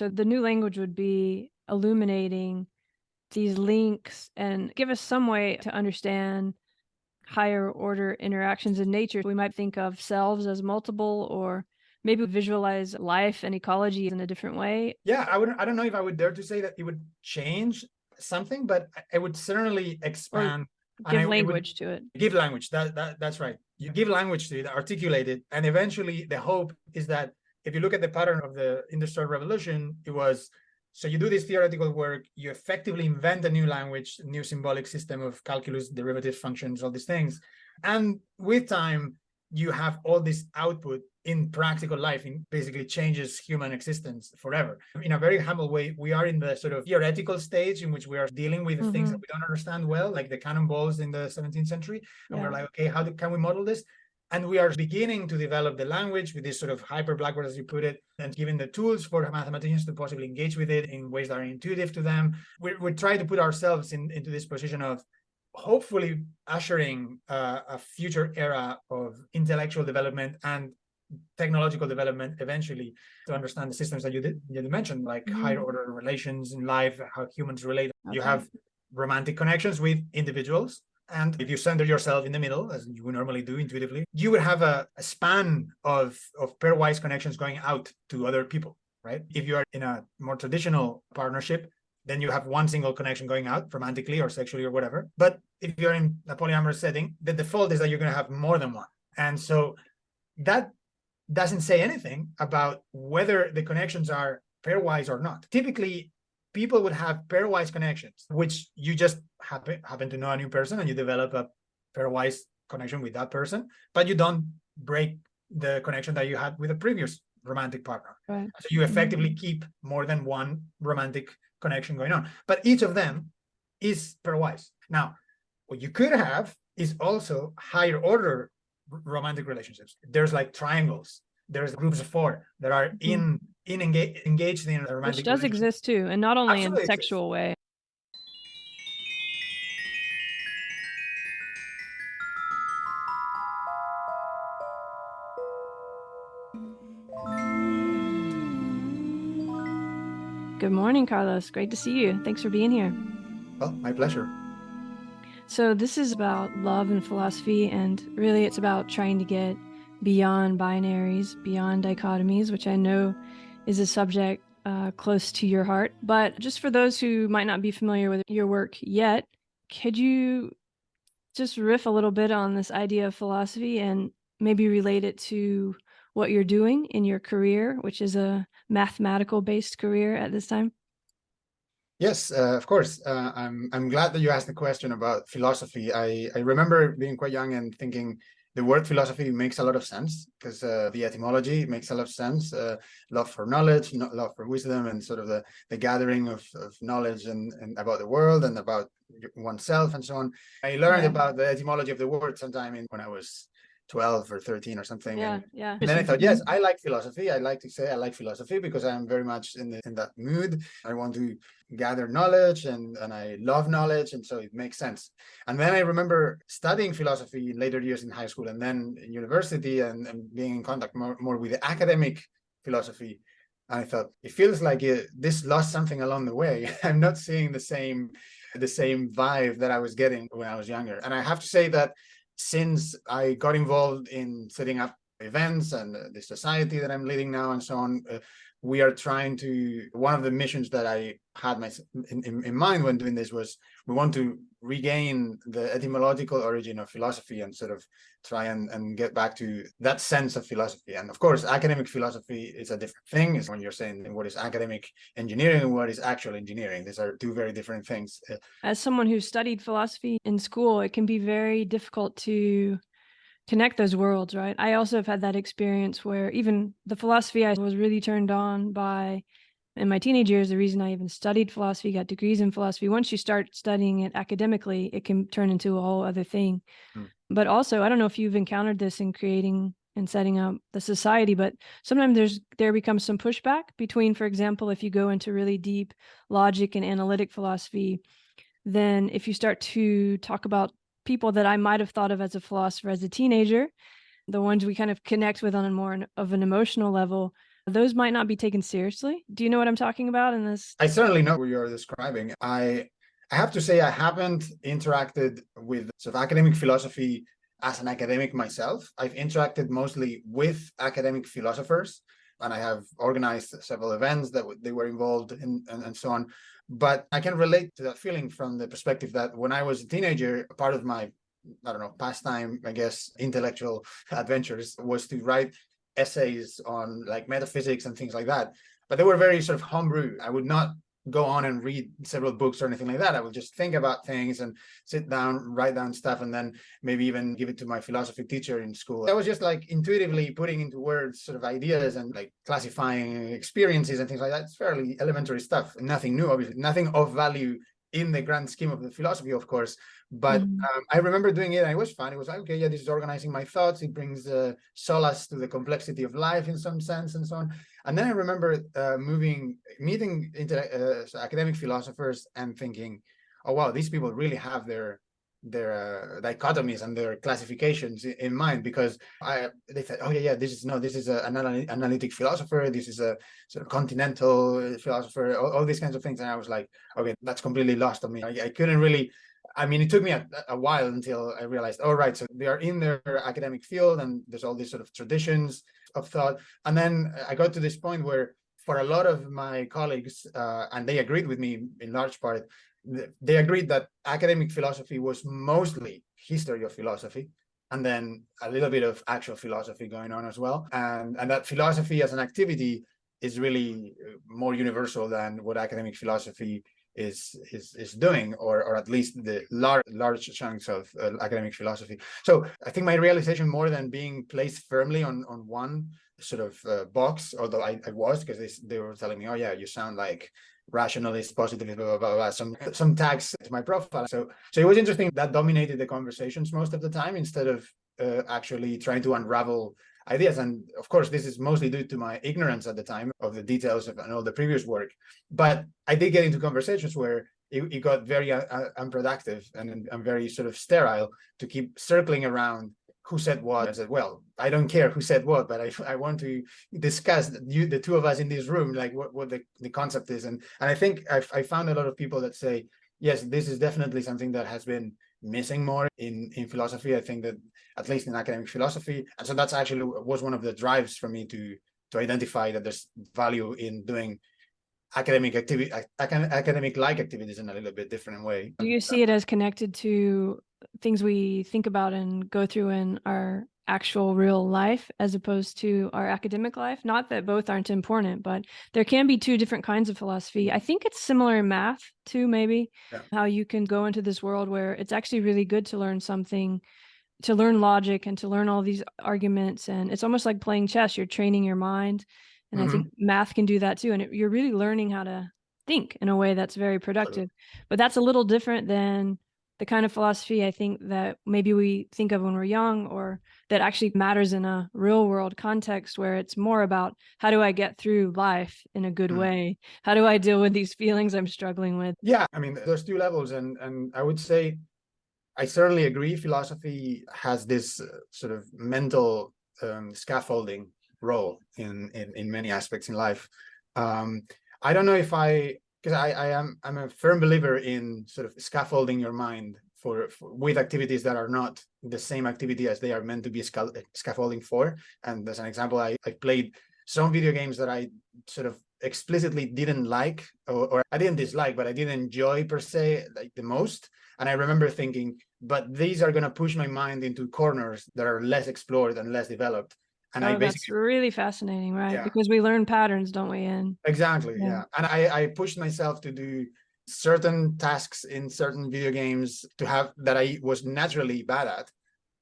So the new language would be illuminating these links and give us some way to understand higher order interactions in nature. We might think of selves as multiple, or maybe visualize life and ecology in a different way. Yeah, I don't know if I would dare to say that it would change something, but it would certainly expand. Give language to it. Give language. That's right. You give language to it, articulate it, and eventually the hope is that if you look at the pattern of the Industrial Revolution, it was so you do this theoretical work, you effectively invent a new language, new symbolic system of calculus, derivative functions, all these things, and with time you have all this output in practical life, in basically changes human existence forever. In a very humble way, we are in the sort of theoretical stage in which we are dealing with things that we don't understand well, like the cannonballs in the 17th century. And we're like, okay, can we model this? And we are beginning to develop the language with this sort of hyper blackboard, as you put it, and giving the tools for mathematicians to possibly engage with it in ways that are intuitive to them. We're trying to put ourselves into this position of hopefully ushering a future era of intellectual development and technological development eventually to understand the systems that you mentioned, like higher order relations in life, how humans relate. Okay. You have romantic connections with individuals. And if you center yourself in the middle, as you would normally do intuitively, you would have a span of pairwise connections going out to other people, right? If you are in a more traditional partnership, then you have one single connection going out romantically or sexually or whatever. But if you're in a polyamorous setting, the default is that you're going to have more than one. And so that doesn't say anything about whether the connections are pairwise or not. Typically, people would have pairwise connections, which you just happen to know a new person and you develop a pairwise connection with that person, but you don't break the connection that you had with a previous romantic partner. Right. So you effectively keep more than one romantic connection going on, but each of them is pairwise. Now, what you could have is also higher order romantic relationships. There's like triangles. There's groups of four that are engaged in a romantic, which does exist too, and not only in a sexual way. Good morning, Carlos. Great to see you. Thanks for being here. Well, my pleasure. So this is about love and philosophy, and really it's about trying to get beyond binaries, beyond dichotomies, which I know is a subject close to your heart. But just for those who might not be familiar with your work yet, could you just riff a little bit on this idea of philosophy and maybe relate it to what you're doing in your career, which is a mathematical-based career at this time? Yes, of course. I'm glad that you asked the question about philosophy. I remember being quite young and thinking the word philosophy makes a lot of sense because the etymology makes a lot of sense. Love for knowledge, love for wisdom, and sort of the gathering of knowledge and about the world and about oneself and so on. I learned about the etymology of the word sometime when I was 12 or 13 or something. And then I thought, yes, I like philosophy. I like to say I like philosophy because I'm very much in that mood. I want to gather knowledge and I love knowledge. And so it makes sense. And then I remember studying philosophy in later years in high school and then in university and being in contact more with the academic philosophy. And I thought, it feels like this lost something along the way. I'm not seeing the same vibe that I was getting when I was younger. And I have to say that since I got involved in setting up events and the society that I'm leading now and so on, we are trying to, one of the missions that I had in mind when doing this was we want to regain the etymological origin of philosophy and sort of try and get back to that sense of philosophy. And of course, academic philosophy is a different thing. It's when you're saying what is academic engineering and what is actual engineering. These are two very different things. As someone who studied philosophy in school, it can be very difficult to connect those worlds, right? I also have had that experience where even the philosophy I was really turned on by in my teenage years, the reason I even studied philosophy, got degrees in philosophy, once you start studying it academically, it can turn into a whole other thing. But also, I don't know if you've encountered this in creating and setting up the society, but sometimes there becomes some pushback between, for example, if you go into really deep logic and analytic philosophy, then if you start to talk about people that I might have thought of as a philosopher as a teenager, the ones we kind of connect with on a more of an emotional level, those might not be taken seriously. Do you know what I'm talking about in this? I certainly know what you're describing. I have to say I haven't interacted with sort of academic philosophy as an academic myself. I've interacted mostly with academic philosophers, and I have organized several events that they were involved in, and so on. But I can relate to that feeling from the perspective that when I was a teenager, part of my, I don't know, pastime, I guess, intellectual adventures was to write essays on like metaphysics and things like that. But they were very sort of homebrew. I would not go on and read several books or anything like that. I would just think about things and sit down, write down stuff, and then maybe even give it to my philosophy teacher in school. I was just like intuitively putting into words sort of ideas and like classifying experiences and things like that. It's fairly elementary stuff, nothing new, obviously, nothing of value in the grand scheme of the philosophy, of course. But I remember doing it and it was fun. It was like, okay, yeah, this is organizing my thoughts. It brings solace to the complexity of life in some sense and so on. And then I remember meeting academic philosophers and thinking, oh, wow, these people really have their dichotomies and their classifications in mind, because they said, oh yeah, this is an analytic philosopher, this is a sort of continental philosopher, all these kinds of things. And I was like, okay, that's completely lost on me. I couldn't really, I mean, it took me a while until I realized, oh, right, so they are in their academic field and there's all these sort of traditions of thought. And then I got to this point where for a lot of my colleagues, and they agreed with me in large part, they agreed that academic philosophy was mostly history of philosophy, and then a little bit of actual philosophy going on as well. And that philosophy as an activity is really more universal than what academic philosophy is doing, or at least the large chunks of academic philosophy. So I think my realization, more than being placed firmly on one sort of box, although I was, because they were telling me, oh yeah, you sound like rationalist, positivist, blah, blah, blah, blah, some tags to my profile. So it was interesting that dominated the conversations most of the time, instead of actually trying to unravel ideas. And of course, this is mostly due to my ignorance at the time of the details of and all the previous work. But I did get into conversations where it got very unproductive and very sort of sterile to keep circling around who said what. I said, well, I don't care who said what, but I want to discuss the two of us in this room, like what the concept is. And I think I found a lot of people that say, yes, this is definitely something that has been missing more in philosophy. I think that at least in academic philosophy. And so that's actually was one of the drives for me to identify that there's value in doing academic activity, academic-like activities in a little bit different way. Do you see it as connected to things we think about and go through in our actual real life as opposed to our academic life? Not that both aren't important, but there can be two different kinds of philosophy. I think it's similar in math too, maybe, how you can go into this world where it's actually really good to learn something, to learn logic and to learn all these arguments. And it's almost like playing chess. You're training your mind. And I think math can do that too. And you're really learning how to think in a way that's very productive. But that's a little different than the kind of philosophy I think that maybe we think of when we're young, or that actually matters in a real world context, where it's more about how do I get through life in a good way? How do I deal with these feelings I'm struggling with? Yeah, I mean, there's two levels. And I would say I certainly agree. Philosophy has this sort of mental scaffolding role in many aspects in life. I don't know if because I'm a firm believer in sort of scaffolding your mind for with activities that are not the same activity as they are meant to be scaffolding for. And as an example, I played some video games that I sort of explicitly didn't like, or I didn't dislike, but I didn't enjoy per se, like the most. And I remember thinking, but these are going to push my mind into corners that are less explored and less developed. And that's really fascinating, right? Yeah. Because we learn patterns, don't we? Exactly, yeah. And I pushed myself to do certain tasks in certain video games that I was naturally bad at,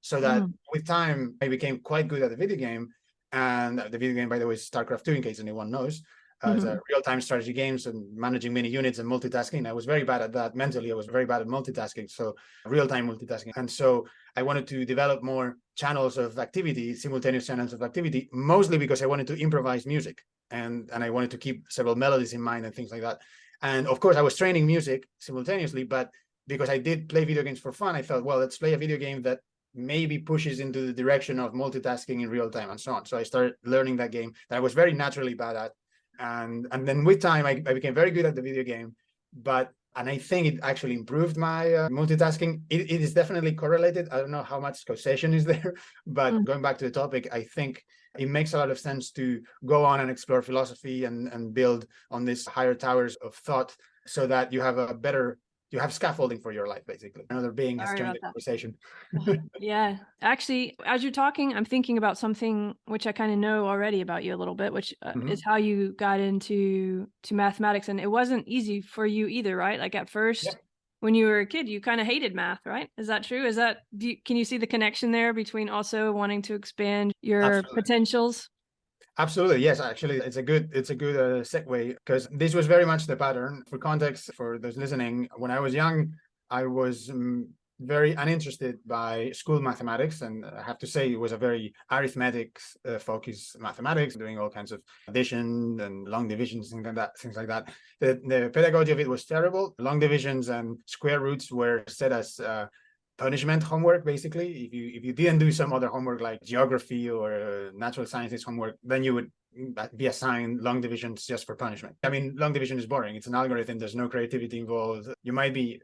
so that with time I became quite good at the video game. And the video game, by the way, is StarCraft 2, in case anyone knows. It's a real-time strategy games and managing many units and multitasking. I was very bad at that. Mentally, I was very bad at multitasking, so real-time multitasking. And so I wanted to develop more channels of activity, simultaneous channels of activity, mostly because I wanted to improvise music. And I wanted to keep several melodies in mind and things like that. And of course, I was training music simultaneously, but because I did play video games for fun, I thought, well, let's play a video game that maybe pushes into the direction of multitasking in real time and so on. So I started learning that game that I was very naturally bad at. And then with time, I became very good at the video game. And I think it actually improved my multitasking. It is definitely correlated. I don't know how much causation is there, but going back to the topic, I think it makes a lot of sense to go on and explore philosophy and build on these higher towers of thought so that you have scaffolding for your life, basically. Another being has joined the conversation. Yeah. Actually, as you're talking, I'm thinking about something which I kind of know already about you a little bit, which is how you got into mathematics. And it wasn't easy for you either, right? Like at first, when you were a kid, you kind of hated math, right? Is that true? Can you see the connection there between also wanting to expand your potentials? Absolutely, yes. Actually, it's a good segue, because this was very much the pattern. For context, for those listening, when I was young, I was very uninterested by school mathematics, and I have to say it was a very arithmetic focused mathematics, doing all kinds of addition and long divisions, things like that. The pedagogy of it was terrible. Long divisions and square roots were set as punishment homework, basically. If you didn't do some other homework like geography or natural sciences homework, then you would be assigned long divisions just for punishment. I mean, long division is boring. It's an algorithm. There's no creativity involved.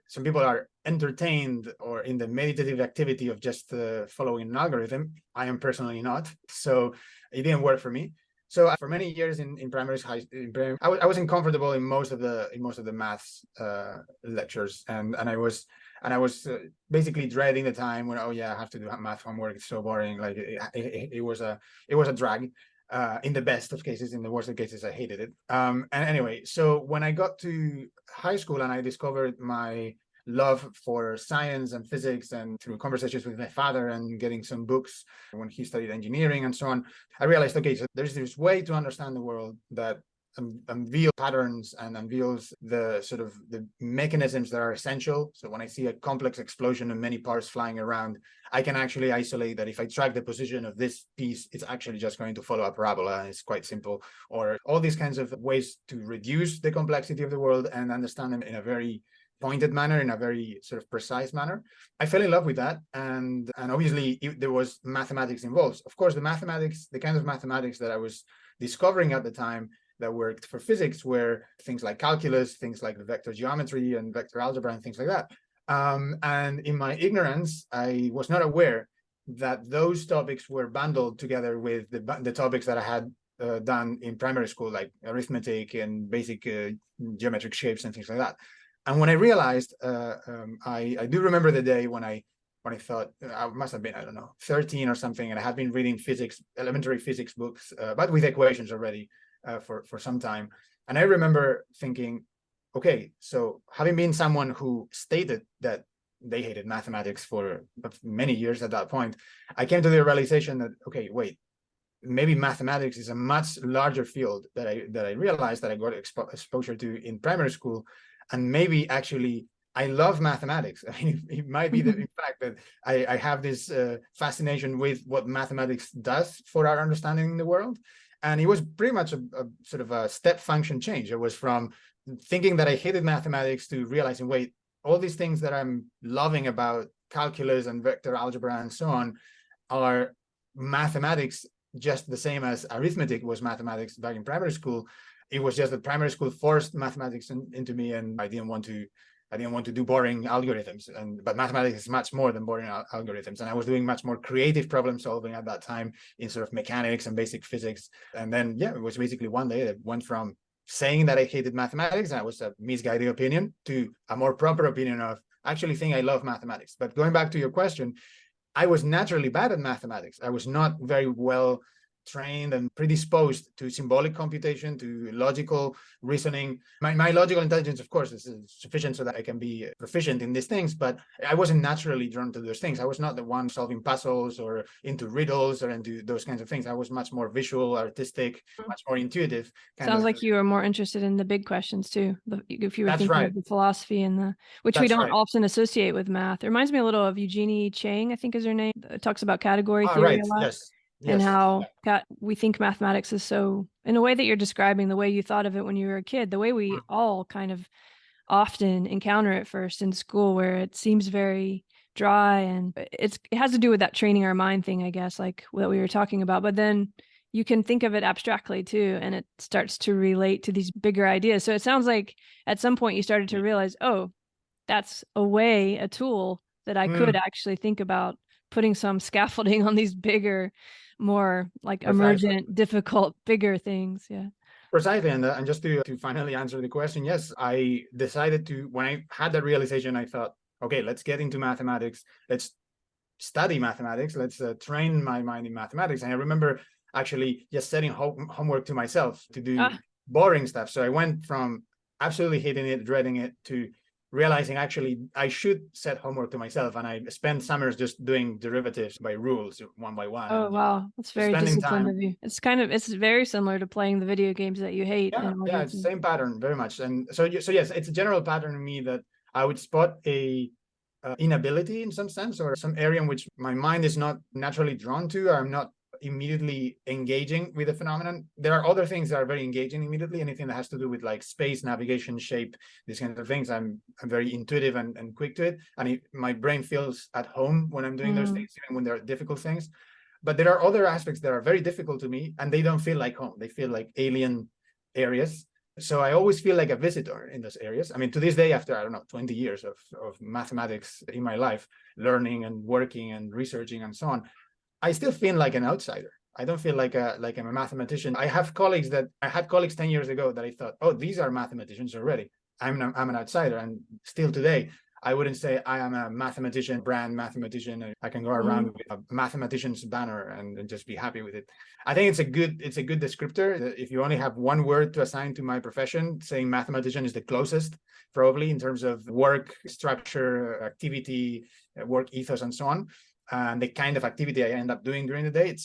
Some people are entertained or in the meditative activity of just following an algorithm. I am personally not. So it didn't work for me. So for many years in primary high, I wasn't comfortable in most of the maths lectures, and I was basically dreading the time when, oh yeah, I have to do math homework. It's so boring. Like it was a drag. In the best of cases. In the worst of cases, I hated it. And anyway, so when I got to high school and I discovered my love for science and physics, and through conversations with my father and getting some books when he studied engineering and so on, I realized, okay, so there's this way to understand the world that unveil patterns and unveils the sort of the mechanisms that are essential. So when I see a complex explosion and many parts flying around, I can actually isolate that if I track the position of this piece, it's actually just going to follow a parabola, and it's quite simple. Or all these kinds of ways to reduce the complexity of the world and understand them in a very pointed manner, in a very sort of precise manner. I fell in love with that, and obviously there was mathematics involved. Of course, the kind of mathematics that I was discovering at the time that worked for physics were things like calculus, things like vector geometry and vector algebra and things like that. And in my ignorance, I was not aware that those topics were bundled together with the topics that I had done in primary school, like arithmetic and basic geometric shapes and things like that. And when I realized, I do remember the day when I thought, I must have been, I don't know, 13 or something, and I had been reading elementary physics books, but with equations already. For some time. And I remember thinking, okay, so having been someone who stated that they hated mathematics for many years at that point, I came to the realization that, okay, wait, maybe mathematics is a much larger field that I realized that I got exposure to in primary school. And maybe actually I love mathematics. I mean, it might be the fact that I have this fascination with what mathematics does for our understanding in the world. And it was pretty much a sort of a step function change. It was from thinking that I hated mathematics to realizing, wait, all these things that I'm loving about calculus and vector algebra and so on are mathematics, just the same as arithmetic was mathematics back in primary school. It was just that primary school forced mathematics into me, and I didn't want to do boring algorithms. But mathematics is much more than boring algorithms. And I was doing much more creative problem solving at that time in sort of mechanics and basic physics. And then, yeah, it was basically one day that went from saying that I hated mathematics, and I was a misguided opinion, to a more proper opinion of actually think I love mathematics. But going back to your question, I was naturally bad at mathematics. I was not very well trained and predisposed to symbolic computation, to logical reasoning. My logical intelligence, of course, is sufficient so that I can be proficient in these things, but I wasn't naturally drawn to those things. I was not the one solving puzzles or into riddles or into those kinds of things. I was much more visual, artistic, much more intuitive. Sounds like you were more interested in the big questions too. If you were thinking of the philosophy and which we don't often associate with math. It reminds me a little of Eugenie Chang, I think is her name. It talks about category theory a lot. Yes. And how we think mathematics is so, in a way that you're describing, the way you thought of it when you were a kid, the way we all kind of often encounter it first in school, where it seems very dry, and it has to do with that training our mind thing, I guess, like what we were talking about. But then you can think of it abstractly too, and it starts to relate to these bigger ideas. So it sounds like at some point you started to realize, oh, that's a tool that I could actually think about putting some scaffolding on these bigger, more like Precisely. emergent, difficult, bigger things. Yeah. Precisely. And just to finally answer the question, yes, I decided to, when I had that realization, I thought, okay, let's get into mathematics. Let's study mathematics. Let's train my mind in mathematics. And I remember actually just setting homework to myself to do boring stuff. So I went from absolutely hating it, dreading it, to realizing actually I should set homework to myself. And I spent summers just doing derivatives by rules, one by one. Oh, wow. That's very disciplined of you. It's very similar to playing the video games that you hate. Yeah, it's the same pattern, very much. And so yes, it's a general pattern in me that I would spot a inability in some sense, or some area in which my mind is not naturally drawn to, or I'm not immediately engaging with the phenomenon. There are other things that are very engaging immediately. Anything that has to do with like space, navigation, shape, these kinds of things, I'm very intuitive and quick to it. And my brain feels at home when I'm doing those things, even when they're difficult things. But there are other aspects that are very difficult to me, and they don't feel like home. They feel like alien areas. So I always feel like a visitor in those areas. I mean, to this day, after, I don't know, 20 years of mathematics in my life, learning and working and researching and so on, I still feel like an outsider. I don't feel like I'm a mathematician. I had colleagues 10 years ago that I thought, oh, these are mathematicians already. I'm an outsider. And still today, I wouldn't say I am a mathematician, brand mathematician. I can go around with a mathematician's banner and just be happy with it. I think it's a good descriptor. If you only have one word to assign to my profession, saying mathematician is the closest, probably, in terms of work structure, activity, work ethos, and so on. And the kind of activity I end up doing during the day,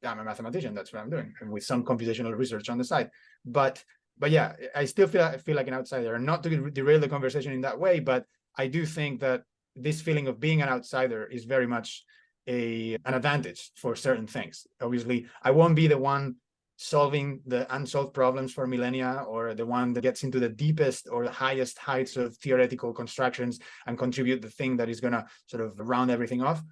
I'm a mathematician. That's what I'm doing, with some computational research on the side. But yeah, I still feel like an outsider. And not to derail the conversation in that way, but I do think that this feeling of being an outsider is very much an advantage for certain things. Obviously, I won't be the one solving the unsolved problems for millennia, or the one that gets into the deepest or the highest heights of theoretical constructions and contribute the thing that is going to sort of round everything off.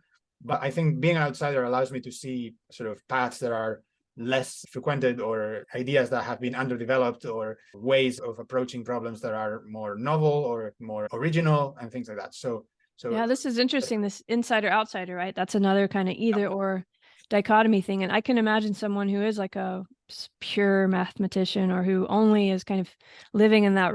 But I think being an outsider allows me to see sort of paths that are less frequented, or ideas that have been underdeveloped, or ways of approaching problems that are more novel or more original, and things like that. So yeah, this is interesting, this insider outsider, right? That's another kind of either or dichotomy thing. And I can imagine someone who is like a pure mathematician, or who only is kind of living in that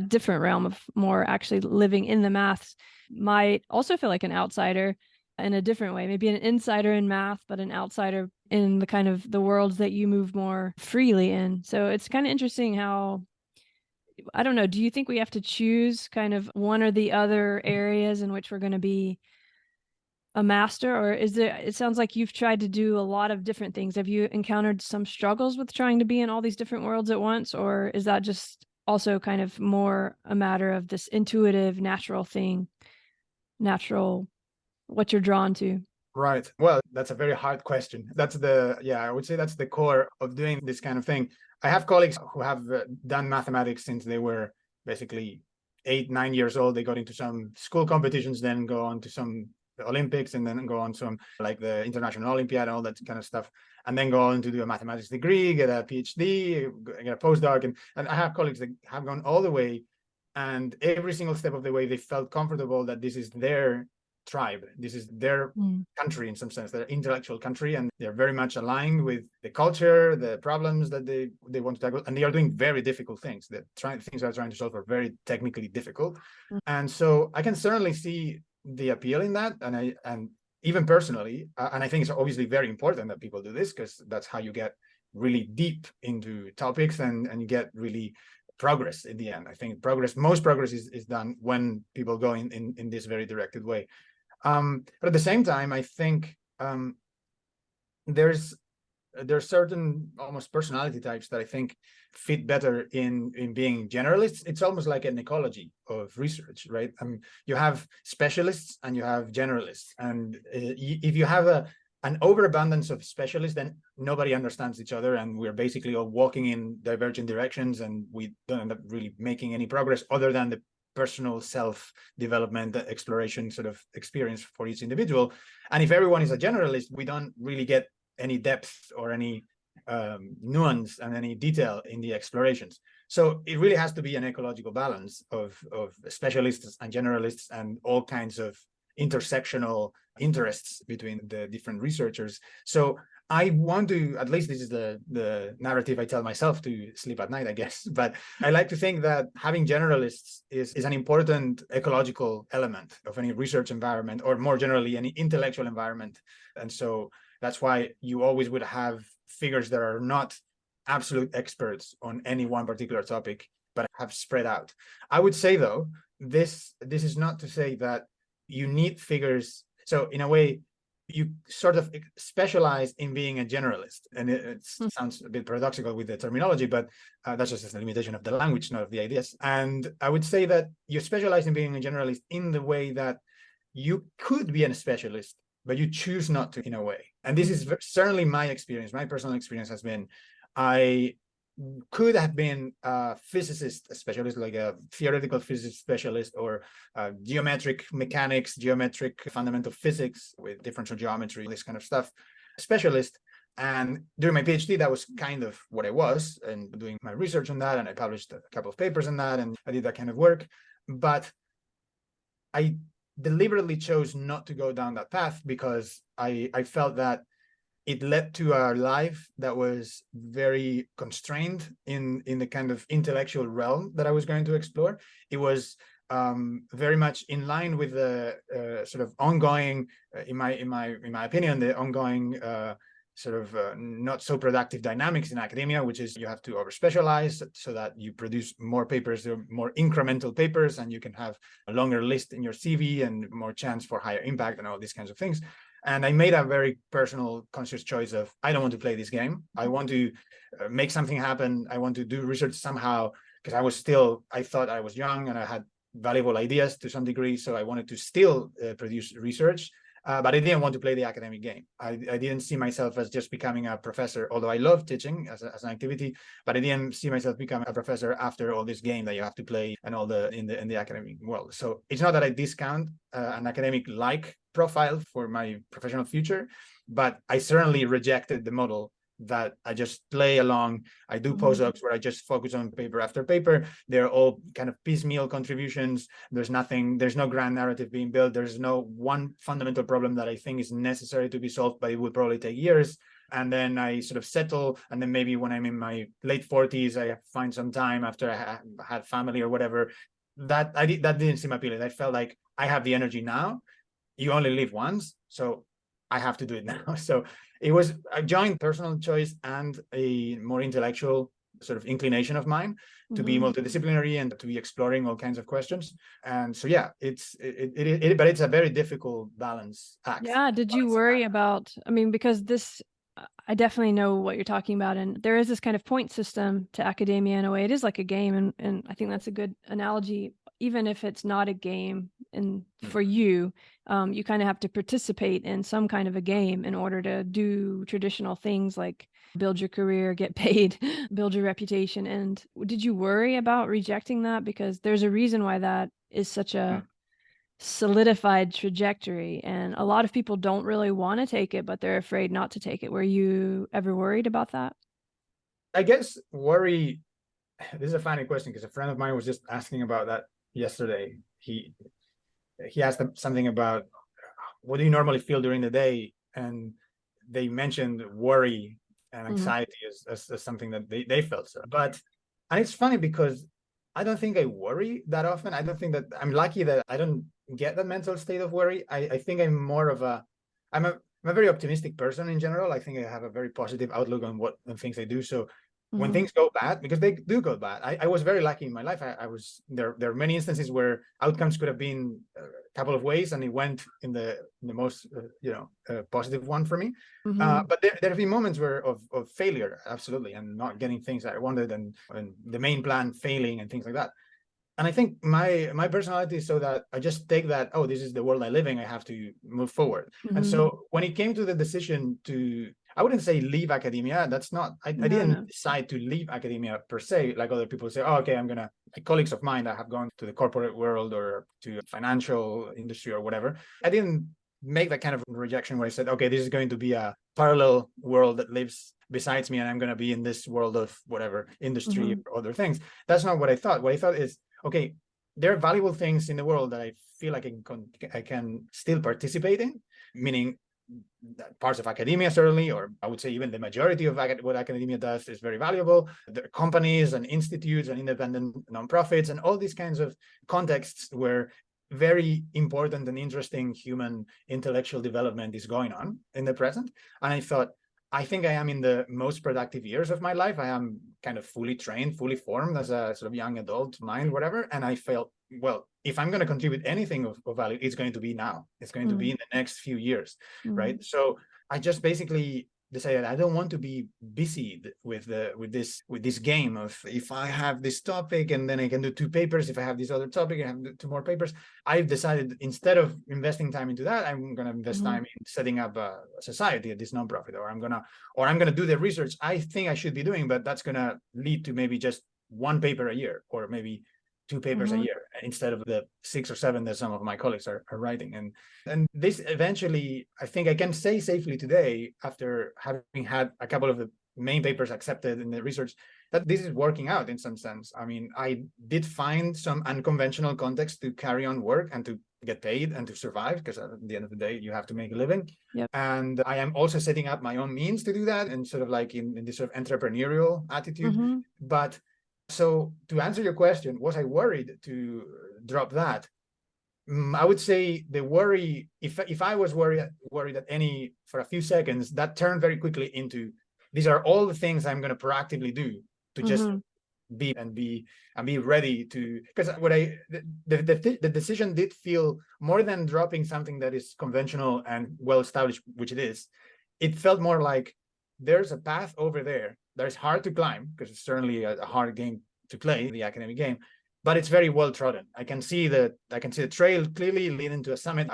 different realm of more actually living in the maths, might also feel like an outsider in a different way, maybe an insider in math, but an outsider in the kind of the worlds that you move more freely in. So it's kind of interesting how, I don't know, do you think we have to choose kind of one or the other areas in which we're going to be a master? Or it sounds like you've tried to do a lot of different things. Have you encountered some struggles with trying to be in all these different worlds at once? Or is that just also kind of more a matter of this intuitive, natural what you're drawn to? Right. Well, that's a very hard question. I would say that's the core of doing this kind of thing. I have colleagues who have done mathematics since they were basically 8-9 years old. They got into some school competitions, then go on to some Olympics, and then go on some like the International Olympiad and all that kind of stuff, and then go on to do a mathematics degree, get a PhD, get a postdoc. And I have colleagues that have gone all the way, and every single step of the way, they felt comfortable that this is their tribe, this is their country, in some sense, their intellectual country, and they're very much aligned with the culture, the problems that they want to tackle, and they are doing very difficult things. Things they're trying to solve are very technically difficult. And so I can certainly see the appeal in that, and even personally, and I think it's obviously very important that people do this, because that's how you get really deep into topics, and you get really progress in the end. I think most progress is done when people go in this very directed way. But at the same time, I think there's certain almost personality types that I think fit better in being generalists. It's almost like an ecology of research, right? You have specialists and you have generalists, and if you have an overabundance of specialists, then nobody understands each other, and we're basically all walking in divergent directions, and we don't end up really making any progress other than the personal self-development, exploration sort of experience for each individual. And if everyone is a generalist, we don't really get any depth or any nuance and any detail in the explorations. So it really has to be an ecological balance of specialists and generalists and all kinds of intersectional interests between the different researchers. So I want to, at least this is the narrative I tell myself to sleep at night, I guess, but I like to think that having generalists is an important ecological element of any research environment, or more generally, any intellectual environment. And so that's why you always would have figures that are not absolute experts on any one particular topic, but have spread out. I would say, though, this is not to say that you need figures. So in a way, you sort of specialize in being a generalist. And it sounds a bit paradoxical with the terminology, but that's just a limitation of the language, not of the ideas. And I would say that you specialize in being a generalist in the way that you could be a specialist, but you choose not to, in a way. And this is certainly my experience. My personal experience has been, I could have been a physicist, a specialist, like a theoretical physics specialist, or geometric mechanics, geometric fundamental physics with differential geometry, this kind of stuff, specialist. And during my PhD, that was kind of what I was, and doing my research on that. And I published a couple of papers on that, and I did that kind of work. But I deliberately chose not to go down that path because I felt that it led to a life that was very constrained in the kind of intellectual realm that I was going to explore. It was very much in line with the sort of ongoing, in my opinion, the ongoing not so productive dynamics in academia, which is you have to over-specialize so that you produce more papers, more incremental papers, and you can have a longer list in your CV and more chance for higher impact and all these kinds of things. And I made a very personal, conscious choice of, I don't want to play this game. I want to make something happen. I want to do research somehow, because I thought I was young and I had valuable ideas to some degree. So I wanted to still produce research, but I didn't want to play the academic game. I didn't see myself as just becoming a professor, although I love teaching as an activity, but I didn't see myself becoming a professor after all this game that you have to play and all in the academic world. So it's not that I discount an academic-like profile for my professional future, but I certainly rejected the model that I just play along. I do postdocs where I just focus on paper after paper. They're all kind of piecemeal contributions. There's no grand narrative being built. There's no one fundamental problem that I think is necessary to be solved, but it would probably take years. And then I sort of settle. And then maybe when I'm in my late 40s, I find some time after I had family or whatever. That didn't seem appealing. I felt like I have the energy now. You only live once, so I have to do it now. So it was a joint personal choice and a more intellectual sort of inclination of mine to be multidisciplinary and to be exploring all kinds of questions. And so, yeah, but it's a very difficult balance act. Yeah. Did you worry about, I mean, because I definitely know what you're talking about. And there is this kind of point system to academia in a way. It is like a game. And I think that's a good analogy. Even if it's not a game, and for you, you kind of have to participate in some kind of a game in order to do traditional things like build your career, get paid, build your reputation. And did you worry about rejecting that? Because there's a reason why that is such a solidified trajectory. And a lot of people don't really want to take it, but they're afraid not to take it. Were you ever worried about that? I guess worry, this is a funny question because a friend of mine was just asking about that yesterday. He asked them something about what do you normally feel during the day, and they mentioned worry and anxiety as something that they felt. So, and it's funny because I don't think I worry that often. I don't think that I'm lucky that I don't get that mental state of worry. I think I'm more of I'm a very optimistic person in general. I think I have a very positive outlook on things I do. So when things go bad, because they do go bad, I was very lucky in my life. I was there are many instances where outcomes could have been a couple of ways, and it went in the most positive one for me. But there have been moments of failure, absolutely, and not getting things that I wanted, and the main plan failing and things like that. And I think my personality is so that I just take that, this is the world I live in, I have to move forward. And so when it came to the decision I wouldn't say leave academia. That's not, I didn't decide to leave academia per se, like other people say, oh, okay, like colleagues of mine that have gone to the corporate world or to financial industry or whatever. I didn't make that kind of rejection where I said, okay, this is going to be a parallel world that lives besides me and I'm going to be in this world of whatever industry or other things. That's not what I thought. What I thought is, okay, there are valuable things in the world that I feel like I can still participate in, meaning parts of academia, certainly, or I would say even the majority of what academia does is very valuable. There are companies and institutes and independent nonprofits and all these kinds of contexts where very important and interesting human intellectual development is going on in the present. And I thought, I think I am in the most productive years of my life. I am kind of fully trained, fully formed as a sort of young adult mind, whatever. And I felt, well, if I'm going to contribute anything of value, it's going to be now. It's going to be in the next few years, right? So I just basically decided I don't want to be busy with this game of, if I have this topic and then I can do 2 papers, if I have this other topic I have 2 more papers. I've decided, instead of investing time into that, I'm going to invest time in setting up a society, this nonprofit, or I'm going to do the research I think I should be doing, but that's going to lead to maybe just 1 paper a year, or maybe 2 papers a year, instead of the 6 or 7 that some of my colleagues are writing. And this eventually, I think I can say safely today, after having had a couple of the main papers accepted in the research, that this is working out in some sense. I mean, I did find some unconventional context to carry on work and to get paid and to survive, because at the end of the day, you have to make a living. And I am also setting up my own means to do that, and sort of like in this sort of entrepreneurial attitude. But so to answer your question, was I worried to drop that? I would say the worry, if I was worried at any for a few seconds, that turned very quickly into, these are all the things I'm going to proactively do to just be ready to, because the decision did feel, more than dropping something that is conventional and well established, which it is, it felt more like there's a path over there that is hard to climb, because it's certainly a hard game to play, the academic game, but it's very well trodden. I can see the trail clearly leading to a summit.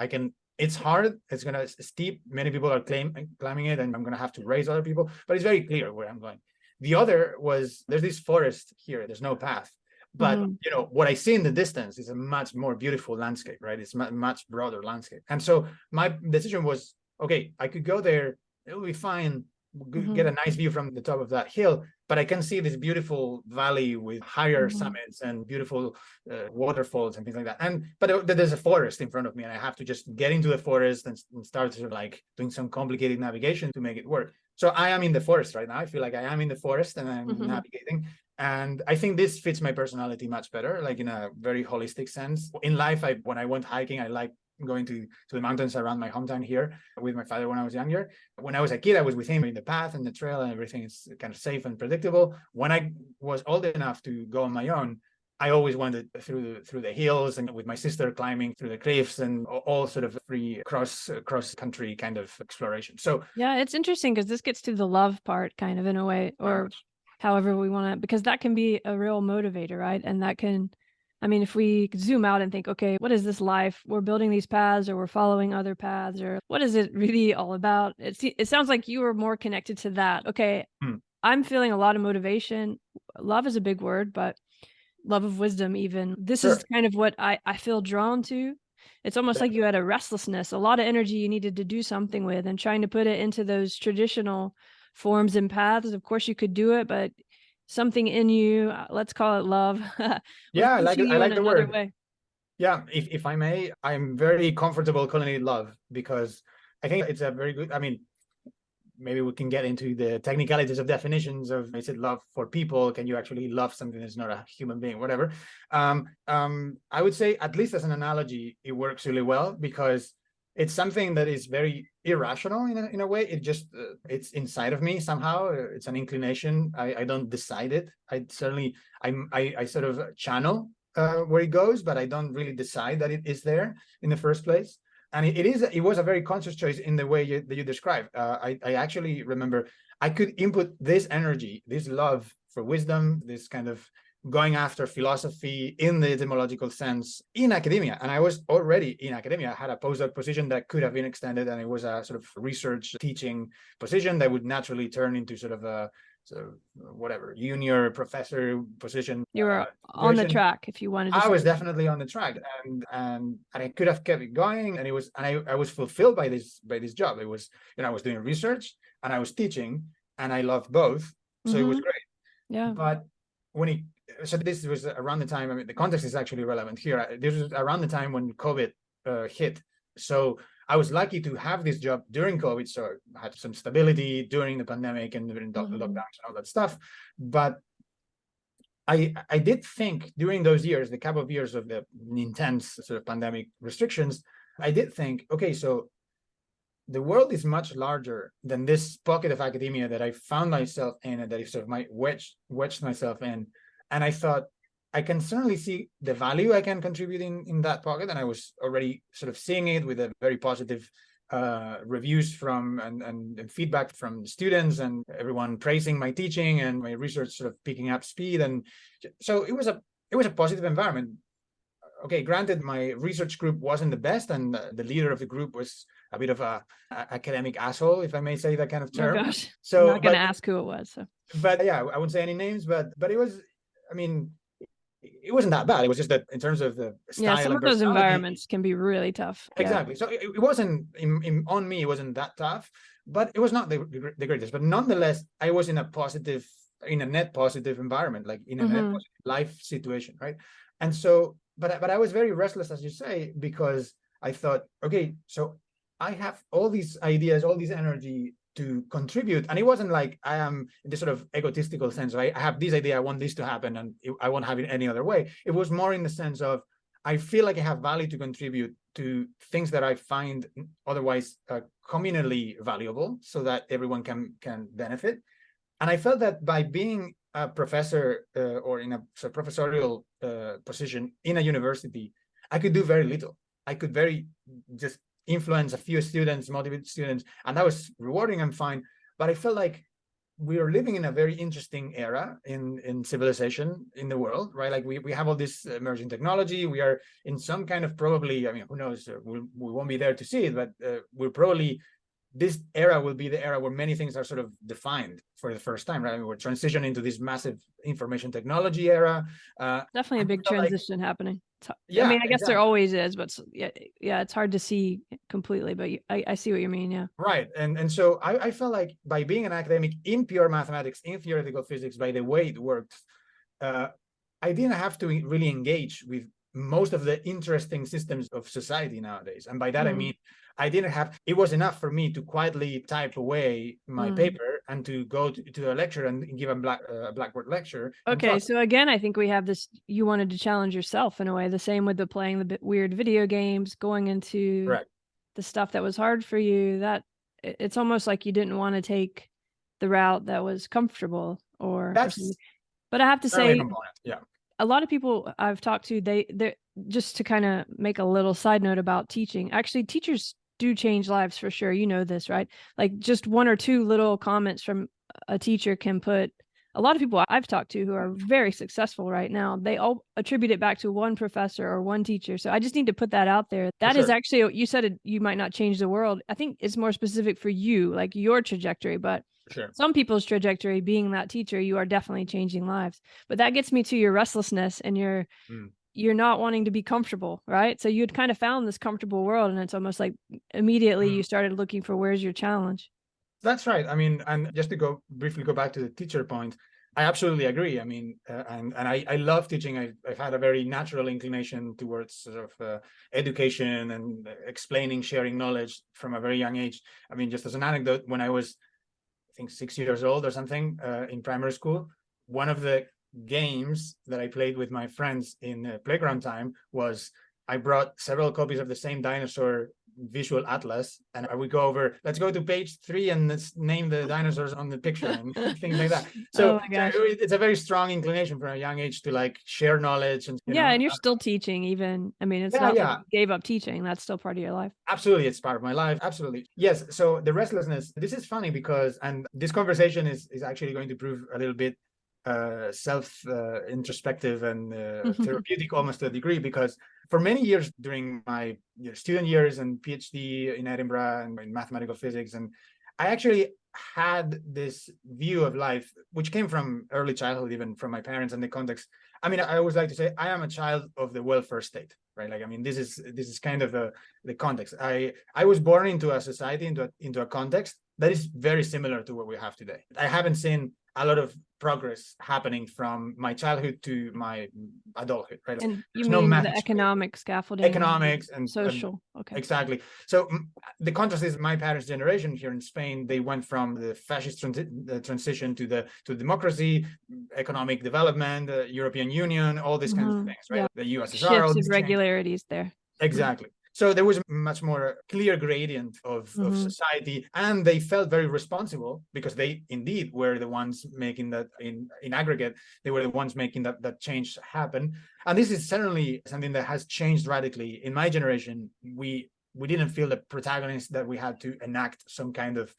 It's hard, it's gonna steep, many people are climbing it, and I'm gonna have to raise other people, but it's very clear where I'm going. The other was, there's this forest here, there's no path, but you know what I see in the distance is a much more beautiful landscape, right? It's a much broader landscape. And so my decision was, okay, I could go there, it will be fine, get a nice view from the top of that hill, but I can see this beautiful valley with higher summits and beautiful waterfalls and things like that. But there's a forest in front of me, and I have to just get into the forest and start sort of like doing some complicated navigation to make it work. So I am in the forest right now. I feel like I am in the forest and I'm navigating. And I think this fits my personality much better, like in a very holistic sense. In life, when I went hiking, I like going to the mountains around my hometown here with my father when I was younger. When I was a kid, I was with him in the path and the trail, and everything is kind of safe and predictable. When I was old enough to go on my own, I always wanted through the hills, and with my sister climbing through the cliffs, and all sort of free cross country kind of exploration. So yeah, it's interesting because this gets to the love part kind of in a way, or however we want to, because that can be a real motivator, right? And that can, I mean, if we zoom out and think, okay, what is this life? We're building these paths, or we're following other paths, or what is it really all about? It sounds like you were more connected to that. Okay, I'm feeling a lot of motivation. Love is a big word, but love of wisdom even. This is kind of what I feel drawn to. It's almost like you had a restlessness, a lot of energy you needed to do something with, and trying to put it into those traditional forms and paths. Of course, you could do it, but something in you, let's call it love. Yeah, I like the word. Way. Yeah, if I may, I'm very comfortable calling it love, because I think it's a very good, I mean, maybe we can get into the technicalities of definitions of, is it love for people? Can you actually love something that's not a human being, whatever? I would say, at least as an analogy, it works really well, because it's something that is very irrational in a way. It just, it's inside of me somehow. It's an inclination. I don't decide it. I sort of channel where it goes, but I don't really decide that it is there in the first place. And it was a very conscious choice in the way that you described. I actually remember I could input this energy, this love for wisdom, this kind of going after philosophy in the etymological sense in academia. And I was already in academia. I had a postdoc position that could have been extended, and it was a sort of research teaching position that would naturally turn into sort of a whatever junior professor position. You were on the track if you wanted to. I was definitely on the track, and I could have kept it going, and I was fulfilled by this job. It was, I was doing research and I was teaching, and I loved both, so it was great. Yeah. But so this was around the time, I mean, the context is actually relevant here. This was around the time when COVID hit. So I was lucky to have this job during COVID. So I had some stability during the pandemic and during lockdowns and all that stuff. But I did think during those years, the couple of years of the intense sort of pandemic restrictions, I did think, okay, so the world is much larger than this pocket of academia that I found myself in, and that I sort of might wedged myself in. And I thought, I can certainly see the value I can contribute in that pocket. And I was already sort of seeing it with a very positive reviews from and feedback from students, and everyone praising my teaching and my research sort of picking up speed. And so it was a positive environment. Okay, granted, my research group wasn't the best, and the leader of the group was a bit of a academic asshole, if I may say that kind of term. Oh gosh, so I'm not going to ask who it was. So. But yeah, I wouldn't say any names, but it was, I mean, it wasn't that bad. It was just that in terms of the style, some of those environments can be really tough. Exactly. So it wasn't on me. It wasn't that tough, but it was not the greatest. But nonetheless, I was in a net positive environment, like in a net positive life situation, right? And so, but I was very restless, as you say, because I thought, okay, so I have all these ideas, all this energy to contribute, and it wasn't like I am in this sort of egotistical sense, right? I have this idea, I want this to happen, and I won't have it any other way. It was more in the sense of, I feel like I have value to contribute to things that I find otherwise communally valuable, so that everyone can benefit. And I felt that by being a professor or in a professorial position in a university, I could do very little. I could just influence a few students, motivate students, and that was rewarding and fine. But I felt like we are living in a very interesting era in civilization in the world, right? Like we have all this emerging technology. We are in some kind of, probably, I mean, who knows, we won't be there to see it, but we're probably, this era will be the era where many things are sort of defined for the first time, right? I mean, we're transitioning into this massive information technology era. Definitely a big transition happening. Yeah, I mean, I guess there always is, but yeah, it's hard to see completely, but I see what you mean. Yeah. Right. And so I felt like by being an academic in pure mathematics, in theoretical physics, by the way it works, I didn't have to really engage with most of the interesting systems of society nowadays. And by that, I mean, it was enough for me to quietly type away my paper and to go to a lecture and give a Blackboard lecture. Okay, so again, I think we have this, you wanted to challenge yourself in a way, the same with the playing the weird video games, going into the stuff that was hard for you, that it's almost like you didn't want to take the route that was comfortable or something. But I have to say, a lot of people I've talked to, they're just to kind of make a little side note about teaching. Actually, teachers do change lives for sure. You know this, right? Like just one or two little comments from a teacher can put a lot of people I've talked to who are very successful right now, they all attribute it back to one professor or one teacher. So I just need to put that out there. That is actually, you said you might not change the world. I think it's more specific for you, like your trajectory, but some people's trajectory, being that teacher, you are definitely changing lives. But that gets me to your restlessness and you're not wanting to be comfortable, right? So you'd kind of found this comfortable world, and it's almost like immediately you started looking for, where's your challenge? That's right. I mean, and just to briefly go back to the teacher point, I absolutely agree. I mean, and I love teaching. I've had a very natural inclination towards sort of education and explaining, sharing knowledge from a very young age. I mean, just as an anecdote, when I was, I think, 6 years old or something in primary school, one of the games that I played with my friends in playground time was I brought several copies of the same dinosaur visual atlas, and I would go over, let's go to page 3 and let's name the dinosaurs on the picture and things like that. So, it's a very strong inclination from a young age to like share knowledge. And and you're still teaching even. I mean, it's not like you gave up teaching. That's still part of your life. Absolutely. It's part of my life. Absolutely. Yes. So the restlessness, this is funny because, and this conversation is actually going to prove a little bit introspective and therapeutic almost to a degree, because for many years during my student years and PhD in Edinburgh and in mathematical physics, and I actually had this view of life, which came from early childhood, even from my parents and the context. I mean, I always like to say I am a child of the welfare state, right? Like, I mean, this is kind of the context. I was born into a society, into a context that is very similar to what we have today. I haven't seen a lot of progress happening from my childhood to my adulthood, right? And you There's mean no the economic scaffolding, economics and social. Okay. Exactly. So the contrast is my parents' generation here in Spain. They went from the fascist transition to democracy, economic development, the European Union, all these kinds of things, right? Yeah. The USSR, Shifts all of these regularities there. Exactly. So there was a much more clear gradient of society, and they felt very responsible because they indeed were the ones making that in aggregate, they were the ones making that change happen. And this is certainly something that has changed radically. In my generation, we didn't feel the protagonist that we had to enact some kind of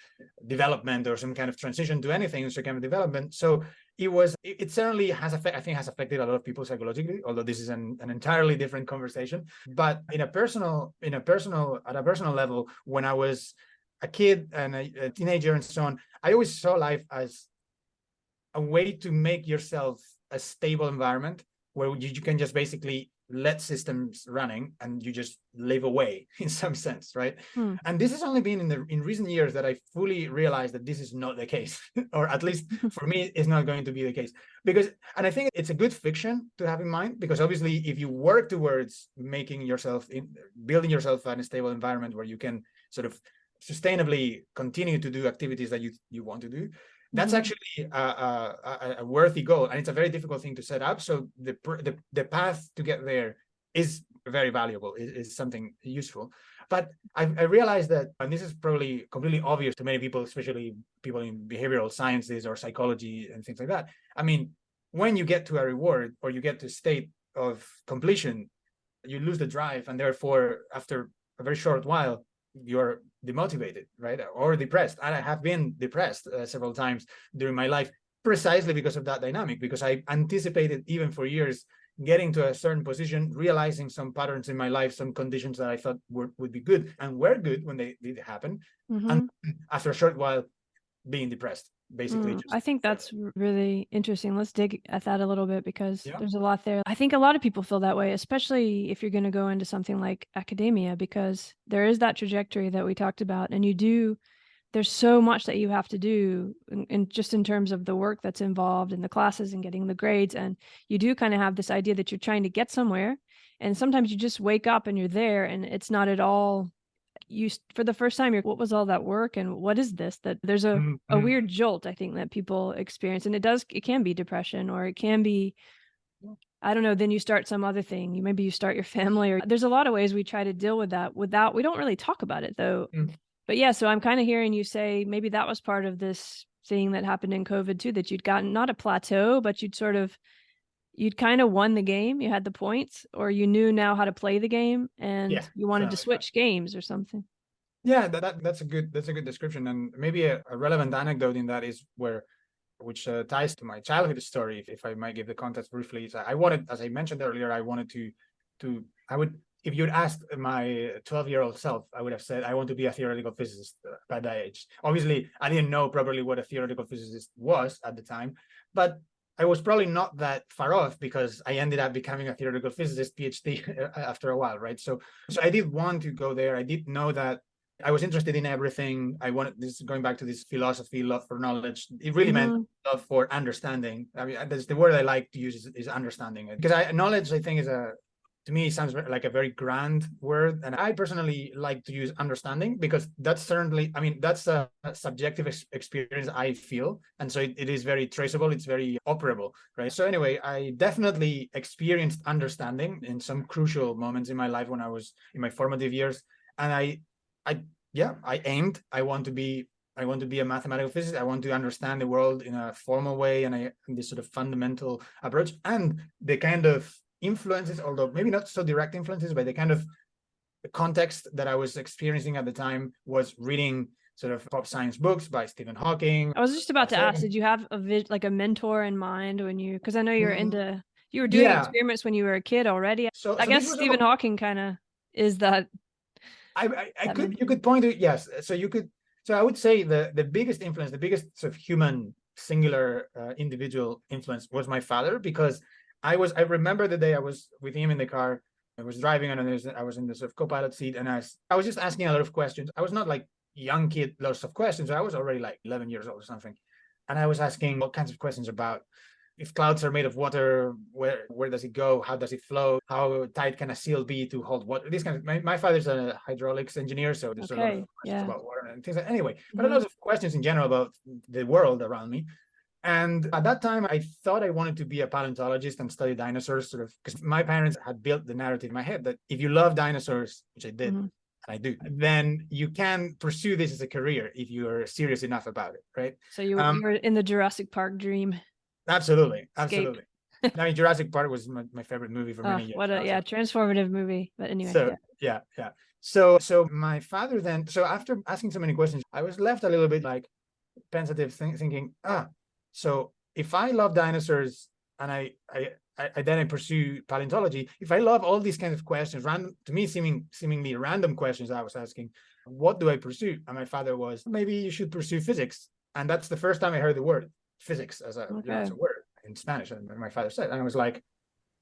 development or some kind of transition to anything, some kind of development. So it certainly has affected a lot of people psychologically, although this is an entirely different conversation. But at a personal level, when I was a kid and a teenager and so on, I always saw life as a way to make yourself a stable environment where you can just basically let systems running and you just live away in some sense, right? And this has only been in recent years that I fully realized that this is not the case, or at least for me, it's not going to be the case. And I think it's a good fiction to have in mind, because obviously if you work towards building yourself in a stable environment where you can sort of sustainably continue to do activities that you want to do, that's actually a worthy goal, and it's a very difficult thing to set up. So the path to get there is very valuable, is something useful. But I realized that, and this is probably completely obvious to many people, especially people in behavioral sciences or psychology and things like that. I mean, when you get to a reward or you get to a state of completion, you lose the drive, and therefore, after a very short while, you're demotivated, right? Or depressed. And I have been depressed several times during my life, precisely because of that dynamic, because I anticipated, even for years, getting to a certain position, realizing some patterns in my life, some conditions that I thought would be good and were good when they did happen. And after a short while, being depressed, basically. I think that's really interesting. Let's dig at that a little bit, because there's a lot there. I think a lot of people feel that way, especially if you're going to go into something like academia, because there is that trajectory that we talked about, and there's so much that you have to do in just in terms of the work that's involved in the classes and getting the grades. And you do kind of have this idea that you're trying to get somewhere. And sometimes you just wake up and you're there, and it's not at all for the first time, what was all that work and what is this? That there's a weird jolt, I think, that people experience. And it can be depression, or it can be, I don't know, then you start some other thing. Maybe you start your family, or there's a lot of ways we try to deal with that we don't really talk about it though. But yeah, so I'm kind of hearing you say maybe that was part of this thing that happened in COVID too, that you'd gotten not a plateau, but you'd kind of won the game. You had the points, or you knew now how to play the game, and you wanted to switch games or something. Yeah, that's a good description. And maybe a relevant anecdote in that is which ties to my childhood story, if I might give the context briefly. So I wanted, as I mentioned earlier, if you'd asked my 12-year-old self, I would have said I want to be a theoretical physicist by that age. Obviously, I didn't know properly what a theoretical physicist was at the time, but I was probably not that far off, because I ended up becoming a theoretical physicist PhD after a while, right? So I did want to go there. I did know that I was interested in everything. I wanted this, going back to this philosophy, love for knowledge. It really meant love for understanding. I mean, that's the word I like to use, is understanding. Because knowledge, I think, to me, sounds like a very grand word. And I personally like to use understanding, because that's certainly, I mean, that's a subjective experience I feel. And so it is very traceable. It's very operable, right? So anyway, I definitely experienced understanding in some crucial moments in my life when I was in my formative years. And I want to be a mathematical physicist. I want to understand the world in a formal way, and this sort of fundamental approach, and the kind of influences, although maybe not so direct influences, but the kind of context that I was experiencing at the time was reading sort of pop science books by Stephen Hawking. I was just about to ask, Sagan. did you have like a mentor in mind when you, because I know you're Mm, you were doing yeah. experiments when you were a kid already. So I this guess was Stephen all, Hawking kind of is that, I that could, mentor. you could point to, yes. So you could, so I would say the biggest influence, the biggest sort of human singular individual influence was my father, because I remember the day I was with him in the car. I was driving, and I was in the sort of co-pilot seat, and I was just asking a lot of questions. I was not like young kid, lots of questions. I was already like 11 years old or something. And I was asking all kinds of questions about if clouds are made of water, where does it go? How does it flow? How tight can a seal be to hold water? This kind of, my father's a hydraulics engineer, so there's a lot of Okay. questions Yeah. about water and things like, anyway, but a Hmm. lot of questions in general about the world around me. And at that time, I thought I wanted to be a paleontologist and study dinosaurs, sort of, because my parents had built the narrative in my head that if you love dinosaurs, which I did, Hmm. and I do, then you can pursue this as a career if you're serious enough about it, right? So you were in the Jurassic Park dream Absolutely, escape. absolutely. I mean, Jurassic Park was my favorite movie for Oh, many years what a, now. yeah, transformative movie. But anyway, So yeah. yeah, yeah. So my father then, so after asking so many questions, I was left a little bit like pensive, thinking, so if I love dinosaurs and I then I pursue paleontology, if I love all these kinds of questions, random to me seemingly random questions I was asking, what do I pursue? And my father was, maybe you should pursue physics. And that's the first time I heard the word physics as a, as Okay. a word in Spanish. And my father said, and I was like,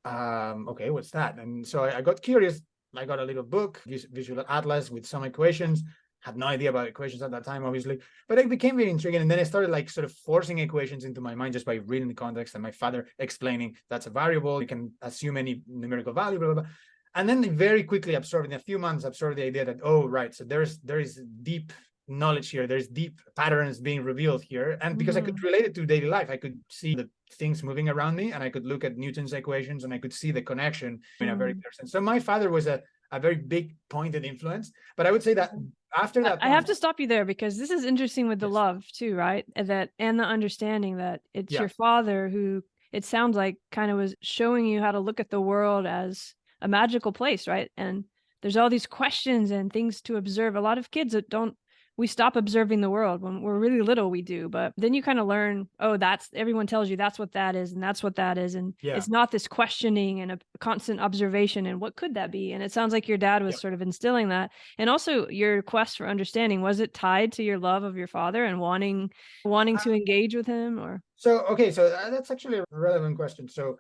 okay, what's that? And so I got curious. I got a little book, visual atlas with some equations. Had no idea about equations at that time, obviously, but it became very intriguing. And then I started like sort of forcing equations into my mind just by reading the context, and my father explaining that's a variable, you can assume any numerical value, blah, blah, blah. And then very quickly absorbed, in a few months, absorbed the idea that, oh, right, so there is deep knowledge here, there's deep patterns being revealed here. And because I could relate it to daily life, I could see the things moving around me, and I could look at Newton's equations, and I could see the connection in a very clear sense. So my father was a very big pointed influence. But I would say that after that I have point, to stop you there because this is interesting with the yes, love too, right? And that, and the understanding that it's yeah, your father who, it sounds like, kind of was showing you how to look at the world as a magical place, right? And there's all these questions and things to observe. A lot of kids that don't, we stop observing the world when we're really little, we do, but then you kind of learn, oh, that's, everyone tells you that's what that is, and that's what that is, and yeah, it's not this questioning and a constant observation and what could that be. And it sounds like your dad was yeah. sort of instilling that. And also your quest for understanding, was it tied to your love of your father and wanting to engage with him? Or So okay, so that's actually a relevant question. So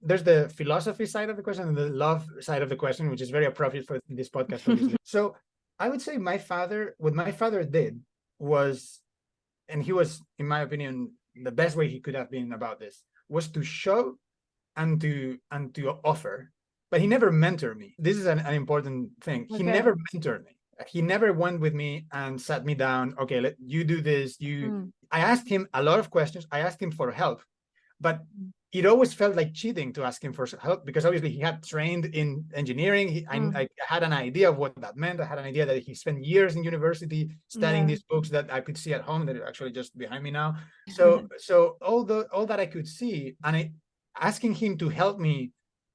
there's the philosophy side of the question and the love side of the question, which is very appropriate for this podcast, obviously. So I would say what my father did was, and he was, in my opinion, the best way he could have been about this, was to show and to offer, but he never mentored me. This is an important thing. He okay. never mentored me. He never went with me and sat me down. Okay, let you do this. I asked him a lot of questions. I asked him for help, but it always felt like cheating to ask him for help, because obviously he had trained in engineering. I had an idea of what that meant. I had an idea that he spent years in university studying Yeah. these books that I could see at home, that are actually just behind me now. So all that I could see, and asking him to help me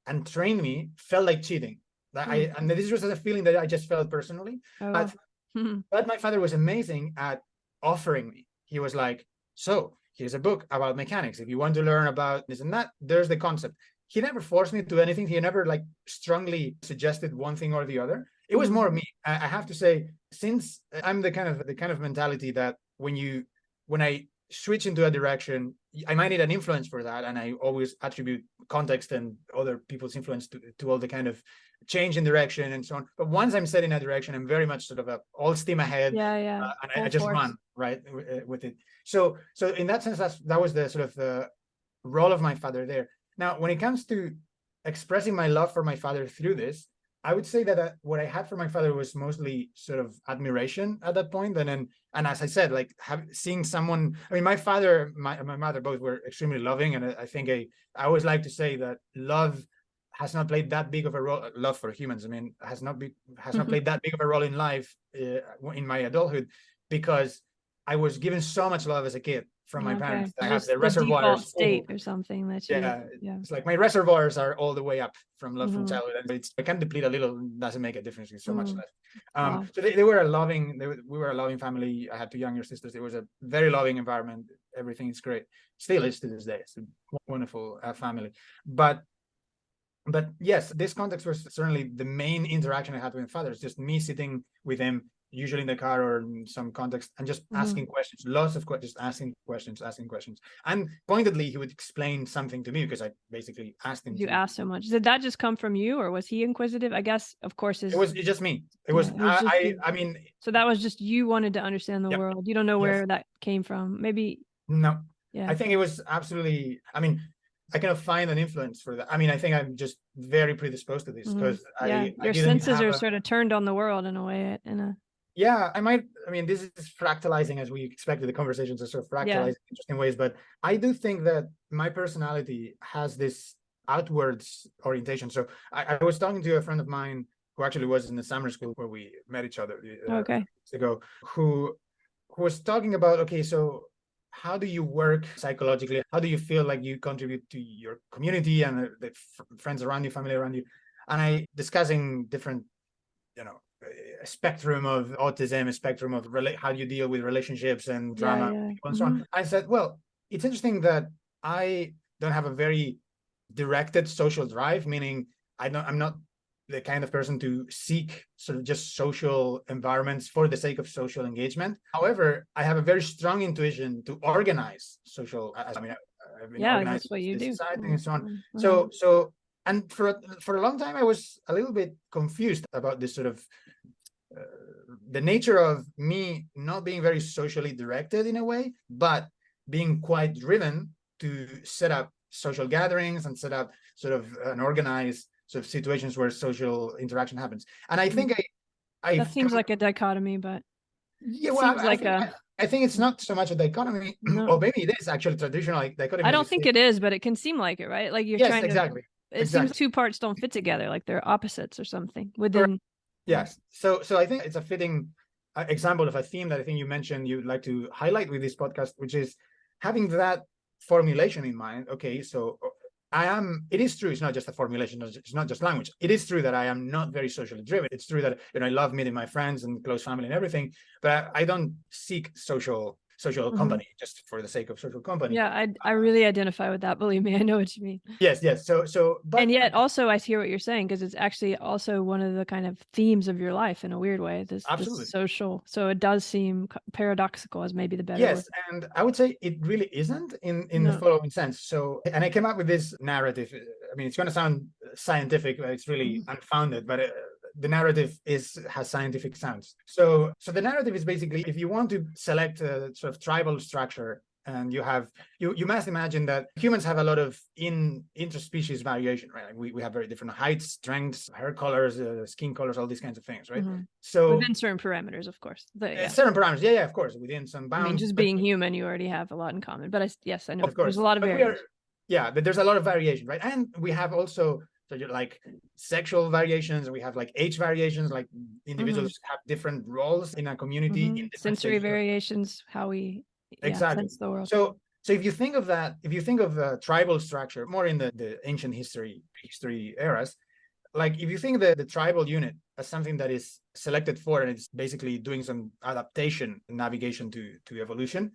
and train me felt like cheating. And this was a feeling that I just felt personally. Oh. But my father was amazing at offering me. He was like, so here's a book about mechanics. If you want to learn about this and that, there's the concept. He never forced me to do anything. He never like strongly suggested one thing or the other. It was more me. I have to say, since I'm the kind of mentality that when I switch into a direction, I might need an influence for that, and I always attribute context and other people's influence to all the kind of change in direction and so on. But once I'm set in a direction, I'm very much sort of all steam ahead, Yeah. and I Full just force. run right with it. So in that sense, that was the sort of the role of my father there. Now, when it comes to expressing my love for my father through this, I would say that what I had for my father was mostly sort of admiration at that point. And as I said, like seeing someone, I mean, my father, my mother, both were extremely loving. And I think I always like to say that love has not played that big of a role, love for humans, I mean, has not played that big of a role in life, in my adulthood, because I was given so much love as a kid from my parents. I have Just the the default reservoirs state full. or something that Yeah, yeah. it's like my reservoirs are all the way up from love from Mhm. childhood, and I can deplete a little, doesn't make a difference. It's so much left. Wow. So they were a loving, we were a loving family. I had 2 younger sisters. It was a very loving environment. Everything is great, still is to this day. It's a wonderful family. But yes, this context was certainly the main interaction I had with my father. It's just me sitting with him, usually in the car or in some context, and just asking questions, lots of questions, asking questions. And pointedly, he would explain something to me because I basically asked him. You asked so much. Did that just come from you, or was he inquisitive? I guess, of course, it was just me. It was, I mean. So that was just you wanted to understand the Yep. world. You don't know where that came from. Maybe. No. Yeah. I think it was absolutely, I mean, I cannot find an influence for that. I mean, I think I'm just very predisposed to this because your senses are sort of turned on the world in a way. Yeah, I mean, this is fractalizing as we expected. The conversations are sort of fractalizing in interesting ways, but I do think that my personality has this outwards orientation. So I was talking to a friend of mine who actually was in the summer school where we met each other years ago, who was talking about, okay, so how do you work psychologically? How do you feel like you contribute to your community and the friends around you, family around you? And I discussing different, a spectrum of autism, a spectrum of how you deal with relationships and drama and so on. I said, well, it's interesting that I don't have a very directed social drive, meaning I'm not the kind of person to seek sort of just social environments for the sake of social engagement. However, I have a very strong intuition to organize social. I mean, I've been organized that's what you do. society and so on. So, and for a long time, I was a little bit confused about this sort of the nature of me not being very socially directed in a way, but being quite driven to set up social gatherings and set up sort of an organized sort of situations where social interaction happens. And I think that seems like a dichotomy, but yeah, well, I think it's not so much a dichotomy, or maybe it is actually traditional dichotomy. I don't think it is, but it can seem like it, right? Like you're trying exactly. It seems two parts don't fit together, like they're opposites or something within. Yes. So I think it's a fitting example of a theme that I think you mentioned you'd like to highlight with this podcast, which is having that formulation in mind. Okay, so it is true, it's not just a formulation, it's not just language. It is true that I am not very socially driven. It's true that I love meeting my friends and close family and everything, but I don't seek social company just for the sake of social company. Yeah, I really identify with that. Believe me, I know what you mean. Yes. But and yet also I hear what you're saying, because it's actually also one of the kind of themes of your life in a weird way. This social. So it does seem paradoxical, as maybe the better word. And I would say it really isn't in the following sense. So, and I came up with this narrative. I mean, it's going to sound scientific, but it's really unfounded. But the narrative has scientific sounds. So the narrative is basically, if you want to select a sort of tribal structure, and you must imagine that humans have a lot of interspecies variation, right? Like we have very different heights, strengths, hair colors, skin colors, all these kinds of things, right? So within certain parameters, of course. Certain parameters, yeah, of course, within some bounds. I mean, just being human, you already have a lot in common. But I know, of course, there's a lot of variation. But there's a lot of variation, right? And we have also like sexual variations, we have like age variations, like individuals have different roles in a community, sensory variations, how we sense the world. So if you think of that, if you think of a tribal structure more in the ancient history eras, like if you think the tribal unit as something that is selected for and it's basically doing some adaptation and navigation to evolution,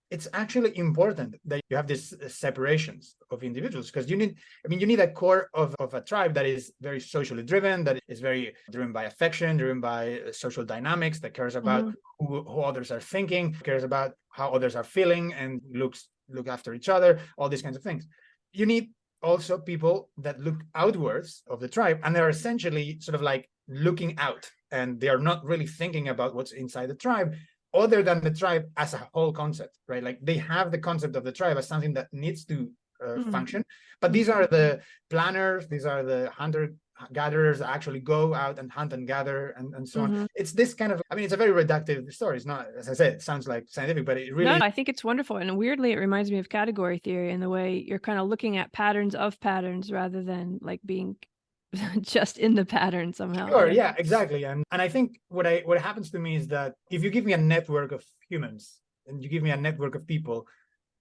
it's actually important that you have these separations of individuals, because you need a core of a tribe that is very socially driven, that is very driven by affection, driven by social dynamics, that cares about who others are thinking, cares about how others are feeling, and look after each other, all these kinds of things. You need also people that look outwards of the tribe, and they're essentially sort of like looking out, and they are not really thinking about what's inside the tribe, other than the tribe as a whole concept, right? Like they have the concept of the tribe as something that needs to function. But these are the planners, these are the hunter-gatherers that actually go out and hunt and gather and so on. It's this kind of, it's a very reductive story. It's not, as I said, it sounds like scientific, but it really... No, I think it's wonderful. And weirdly, it reminds me of category theory in the way you're kind of looking at patterns of patterns rather than like being just in the pattern somehow. Sure, yeah, exactly. And I think what happens to me is that if you give me a network of humans and you give me a network of people,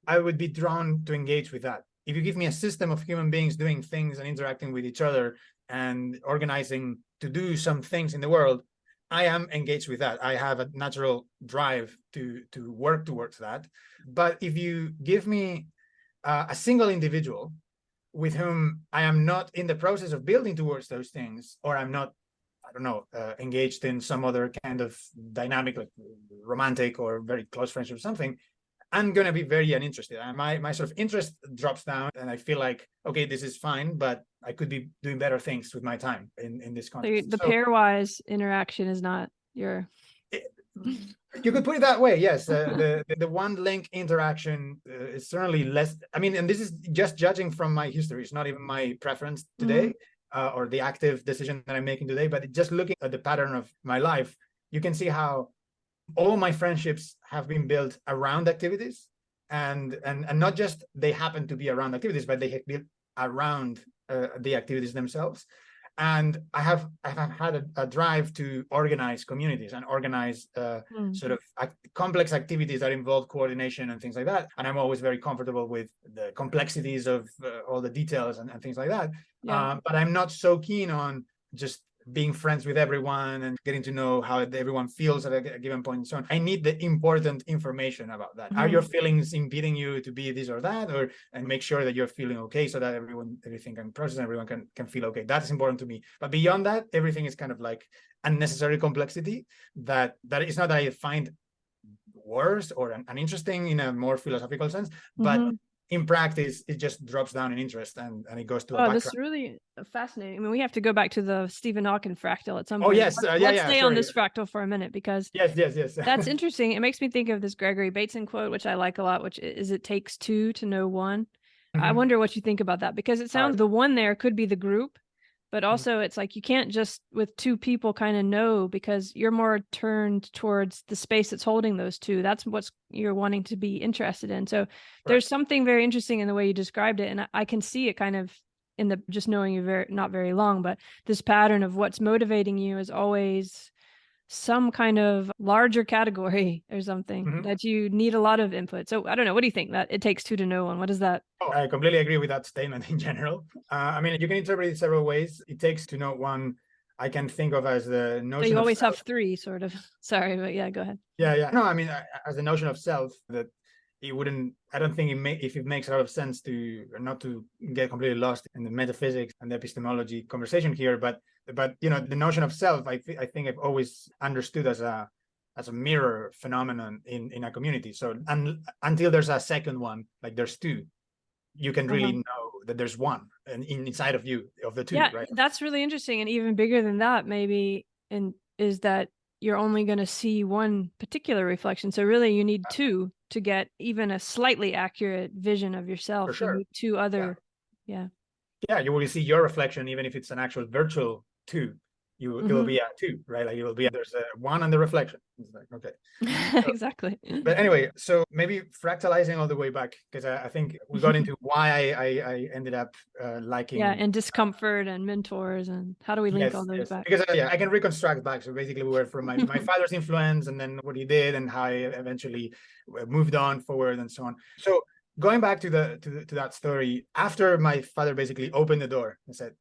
I would be drawn to engage with that. If you give me a system of human beings doing things and interacting with each other and organizing to do some things in the world, I am engaged with that. I have a natural drive to work towards that. But if you give me a single individual with whom I am not in the process of building towards those things, or I'm not, I don't know, engaged in some other kind of dynamic, like romantic or very close friendship or something, I'm going to be very uninterested. My sort of interest drops down, and I feel like, okay, this is fine, but I could be doing better things with my time in this context. So the pairwise interaction is not your... You could put it that way, yes. The one link interaction is certainly less. I mean, and this is just judging from my history. It's not even my preference today, or the active decision that I'm making today, but just looking at the pattern of my life, you can see how all my friendships have been built around activities, and not just they happen to be around activities, but they have built around the activities themselves. And I have had a drive to organize communities and organize sort of complex activities that involve coordination and things like that. And I'm always very comfortable with the complexities of all the details and things like that. Yeah. But I'm not so keen on just being friends with everyone and getting to know how everyone feels at a given point and so on. I need the important information about that. Are your feelings impeding you to be this or that, and make sure that you're feeling okay so that everything can process, everyone can feel okay. That's important to me. But beyond that, everything is kind of like unnecessary complexity that is not that I find worse or uninteresting in a more philosophical sense, but in practice, it just drops down in interest and it goes to a background. This is really fascinating. I mean, we have to go back to the Stephen Hawking fractal at some point. Oh, yes. Let's stay on this fractal for a minute, because yes. That's interesting. It makes me think of this Gregory Bateson quote, which I like a lot, which is, "It takes two to know one." I wonder what you think about that, because it sounds the one there could be the group, but also it's like you can't just with two people kind of know, because you're more turned towards the space that's holding those two. That's what you're wanting to be interested in. So there's something very interesting in the way you described it, and I can see it kind of in the just knowing you not very long, but this pattern of what's motivating you is always some kind of larger category or something that you need a lot of input. So I don't know. What do you think? That it takes two to know one? What is that? Oh, I completely agree with that statement in general. I mean, you can interpret it several ways. It takes to know one, I can think of as the notion. So you always have three, sort of. Sorry, but yeah, go ahead. Yeah. No, I mean, as the notion of self, that it wouldn't, I don't think if it makes a lot of sense to not to get completely lost in the metaphysics and the epistemology conversation here, but you know, the notion of self, I think I've always understood as a mirror phenomenon in a community. So until there's a second one, like there's two, you can really know that there's one and inside of you, of the two, right? That's really interesting. And even bigger than that, maybe, is that you're only going to see one particular reflection. So really you need two to get even a slightly accurate vision of yourself. For sure. You need two other, Yeah, you will see your reflection, even if it's an actual virtual two. It will be a two, right? Like it will be there's a one and the reflection. It's like, okay. So, exactly. But anyway, so maybe fractalizing all the way back, because I think we got into why I ended up liking. Yeah, and discomfort and mentors, and how do we link all those back? Because I can reconstruct back. So basically we were from my father's influence, and then what he did and how I eventually moved on forward and so on. So going back to that story, after my father basically opened the door and said,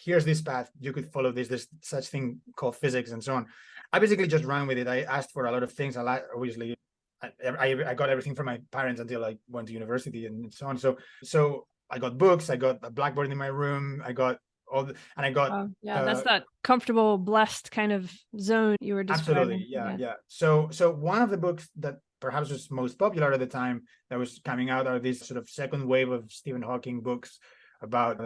here's this path, you could follow this, there's such thing called physics and so on. I basically just ran with it. I asked for a lot of things. Obviously, I got everything from my parents until I went to university and so on. So I got books, I got a blackboard in my room, I got and I got that's that comfortable, blessed kind of zone you were describing. Absolutely, yeah. So one of the books that perhaps was most popular at the time that was coming out are these sort of second wave of Stephen Hawking books about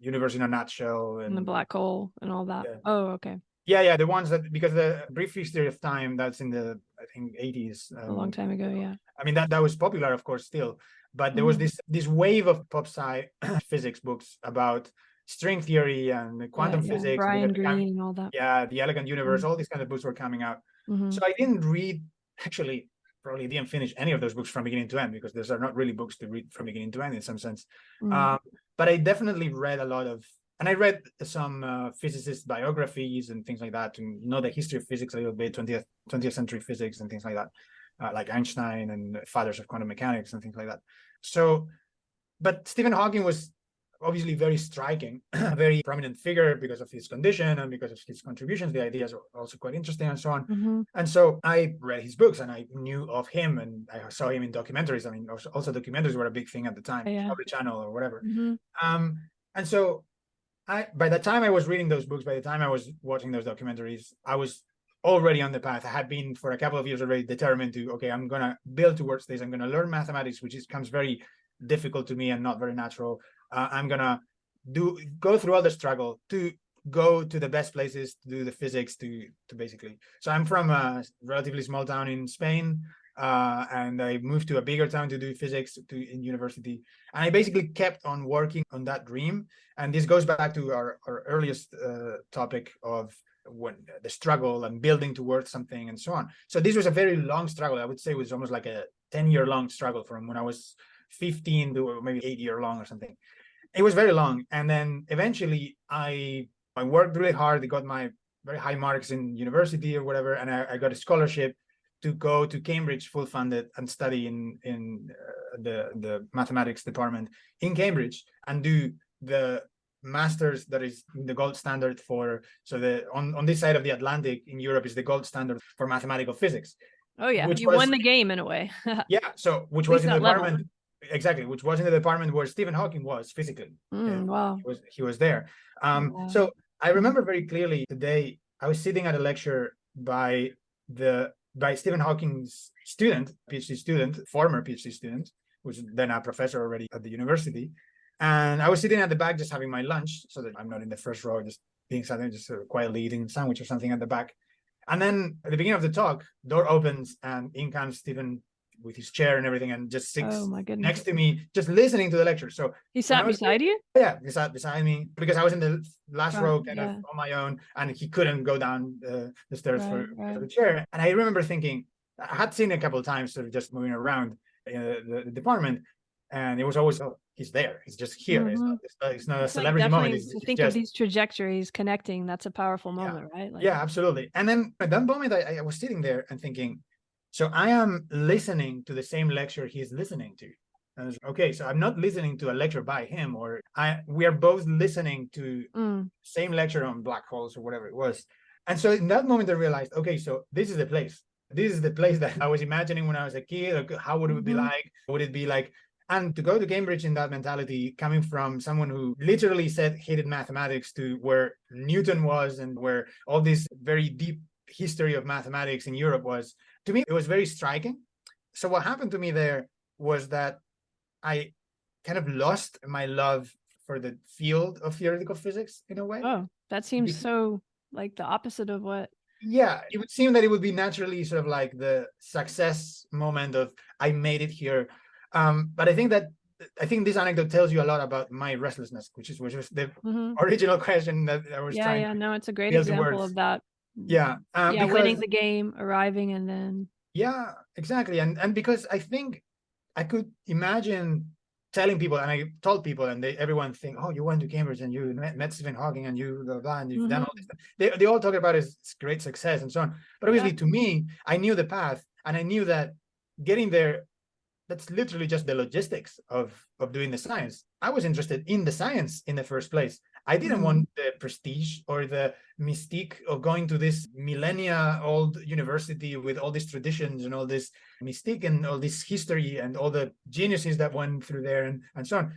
universe in a nutshell and the black hole and all that. Oh, okay. Yeah, the ones that, because the brief history of time, that's in the, I think, 80s. A long time ago, yeah. I mean, that was popular, of course, still. But there was this wave of pop sci physics books about string theory and quantum physics. Brian Greene and all that. Yeah, The Elegant Universe, all these kind of books were coming out. So I didn't read, actually, probably didn't finish any of those books from beginning to end, because those are not really books to read from beginning to end in some sense. But I definitely read a lot of And I read some physicist biographies and things like that to know the history of physics a little bit, 20th century physics and things like that, like Einstein and fathers of quantum mechanics and things like that. So, but Stephen Hawking was obviously very striking, a very prominent figure because of his condition and because of his contributions. The ideas are also quite interesting and so on. Mm-hmm. And so I read his books and I knew of him and I saw him in documentaries. I mean, also documentaries were a big thing at the time, Yeah. Discovery Channel or whatever. Mm-hmm. And so by the time I was reading those books, by the time I was watching those documentaries, I was already on the path. I had been for a couple of years already determined to, okay, I'm going to build towards this. I'm going to learn mathematics, which comes very difficult to me and not very natural. I'm going to go through all the struggle to go to the best places to do the physics to basically. So I'm from a relatively small town in Spain. And I moved to a bigger town to do physics in university. And I basically kept on working on that dream. And this goes back to our earliest topic of when the struggle and building towards something and so on. So this was a very long struggle. I would say it was almost like a 10-year long struggle from when I was 15 to maybe 8-year long or something. It was very long. And then eventually I worked really hard. I got my very high marks in university or whatever. And I got a scholarship to go to Cambridge, full funded, and study in the mathematics department in Cambridge and do the master's that is the gold standard for. So on this side of the Atlantic in Europe is the gold standard for mathematical physics. Oh yeah, you won the game in a way. Yeah, so which was in the department level. Exactly, which was in the department where Stephen Hawking was physically. Wow, he was there. Wow. So I remember very clearly the day I was sitting at a lecture by Stephen Hawking's student, PhD student, former PhD student, who's then a professor already at the university. And I was sitting at the back just having my lunch so that I'm not in the first row, just being something, just quietly eating a sandwich or something at the back. And then at the beginning of the talk, door opens and in comes Stephen with his chair and everything and just sits next to me, just listening to the lecture. So he sat beside you? Yeah, he sat beside me because I was in the last row kind of on my own and he couldn't go down the stairs for the chair. And I remember thinking, I had seen a couple of times sort of just moving around the department and it was always, oh, he's there. He's just here. It's not a celebrity moment. To think of these trajectories connecting, that's a powerful moment, right? Yeah, absolutely. And then at that moment, I was sitting there and thinking, so I am listening to the same lecture he's listening to. And I was, okay, so I'm not listening to a lecture by him, or we are both listening to same lecture on black holes or whatever it was. And so in that moment, I realized, okay, so this is the place. This is the place that I was imagining when I was a kid. How would it be like? Would it be like? And to go to Cambridge in that mentality, coming from someone who literally said hated mathematics to where Newton was and where all this very deep history of mathematics in Europe was, to me, it was very striking. So what happened to me there was that I kind of lost my love for the field of theoretical physics in a way. Oh, that seems so like the opposite of what. Yeah, it would seem that it would be naturally sort of like the success moment of I made it here. But I think this anecdote tells you a lot about my restlessness, which was the original question that I was trying. Yeah, no, it's a great example of that. Yeah, because, winning the game, arriving, and then. Yeah, exactly, and because I think I could imagine telling people, and I told people, and everyone think, oh, you went to Cambridge and you met Stephen Hawking and you blah, blah, and you've done all this stuff. They all talk about his great success and so on. But obviously, to me, I knew the path, and I knew that getting there, that's literally just the logistics of doing the science. I was interested in the science in the first place. I didn't want the prestige or the mystique of going to this millennia-old university with all these traditions and all this mystique and all this history and all the geniuses that went through there and so on.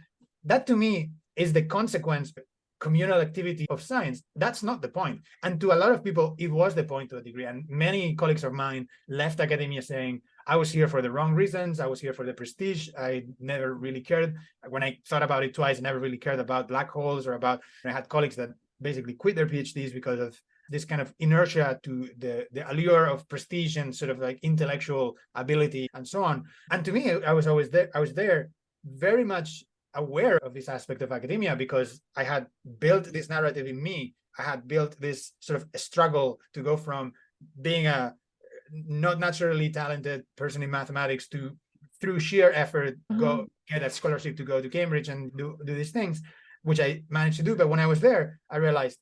That to me is the consequence, communal activity of science. That's not the point. And to a lot of people, it was the point to a degree. And many colleagues of mine left academia saying, I was here for the wrong reasons. I was here for the prestige. I never really cared. When I thought about it twice, I never really cared about black holes or about, I had colleagues that basically quit their PhDs because of this kind of inertia to the allure of prestige and sort of like intellectual ability and so on. And to me, I was there very much aware of this aspect of academia because I had built this narrative in me. I had built this sort of struggle to go from being a not naturally talented person in mathematics to, through sheer effort, go get a scholarship to go to Cambridge and do these things. which I managed to do. But when I was there, I realized,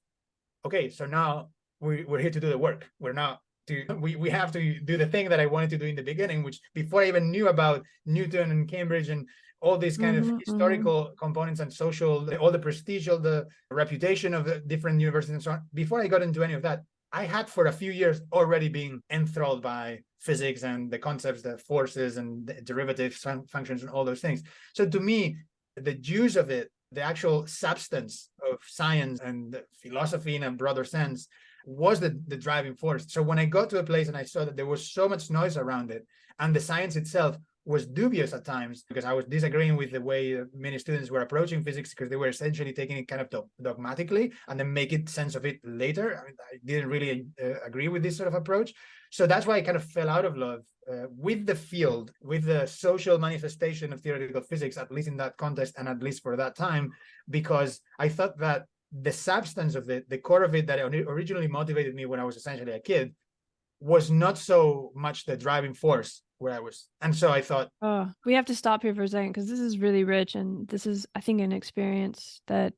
okay, so now we're here to do the work. We're not to, we have to do the thing that I wanted to do in the beginning, which before I even knew about Newton and Cambridge and all these kind of historical components and social, all the prestige, all the reputation of the different universities and so on. Before I got into any of that, I had for a few years already been enthralled by physics and the concepts, the forces and the derivatives, functions, and all those things. So to me, the juice of it, the actual substance of science and philosophy in a broader sense, was the driving force. So when I got to a place and I saw that there was so much noise around it, and the science itself was dubious at times, because I was disagreeing with the way many students were approaching physics, because they were essentially taking it kind of dogmatically and then make it sense of it later. I mean, I didn't really agree with this sort of approach. So that's why I kind of fell out of love with the field, with the social manifestation of theoretical physics, at least in that context and at least for that time, because I thought that the substance of it, the core of it that originally motivated me when I was essentially a kid, was not so much the driving force where I was. And so I thought, oh, we have to stop here for a second, because this is really rich, and this is, I think, an experience that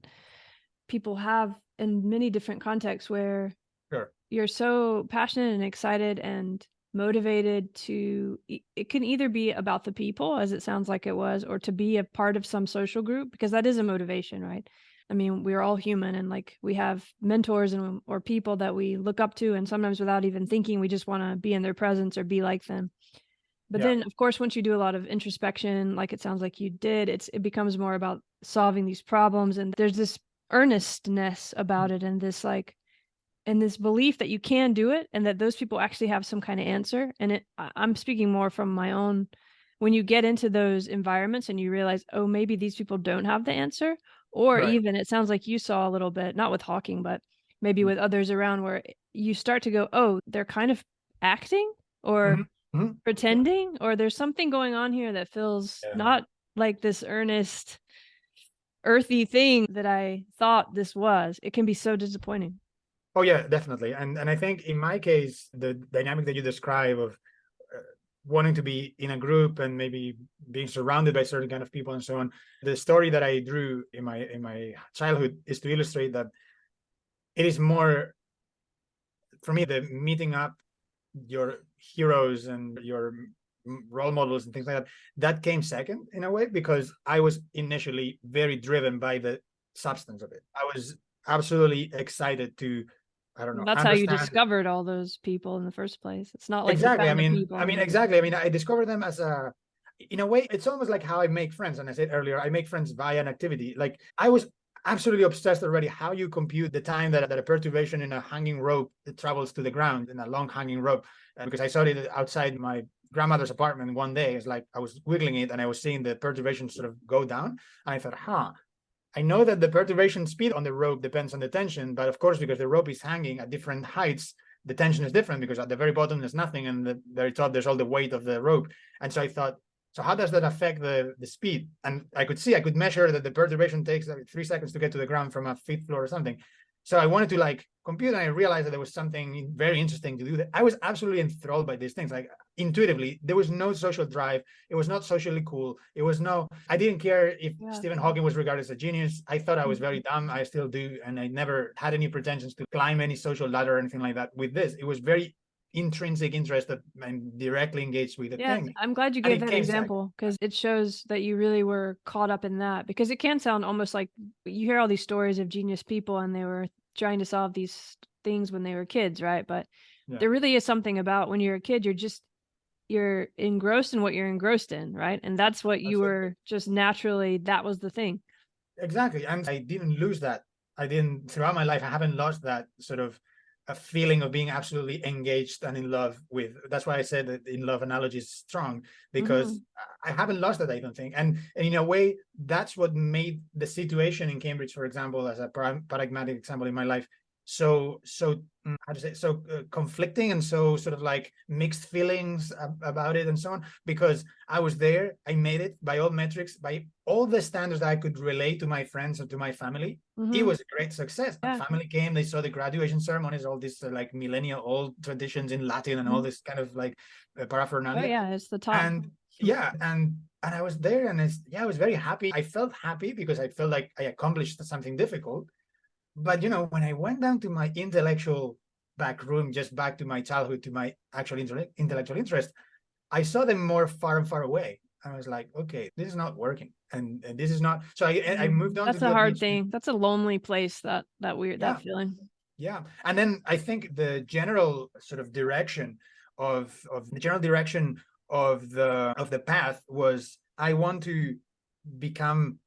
people have in many different contexts where sure, you're so passionate and excited and motivated to, it can either be about the people, as it sounds like it was, or to be a part of some social group, because that is a motivation, right? I mean, we're all human, and like, we have mentors and or people that we look up to, and sometimes without even thinking, we just want to be in their presence or be like them. But yeah, then, of course, once you do a lot of introspection, like it sounds like you did, it becomes more about solving these problems, and there's this earnestness about it, and this like, and this belief that you can do it, and that those people actually have some kind of answer. And I'm speaking more from my own, when you get into those environments and you realize, oh, maybe these people don't have the answer, or right, even it sounds like you saw a little bit, not with Hawking, but maybe with others around, where you start to go, oh, they're kind of acting or pretending, or there's something going on here that feels not like this earnest, earthy thing that I thought this was. It can be so disappointing. Oh yeah, definitely. And I think in my case, the dynamic that you describe of wanting to be in a group and maybe being surrounded by certain kind of people and so on, the story that I drew in my childhood is to illustrate that it is more, for me, the meeting up your heroes and your role models and things like that, that came second in a way, because I was initially very driven by the substance of it. I was absolutely excited to, I don't know, That's how you understand. discovered all those people in the first place. It's not like Exactly. you I found the mean, people. exactly. I mean, I discovered them as a, in a way, it's almost like how I make friends. And I said earlier, I make friends via an activity. Like I was absolutely obsessed already how you compute the time that a perturbation in a hanging rope that travels to the ground in a long hanging rope. Because I saw it outside my grandmother's apartment one day. It's like I was wiggling it and I was seeing the perturbation sort of go down. And I thought, I know that the perturbation speed on the rope depends on the tension, but of course, because the rope is hanging at different heights, the tension is different, because at the very bottom there's nothing, and the very top there's all the weight of the rope. And so I thought, so how does that affect the speed? And I could measure that the perturbation takes like 3 seconds to get to the ground from a fifth floor or something. So I wanted to like compute, and I realized that there was something very interesting to do. That I was absolutely enthralled by these things. Like intuitively, there was no social drive. It was not socially cool. It was no, I didn't care if Stephen Hawking was regarded as a genius. I thought I was very dumb. I still do. And I never had any pretensions to climb any social ladder or anything like that with this. It was very intrinsic interest that I'm directly engaged with the thing. I'm glad you And gave it that came example, because it shows that you really were caught up in that, because it can sound almost like you hear all these stories of genius people and they were trying to solve these things when they were kids, right? But there really is something about when you're a kid, you're engrossed in what you're engrossed in, right? And that's what you were just naturally, that was the thing. Exactly. And I didn't lose that. I didn't, throughout my life, I haven't lost that sort of a feeling of being absolutely engaged and in love with. That's why I said that in love analogy is strong, because I haven't lost that, I don't think. And in a way, that's what made the situation in Cambridge, for example, as a paradigmatic example in my life, so how to say, so conflicting, and so sort of like mixed feelings about it and so on, because I was there, I made it by all metrics, by all the standards that I could relate to my friends or to my family. It was a great success. My family came, they saw the graduation ceremonies, all these like millennial old traditions in Latin and all this kind of like paraphernalia. Oh yeah, it's the top. And and And I was there, and I was very happy. I felt happy because I felt like I accomplished something difficult. But when I went down to my intellectual back room, just back to my childhood, to my actual intellectual interest, I saw them more far and far away. I was like, okay, this is not working, and this is not. So I moved on to That's a do a hard PhD. thing. That's a lonely place. That weird, Yeah. that feeling. Yeah, and then I think the general sort of direction of the path was, I want to become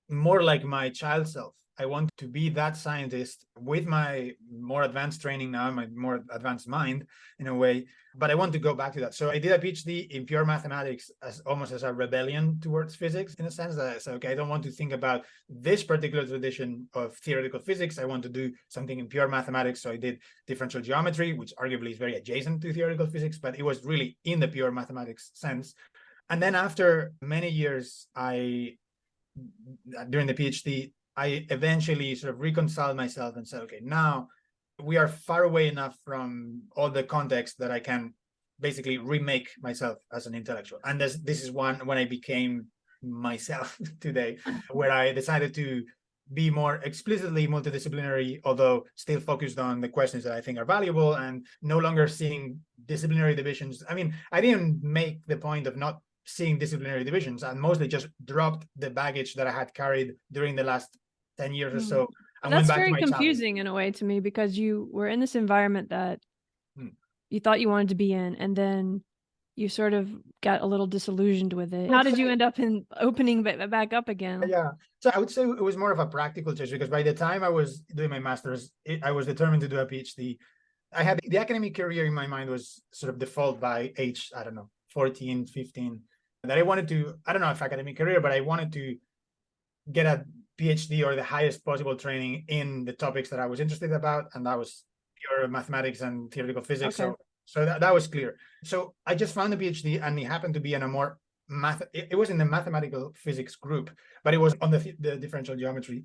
more like my child self. I want to be that scientist with my more advanced training now, my more advanced mind in a way, but I want to go back to that. So I did a PhD in pure mathematics as almost as a rebellion towards physics, in a sense that I said, okay, I don't want to think about this particular tradition of theoretical physics. I want to do something in pure mathematics. So I did differential geometry, which arguably is very adjacent to theoretical physics, but it was really in the pure mathematics sense. And then after many years, during the PhD, I eventually sort of reconciled myself and said, okay, now we are far away enough from all the context that I can basically remake myself as an intellectual. And this is when I became myself today, where I decided to be more explicitly multidisciplinary, although still focused on the questions that I think are valuable, and no longer seeing disciplinary divisions. I mean, I didn't make the point of not seeing disciplinary divisions, and mostly just dropped the baggage that I had carried during the last 10 years or so, and went That's back to very my childhood. confusing in a way to me, because you were in this environment that you thought you wanted to be in, and then you sort of got a little disillusioned with it. How did you end up in opening back up again? Yeah, so I would say it was more of a practical choice, because by the time I was doing my master's, I was determined to do a PhD. I had the academic career in my mind was sort of default by age, I don't know, 14, 15, that I wanted to, I don't know if academic career, but I wanted to get a PhD or the highest possible training in the topics that I was interested about, and that was pure mathematics and theoretical physics. Okay. So that was clear. So I just found a PhD, and it happened to be in a more it was in the mathematical physics group, but it was on the differential geometry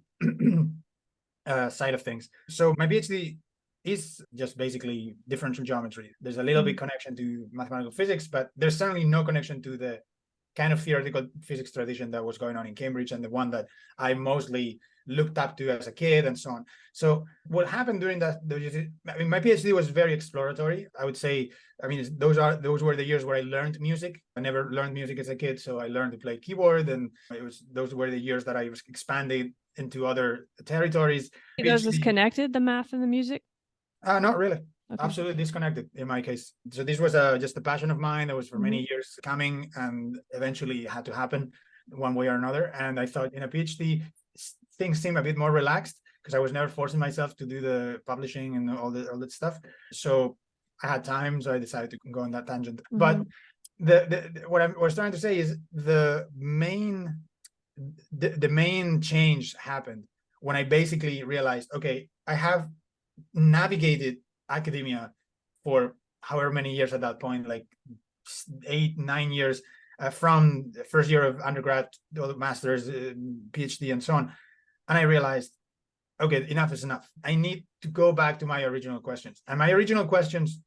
side of things. So my PhD is just basically differential geometry. There's a little bit connection to mathematical physics, but there's certainly no connection to the kind of theoretical physics tradition that was going on in Cambridge, and the one that I mostly looked up to as a kid and so on. So what happened during that, I mean, my PhD was very exploratory, I would say. I mean, those were the years where I learned music. I never learned music as a kid, so I learned to play keyboard, and those were the years that I was expanded into other territories. Those is connected, the math and the music? Not really. Okay. Absolutely disconnected in my case. So this was just a passion of mine that was for many years coming, and eventually had to happen one way or another. And I thought in a PhD, things seem a bit more relaxed, because I was never forcing myself to do the publishing and all that stuff. So I had time, so I decided to go on that tangent. But what I was trying to say is the main change happened when I basically realized, okay, I have navigated academia for however many years at that point, like 8-9 years, from the first year of undergrad, master's, PhD, and so on. And I realized, okay, enough is enough. I need to go back to my original questions. And my original questions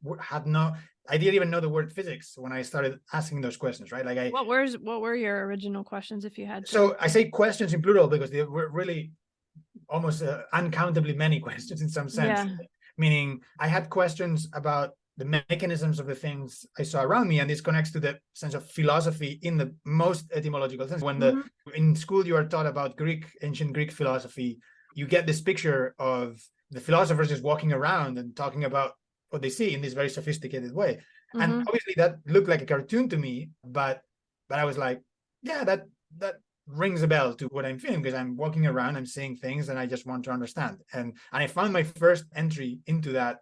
I didn't even know the word physics when I started asking those questions, right? Like what were your original questions, if you had to? So I say questions in plural because they were really almost uncountably many questions in some sense. Yeah. Meaning I had questions about the mechanisms of the things I saw around me, and this connects to the sense of philosophy in the most etymological sense. When in school you are taught about ancient Greek philosophy, you get this picture of the philosophers just walking around and talking about what they see in this very sophisticated way. And obviously that looked like a cartoon to me, but I was like, yeah, that rings a bell to what I'm feeling, because I'm walking around, I'm seeing things, and I just want to understand. And I found my first entry into that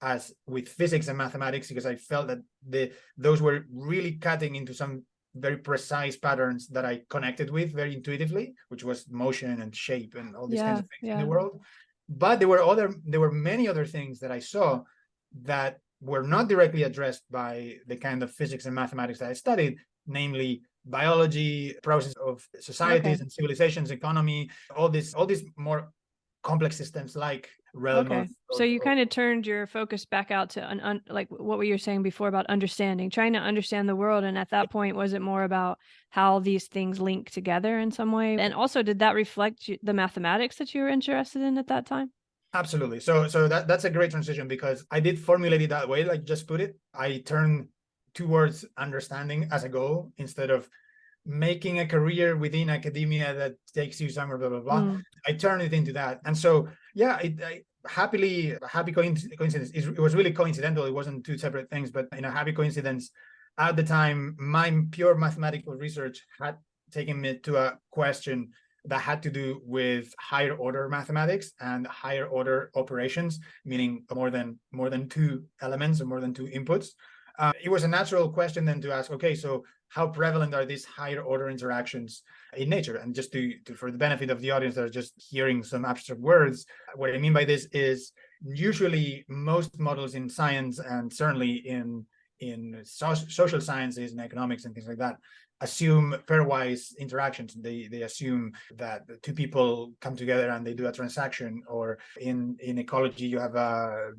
as with physics and mathematics, because I felt that those were really cutting into some very precise patterns that I connected with very intuitively, which was motion and shape and all these kinds of things in the world. But there were many other things that I saw that were not directly addressed by the kind of physics and mathematics that I studied, namely biology, process of societies and civilizations, economy, all these more complex systems like realm Okay. So you kind of turned your focus back out to like what we were saying before about understanding, trying to understand the world. And at that point, was it more about how these things link together in some way? And also, did that reflect the mathematics that you were interested in at that time? Absolutely. So that's a great transition, because I did formulate it that way, like just put it. I turn towards understanding as a goal instead of making a career within academia that takes you somewhere, blah, blah, blah. I turn it into that. And so, yeah, happy coincidence. It was really coincidental. It wasn't two separate things, but in a happy coincidence, at the time, my pure mathematical research had taken me to a question that had to do with higher order mathematics and higher order operations, meaning more than two elements or more than two inputs. It was a natural question then to ask, okay, so how prevalent are these higher order interactions in nature? And just to for the benefit of the audience that are just hearing some abstract words, what I mean by this is usually most models in science, and certainly in social sciences and economics and things like that, assume pairwise interactions. They assume that the two people come together and they do a transaction, or in ecology you have a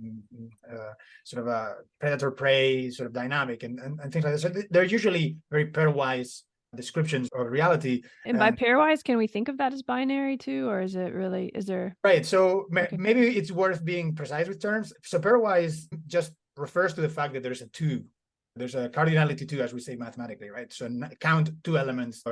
sort of a predator-prey sort of dynamic and things like that. So they're usually very pairwise descriptions of reality. And by pairwise, can we think of that as binary too, or is it really, is there? Right. So maybe it's worth being precise with terms. So pairwise just refers to the fact that there's a two. There's a cardinality two, as we say mathematically, right? So count two elements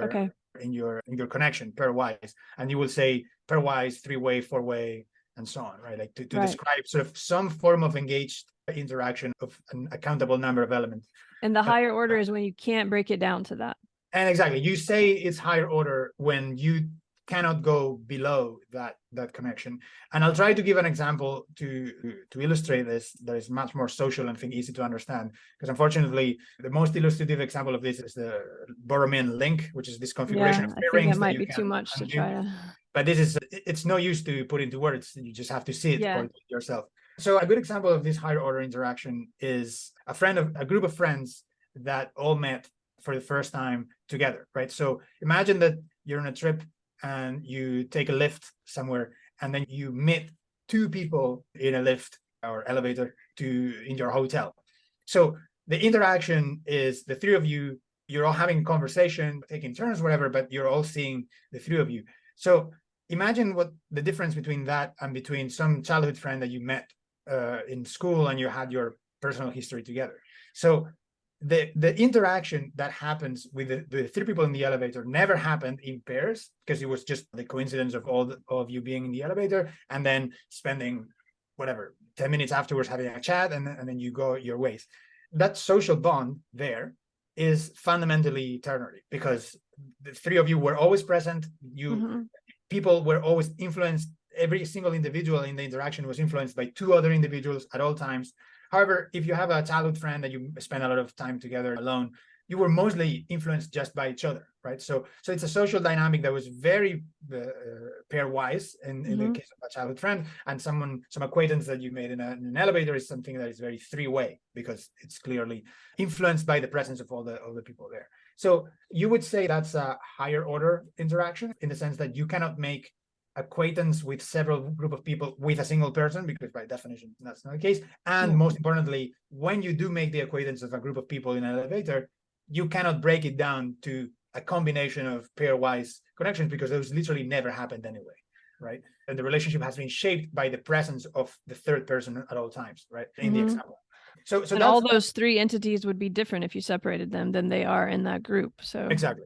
in your connection pairwise, and you will say pairwise, three-way, four-way, and so on, right? Like to describe sort of some form of engaged interaction of an accountable number of elements. And the higher order is when you can't break it down to that. And exactly, you say it's higher order when you cannot go below that connection. And I'll try to give an example to illustrate this that is much more social and I think easy to understand, because unfortunately the most illustrative example of this is the Borromean link, which is this configuration of I think it might be too much to try to. But it's no use to put into words. You just have to see it for yourself. So a good example of this higher order interaction is a group of friends that all met for the first time together, right? So imagine that you're on a trip and you take a lift somewhere, and then you meet two people in a lift or elevator in your hotel. So the interaction is the three of you, you're all having a conversation, taking turns, whatever, but you're all seeing the three of you. So imagine what the difference between that and between some childhood friend that you met in school and you had your personal history together. So the interaction that happens with the three people in the elevator never happened in pairs, because it was just the coincidence of all of you being in the elevator and then spending 10 minutes afterwards having a chat, and then you go your ways. That social bond there is fundamentally ternary, because the three of you were always present. People were always influenced. Every single individual in the interaction was influenced by two other individuals at all times. However, if you have a childhood friend that you spend a lot of time together alone, you were mostly influenced just by each other, right? So it's a social dynamic that was very pairwise in the case of a childhood friend, and some acquaintance that you made in an elevator is something that is very three-way, because it's clearly influenced by the presence of all the people there. So you would say that's a higher order interaction, in the sense that you cannot make acquaintance with several group of people with a single person, because by definition that's not the case. And most importantly, when you do make the acquaintance of a group of people in an elevator, you cannot break it down to a combination of pairwise connections, because those literally never happened anyway, right? And the relationship has been shaped by the presence of the third person at all times, right? In the example. So and all those three entities would be different if you separated them than they are in that group. So exactly.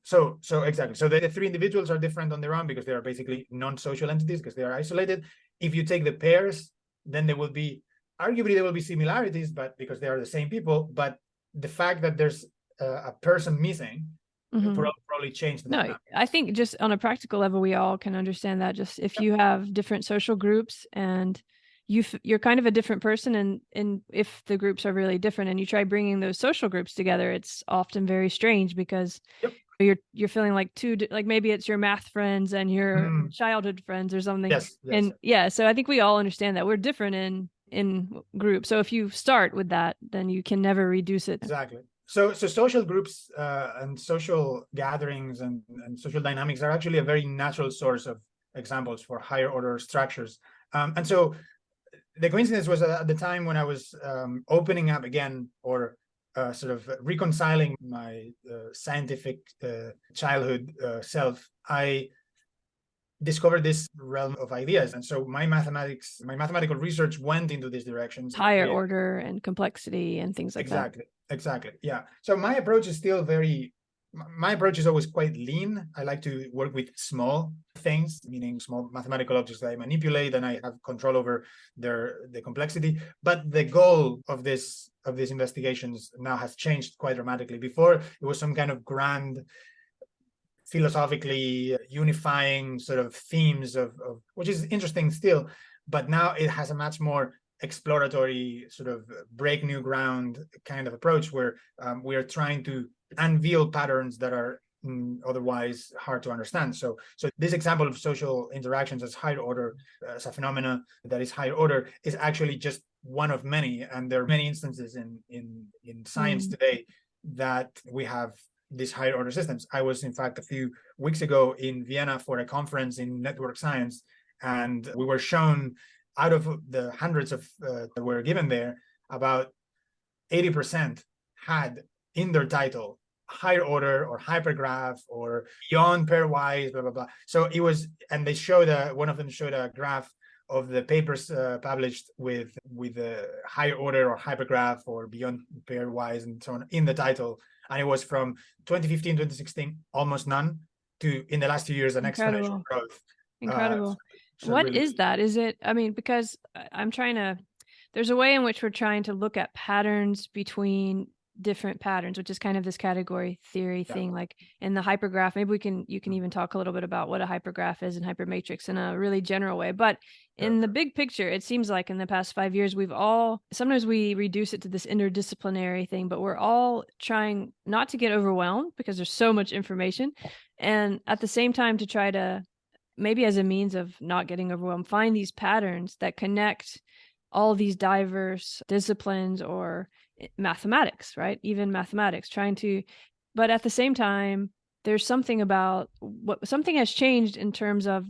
So exactly. So the three individuals are different on their own, because they are basically non-social entities, because they are isolated. If you take the pairs, then arguably there will be similarities, but because they are the same people. But the fact that there's a person missing probably change the dynamic. I think just on a practical level, we all can understand that. Just if you have different social groups and you're kind of a different person, and if the groups are really different and you try bringing those social groups together, it's often very strange, because you're feeling like like maybe it's your math friends and your childhood friends or something. So I think we all understand that we're different in groups. So if you start with that, then you can never reduce it. Exactly. So social groups and social gatherings and social dynamics are actually a very natural source of examples for higher order structures. And so the coincidence was at the time when I was opening up again, or sort of reconciling my scientific childhood self, I discovered this realm of ideas. And so my mathematical research went into these directions. Higher order and complexity and things like that. Exactly. Yeah. So my approach is still my approach is always quite lean. I like to work with small things, meaning small mathematical objects that I manipulate and I have control over the complexity. But the goal of these investigations now has changed quite dramatically. Before, it was some kind of grand, philosophically unifying sort of themes of which is interesting still, but now it has a much more exploratory sort of break new ground kind of approach, where we are trying to unveil patterns that are otherwise hard to understand. So this example of social interactions as higher order, as a phenomena that is higher order, is actually just one of many, and there are many instances in science today that we have these higher order systems. I was, in fact, a few weeks ago in Vienna for a conference in network science, and we were shown, out of the hundreds of that were given there, about 80% had in their title higher order or hypergraph or beyond pairwise, blah, blah, blah. So it was, and they showed one of them showed a graph of the papers published with the higher order or hypergraph or beyond pairwise and so on in the title. And it was from 2015, 2016, almost none, to in the last 2 years, an exponential growth. Incredible. What really is that? Is it, I mean, because there's a way in which we're trying to look at patterns between different patterns, which is kind of this category theory thing, like in the hypergraph. Maybe you can even talk a little bit about what a hypergraph is and hypermatrix in a really general way. But in the big picture, it seems like in the past 5 years, sometimes we reduce it to this interdisciplinary thing, but we're all trying not to get overwhelmed because there's so much information. And at the same time, to try to, maybe as a means of not getting overwhelmed, find these patterns that connect all these diverse disciplines, or mathematics, right? Even mathematics, but at the same time, there's something about something has changed in terms of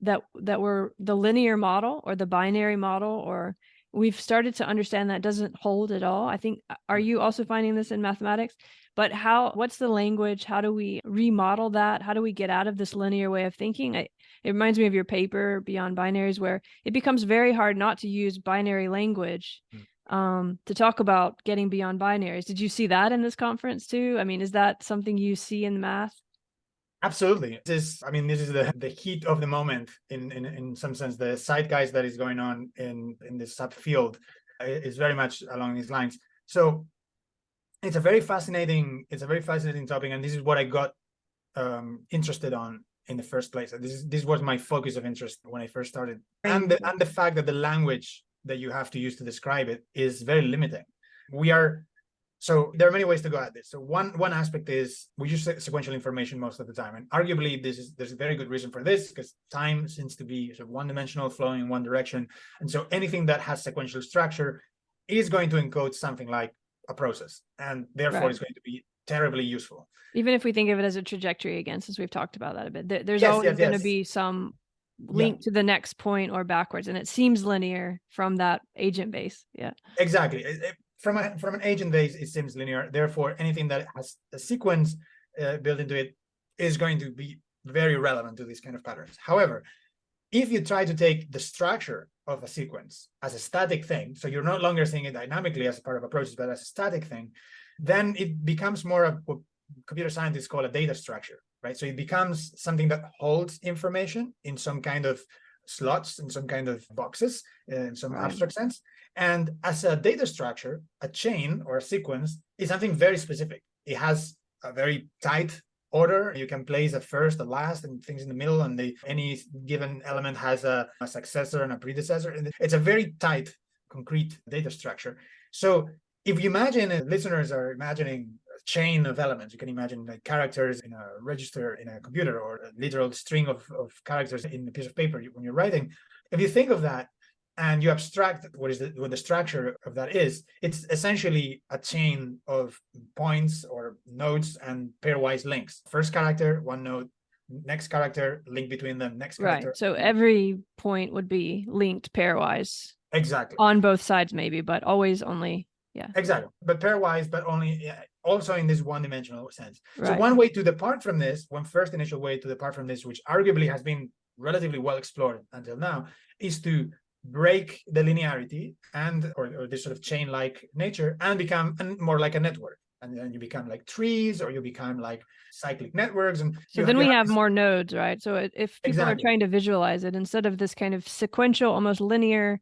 that we're the linear model or the binary model, or we've started to understand that doesn't hold at all. I think, are you also finding this in mathematics? But what's the language? How do we remodel that? How do we get out of this linear way of thinking? It reminds me of your paper, Beyond Binaries, where it becomes very hard not to use binary language to talk about getting beyond binaries. Did you see that in this conference too? I mean, is that something you see in math? Absolutely. This is the heat of the moment in some sense. The zeitgeist that is going on in this subfield is very much along these lines. So it's a very fascinating topic, and this is what I got interested on in the first place. This was my focus of interest when I first started, and the fact that the language that you have to use to describe it is very limiting. So there are many ways to go at this. So one aspect is we use sequential information most of the time, and arguably there's a very good reason for this, because time seems to be sort of one-dimensional, flowing in one direction, and so anything that has sequential structure is going to encode something like a process, and therefore it's going to be terribly useful. Even if we think of it as a trajectory, again, since we've talked about that a bit, there's always going to be some link to the next point or backwards, and it seems linear from that agent base. Yeah, exactly. From an agent base, it seems linear. Therefore, anything that has a sequence built into it is going to be very relevant to these kind of patterns. However, if you try to take the structure of a sequence as a static thing, so you're no longer seeing it dynamically as a part of a process, but as a static thing, then it becomes more of what computer scientists call a data structure, right? So it becomes something that holds information in some kind of slots, in some kind of boxes, in some abstract sense. And as a data structure, a chain or a sequence is something very specific. It has a very tight order. You can place a first, a last, and things in the middle, and any given element has a successor and a predecessor. And it's a very tight, concrete data structure. So if you imagine, listeners are imagining a chain of elements, you can imagine like characters in a register in a computer, or a literal string of characters in a piece of paper when you're writing. If you think of that and you abstract what the structure of that is, it's essentially a chain of points or nodes and pairwise links. First character, one node, next character, link between them, next Right. character. So every point would be linked pairwise Exactly. on both sides, maybe, but always only, yeah. Exactly. But pairwise, but only also in this one-dimensional sense. So Right. one way to depart from this, one first initial way to depart from this, which arguably has been relatively well explored until now, is to break the linearity and or this sort of chain-like nature and become more like a network. And then you become like trees, or you become like cyclic networks. And so then we have more nodes, right? So if people are trying to visualize it, instead of this kind of sequential, almost linear,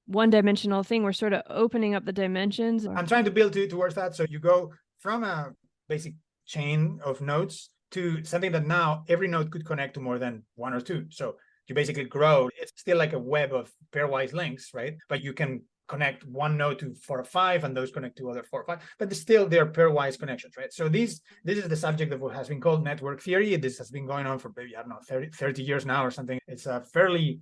one-dimensional thing, we're sort of opening up the dimensions. I'm trying to build towards that. So you go from a basic chain of nodes to something that now every node could connect to more than one or two. So you basically grow. It's still like a web of pairwise links, right? But you can connect one node to 4 or 5, and those connect to other 4 or 5. But still, they're pairwise connections, right? So this is the subject of what has been called network theory. This has been going on for maybe, I don't know, 30 years now or something. It's a fairly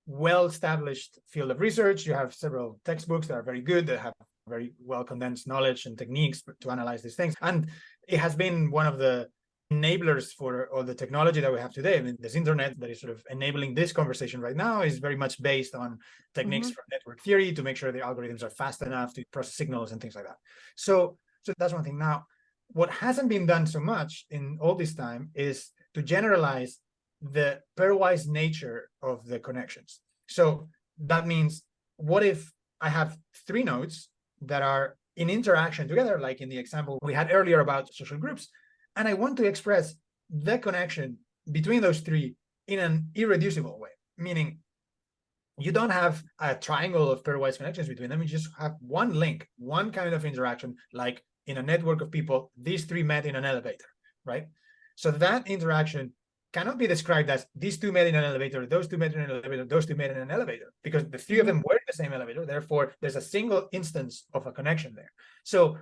well-established field of research. You have several textbooks that are very good, that have very well condensed knowledge and techniques to analyze these things. And it has been one of the enablers for all the technology that we have today. I mean, this internet that is sort of enabling this conversation right now is very much based on techniques from network theory to make sure the algorithms are fast enough to process signals and things like that. So that's one thing. Now, what hasn't been done so much in all this time is to generalize the pairwise nature of the connections. So that means, what if I have 3 nodes that are in interaction together, like in the example we had earlier about social groups, and I want to express the connection between those 3 in an irreducible way, meaning you don't have a triangle of pairwise connections between them. You just have one link, one kind of interaction, like in a network of people, these 3 met in an elevator, right? So that interaction cannot be described as these 2 met in an elevator, those 2 met in an elevator, those 2 met in an elevator, because the 3 of them were in the same elevator. Therefore, there's a single instance of a connection there. So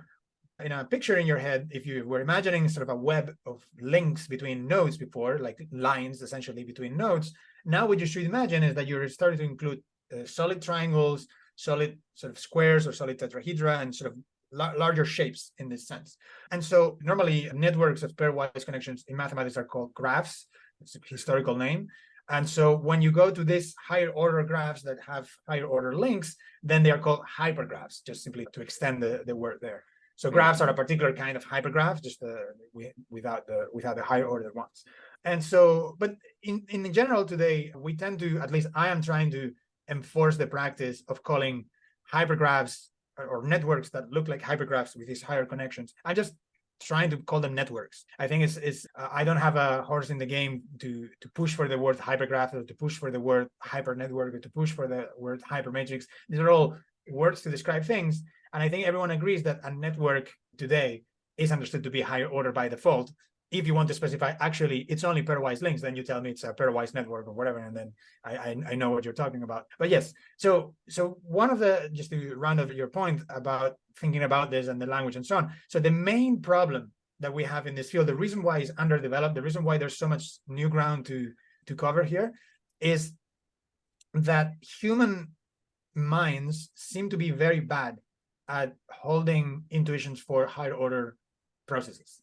in a picture in your head, if you were imagining sort of a web of links between nodes before, like lines essentially between nodes, now what you should imagine is that you're starting to include solid triangles, solid sort of squares or solid tetrahedra, and sort of larger shapes in this sense. And so normally networks of pairwise connections in mathematics are called graphs. It's a historical name. And so when you go to these higher order graphs that have higher order links, then they are called hypergraphs, just simply to extend the word there. So graphs are a particular kind of hypergraph, just without the higher order ones. And so, but in general today, we tend to, at least I am trying to enforce the practice of calling hypergraphs or networks that look like hypergraphs with these higher connections. I'm just trying to call them networks. I think it's I don't have a horse in the game to push for the word hypergraph, or to push for the word hyper network, or to push for the word hypermatrix. These are all words to describe things. And I think everyone agrees that a network today is understood to be higher order by default. If you want to specify, actually, it's only pairwise links, then you tell me it's a pairwise network or whatever, and then I know what you're talking about. But yes, so one of the, just to round up your point about thinking about this and the language and so on. So the main problem that we have in this field, the reason why it's underdeveloped, the reason why there's so much new ground to cover here, is that human minds seem to be very bad at holding intuitions for higher order processes.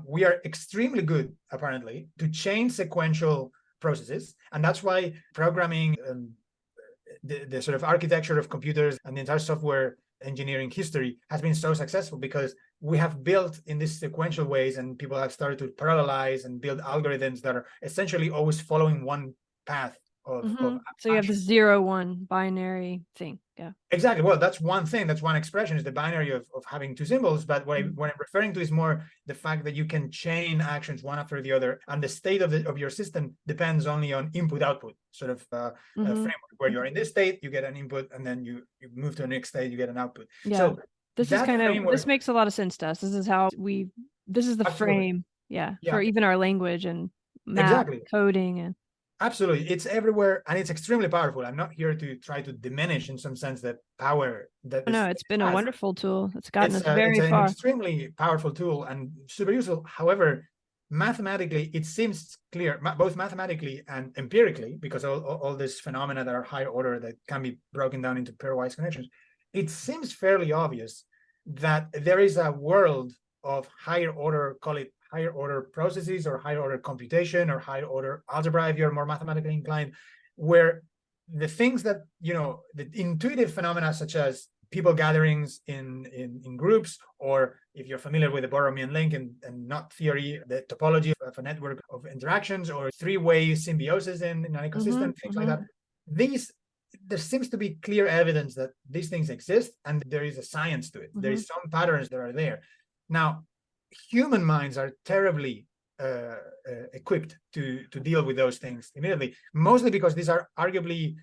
We are extremely good, apparently, to chain sequential processes. And that's why programming, the sort of architecture of computers and the entire software engineering history has been so successful, because we have built in these sequential ways, and people have started to parallelize and build algorithms that are essentially always following one path of so you have the 0-1 binary thing. Yeah, exactly. Well, that's one thing, that's one expression, is the binary of having 2 symbols. But what I'm referring to is more the fact that you can chain actions one after the other, and the state of your system depends only on input output sort of framework, where you're in this state, you get an input, and then you move to the next state, you get an output. So this is kind of, this makes a lot of sense to us. This is how this is the frame for even our language and math coding. And absolutely, it's everywhere, and it's extremely powerful. I'm not here to try to diminish in some sense the power that it's been a wonderful tool. It's gotten us very far. It's an extremely powerful tool and super useful. However, mathematically, it seems clear, both mathematically and empirically, because all these phenomena that are higher order that can be broken down into pairwise connections, it seems fairly obvious that there is a world of higher order, call it higher order processes or higher order computation or higher order algebra if you're more mathematically inclined, where the things that, the intuitive phenomena such as people gatherings in groups, or if you're familiar with the Borromean link and knot theory, the topology of a network of interactions or three-way symbiosis in an ecosystem, things like that. There seems to be clear evidence that these things exist and there is a science to it. There is some patterns that are there. Now, human minds are terribly equipped to deal with those things immediately, mostly because these are arguably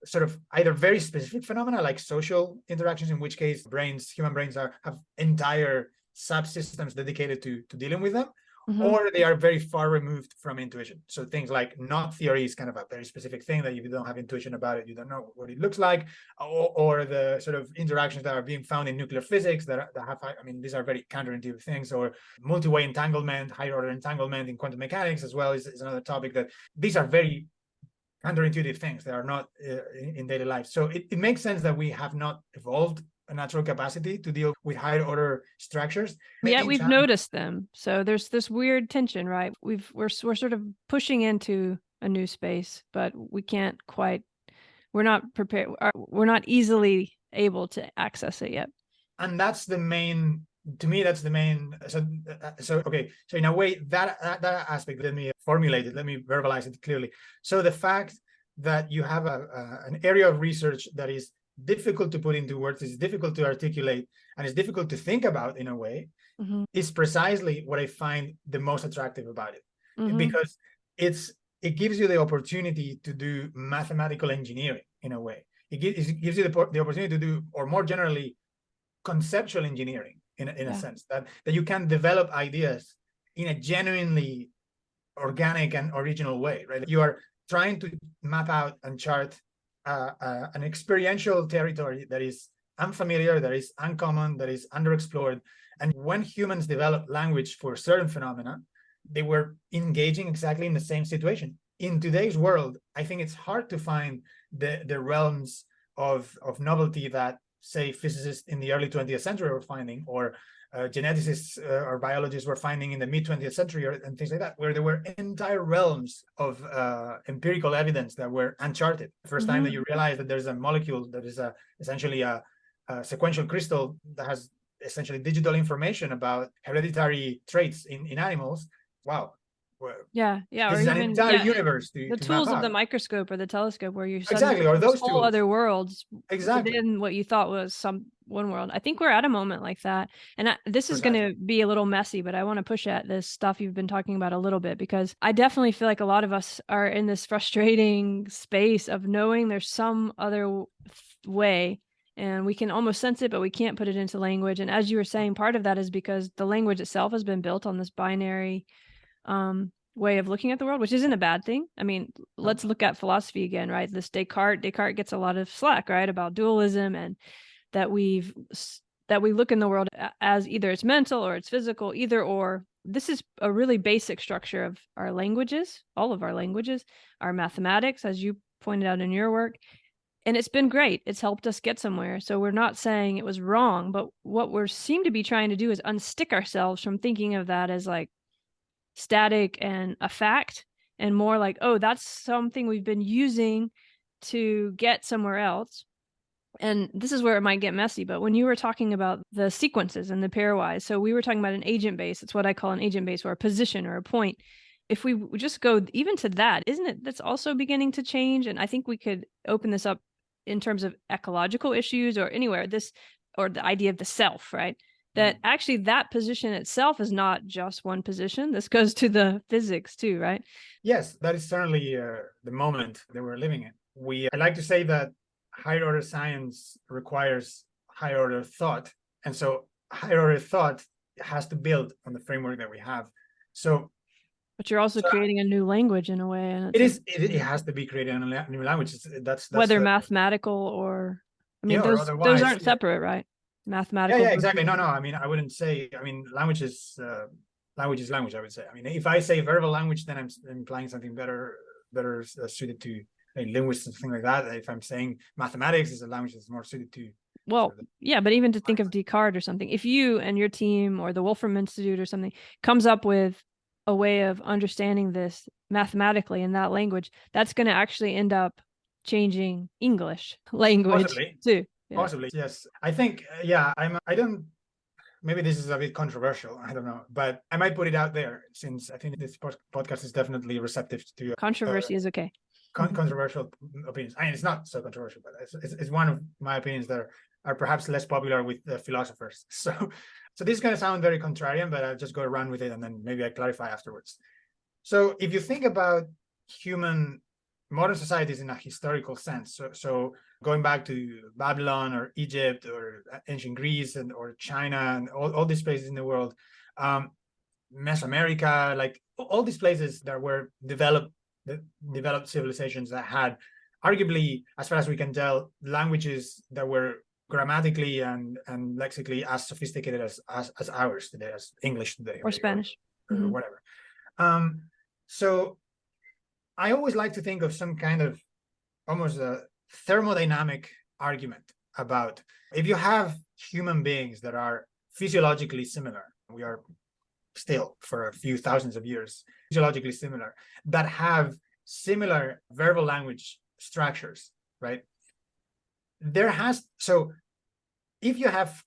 sort of either very specific phenomena like social interactions, in which case human brains have entire subsystems dedicated to dealing with them, or they are very far removed from intuition. So things like knot theory is kind of a very specific thing that if you don't have intuition about it, you don't know what it looks like, or the sort of interactions that are being found in nuclear physics that have, these are very counterintuitive things, or multi-way entanglement, higher order entanglement in quantum mechanics as well is another topic. That these are very counterintuitive things that are not in daily life. So it makes sense that we have not evolved a natural capacity to deal with higher order structures. Yet we've noticed them. So there's this weird tension, right? We're sort of pushing into a new space, but we're not prepared. We're not easily able to access it yet. And that's the main, to me, that's the main. So in a way, that aspect, let me formulate it, let me verbalize it clearly. So the fact that you have an area of research that is difficult to put into words, is difficult to articulate, and is difficult to think about in a way, is precisely what I find the most attractive about it. Because it gives you the opportunity to do mathematical engineering in a way. It gives you the opportunity to do, or more generally, conceptual engineering in a sense, that you can develop ideas in a genuinely organic and original way, right? You are trying to map out and chart an experiential territory that is unfamiliar, that is uncommon, that is underexplored. And when humans developed language for certain phenomena, they were engaging exactly in the same situation. In today's world, I think it's hard to find the realms of novelty that, say, physicists in the early 20th century were finding, or geneticists or biologists were finding in the mid-20th century, and things like that, where there were entire realms of empirical evidence that were uncharted. The first time that you realize that there's a molecule that is essentially a sequential crystal that has essentially digital information about hereditary traits in animals. Wow. Yeah. Or even an entire universe the tools of the microscope or the telescope, where you suddenly or those whole other worlds within what you thought was one world. I think we're at a moment like that, and this is going to be a little messy, but I want to push at this stuff you've been talking about a little bit, because I definitely feel like a lot of us are in this frustrating space of knowing there's some other way, and we can almost sense it, but we can't put it into language. And as you were saying, part of that is because the language itself has been built on this binary way of looking at the world, which isn't a bad thing. I mean, let's look at philosophy again, right? This Descartes gets a lot of slack, right, about dualism, and that we look in the world as either it's mental or it's physical, either or. This is a really basic structure of our languages, all of our languages, our mathematics, as you pointed out in your work. And it's been great. It's helped us get somewhere. So we're not saying it was wrong, but what we seem to be trying to do is unstick ourselves from thinking of that as like static and a fact, and more like, oh, that's something we've been using to get somewhere else. And this is where it might get messy, but when you were talking about the sequences and the pairwise, so we were talking about an agent base. It's what I call an agent base, or a position or a point. If we just go even to that, isn't it, that's also beginning to change? And I think we could open this up in terms of ecological issues, or anywhere, or the idea of the self, right? That actually that position itself is not just one position. This goes to the physics too, right? Yes, that is certainly the moment that we're living in. I like to say that higher order science requires higher order thought. And so higher order thought has to build on the framework that we have. So, but you're also creating a new language in a way. And it has to be created in a new language. That's whether mathematical or, I mean, those aren't separate, right? Mathematical. Yeah, exactly. No, I mean, I wouldn't say, language is language, I would say. I mean, if I say verbal language, then I'm implying something better suited to linguists and things like that. If I'm saying mathematics is a language that's more suited to Well, yeah, but even to think of Descartes or something, if you and your team or the Wolfram Institute or something comes up with a way of understanding this mathematically in that language, that's going to actually end up changing English language Possibly. too. Yeah. Possibly, yes. I think, I don't, maybe this is a bit controversial, I don't know, but I might put it out there, since I think this podcast is definitely receptive to Controversy is okay. controversial opinions. I mean, it's not so controversial, but it's one of my opinions that are perhaps less popular with the philosophers. So this is going to sound very contrarian, but I'll just go around with it and then maybe I clarify afterwards. So if you think about modern societies in a historical sense, so going back to Babylon or Egypt or ancient Greece or China and all these places in the world, Mesoamerica, like all these places that were developed civilizations that had arguably, as far as we can tell, languages that were grammatically and lexically as sophisticated as ours today, as English today, or Spanish, or whatever. So I always like to think of some kind of almost a thermodynamic argument about, if you have human beings that are physiologically similar, we are still for a few thousands of years physiologically similar, that have similar verbal language structures, right? So if you have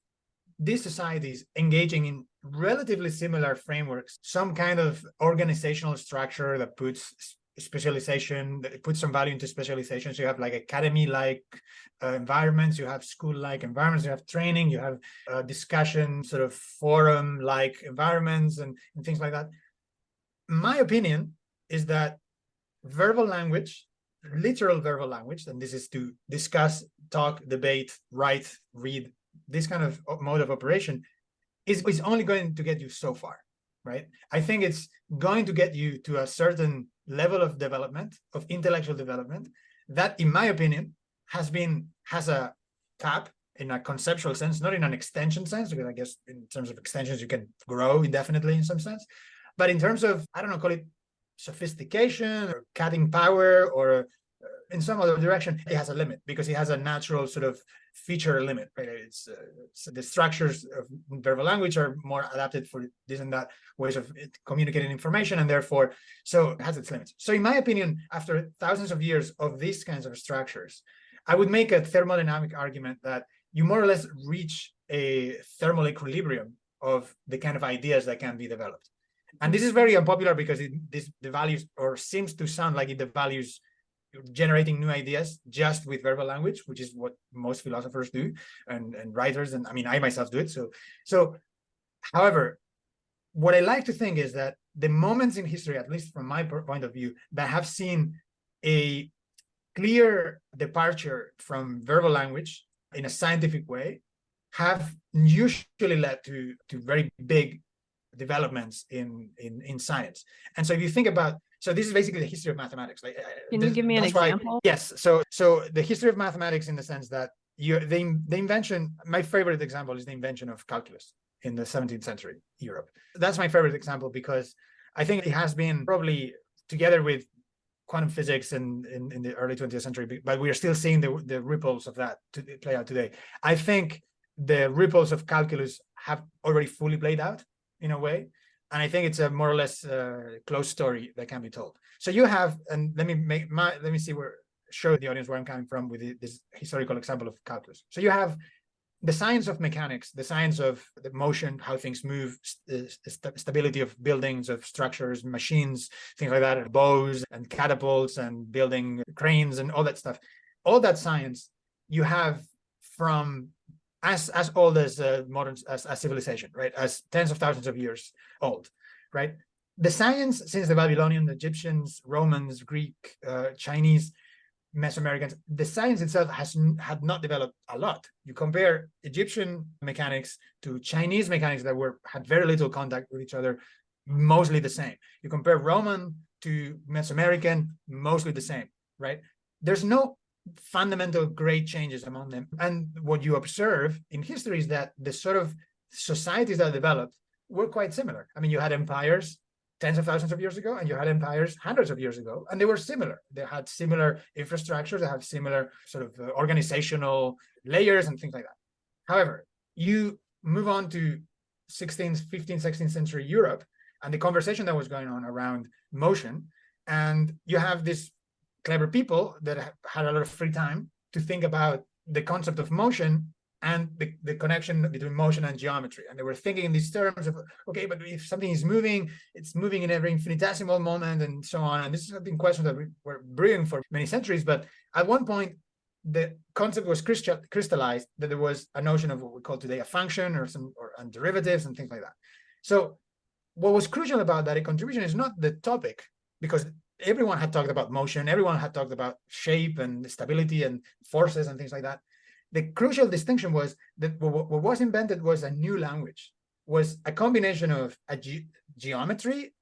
these societies engaging in relatively similar frameworks, some kind of organizational structure that puts specialization, that puts some value into specialization. So you have like academy-like environments, you have school-like environments, you have training, you have discussion, sort of forum-like environments and things like that. My opinion is that verbal language, literal verbal language, and this is to discuss, talk, debate, write, read, this kind of mode of operation is only going to get you so far, right? I think it's going to get you to a certain level of development, of intellectual development, that, in my opinion, has a cap in a conceptual sense, not in an extension sense, because I guess in terms of extensions, you can grow indefinitely in some sense. But in terms of, I don't know, call it sophistication or cutting power, or in some other direction, it has a limit, because it has a natural sort of feature limit, right? It's the structures of verbal language are more adapted for this and that ways of communicating information, and therefore, so it has its limits. So in my opinion, after thousands of years of these kinds of structures, I would make a thermodynamic argument that you more or less reach a thermal equilibrium of the kind of ideas that can be developed. And this is very unpopular because this devalues, or seems to sound like it devalues, generating new ideas just with verbal language, which is what most philosophers do, and writers, and I mean, I myself do it. So however, what I like to think is that the moments in history, at least from my point of view, that have seen a clear departure from verbal language in a scientific way have usually led to very big developments in science. And so if you think about, so this is basically the history of mathematics. Like, can you give me an example? Yes. So the history of mathematics, in the sense that the invention, my favorite example is the invention of calculus in the 17th century Europe. That's my favorite example, because I think it has been probably, together with quantum physics in the early 20th century, but we are still seeing the ripples of that to play out today. I think the ripples of calculus have already fully played out in a way. And I think it's a more or less closed story that can be told. So you have, and let me show the audience where I'm coming from with this historical example of calculus. So you have the science of mechanics, the science of the motion, how things move, stability of buildings, of structures, machines, things like that, bows and catapults and building cranes and all that stuff. All that science you have from as old as modern as civilization, right? As tens of thousands of years old, right? The science since the Babylonian, Egyptians, Romans, Greek, Chinese, Mesoamericans, the science itself had not developed a lot. You compare Egyptian mechanics to Chinese mechanics that had very little contact with each other, mostly the same. You compare Roman to Mesoamerican, mostly the same, right? There's no fundamental great changes among them. And what you observe in history is that the sort of societies that developed were quite similar. I mean, you had empires tens of thousands of years ago, and you had empires hundreds of years ago, and they were similar. They had similar infrastructures, they had similar sort of organizational layers and things like that. However, you move on to 16th, 15th, 16th century Europe and the conversation that was going on around motion, and you have these clever people that had a lot of free time to think about the concept of motion and the connection between motion and geometry. And they were thinking in these terms of, okay, but if something is moving, it's moving in every infinitesimal moment and so on. And this has been questions that we were brewing for many centuries. But at one point, the concept was crystallized that there was a notion of what we call today a function and derivatives and things like that. So what was crucial about that contribution is not the topic, because everyone had talked about motion, everyone had talked about shape and stability and forces and things like that. The crucial distinction was that what was invented was a new language, was a combination of a geometry,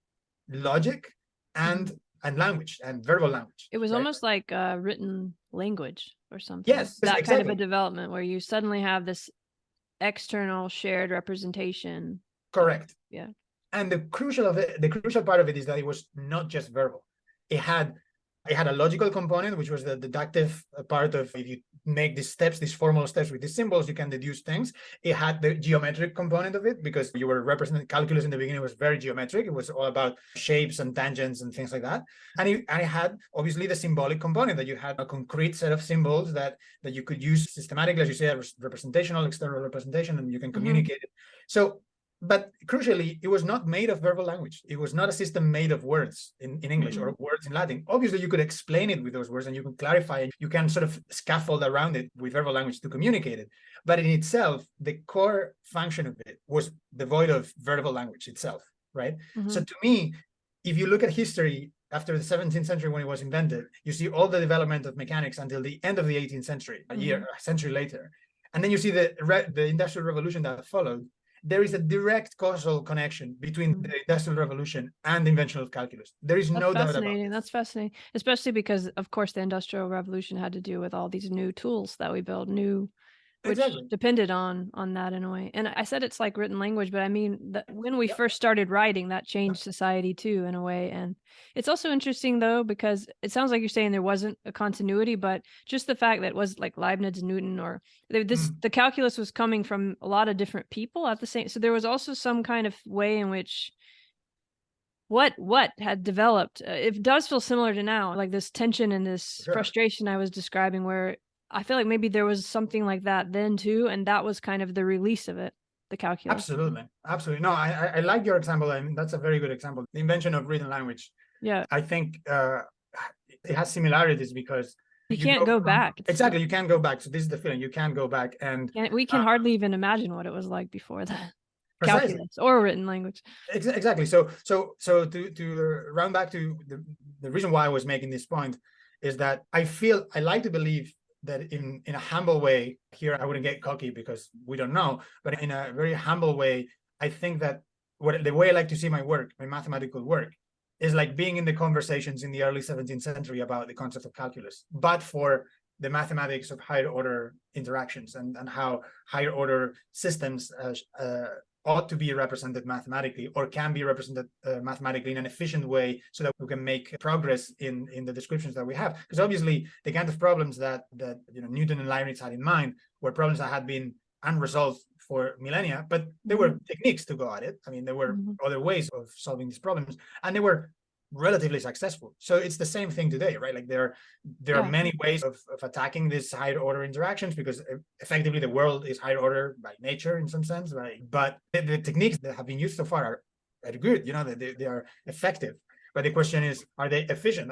logic, and language and verbal language. It was right? almost like a written language or something. Yes, that exactly. kind of a development where you suddenly have this external shared representation. Correct. Yeah. And the crucial part of it is that it was not just verbal. It had a logical component, which was the deductive part of, if you make these steps, these formal steps with these symbols, you can deduce things. It had the geometric component of it, because you were representing calculus in the beginning. It was very geometric. It was all about shapes and tangents and things like that. And it had obviously the symbolic component, that you had a concrete set of symbols that you could use systematically, as you say, representational, external representation, and you can communicate it. So, but crucially, it was not made of verbal language. It was not a system made of words in English or words in Latin. Obviously, you could explain it with those words and you can clarify it. You can sort of scaffold around it with verbal language to communicate it. But in itself, the core function of it was devoid of verbal language itself, right? So to me, if you look at history after the 17th century when it was invented, you see all the development of mechanics until the end of the 18th century, a century later. And then you see the Industrial Revolution that followed. There is a direct causal connection between the Industrial Revolution and the invention of calculus. There is no doubt about it. That's fascinating, especially because, of course, the Industrial Revolution had to do with all these new tools that we built, which depended on that in a way. And I said it's like written language, but I mean that when we first started writing, that changed society too in a way. And it's also interesting though, because it sounds like you're saying there wasn't a continuity, but just the fact that it was like Leibniz, Newton, or the calculus was coming from a lot of different people at the same. So there was also some kind of way in which what had developed. It does feel similar to now, like this tension and this frustration I was describing, where I feel like maybe there was something like that then too, and that was kind of the release of it, the calculus. Absolutely. No, I like your example, and that's a very good example. The invention of written language. Yeah. I think it has similarities because you can't go back. Exactly, you can't go back. So this is the feeling, you can't go back, and we can hardly even imagine what it was like before that. Precisely. Calculus or written language. Exactly. So to round back to the reason why I was making this point is that I like to believe that in a humble way, here I wouldn't get cocky because we don't know, but in a very humble way, I think that the way I like to see my work, my mathematical work, is like being in the conversations in the early 17th century about the concept of calculus, but for the mathematics of higher order interactions and how higher order systems ought to be represented mathematically, or can be represented mathematically in an efficient way, so that we can make progress in the descriptions that we have. Because obviously the kind of problems that Newton and Leibniz had in mind were problems that had been unresolved for millennia, but there were techniques to go at it. I mean, there were other ways of solving these problems, and they were relatively successful. So it's the same thing today, right? Like there are many ways of attacking these higher order interactions, because effectively the world is higher order by nature in some sense, right? But the techniques that have been used so far are good, they are effective. But the question is, are they efficient?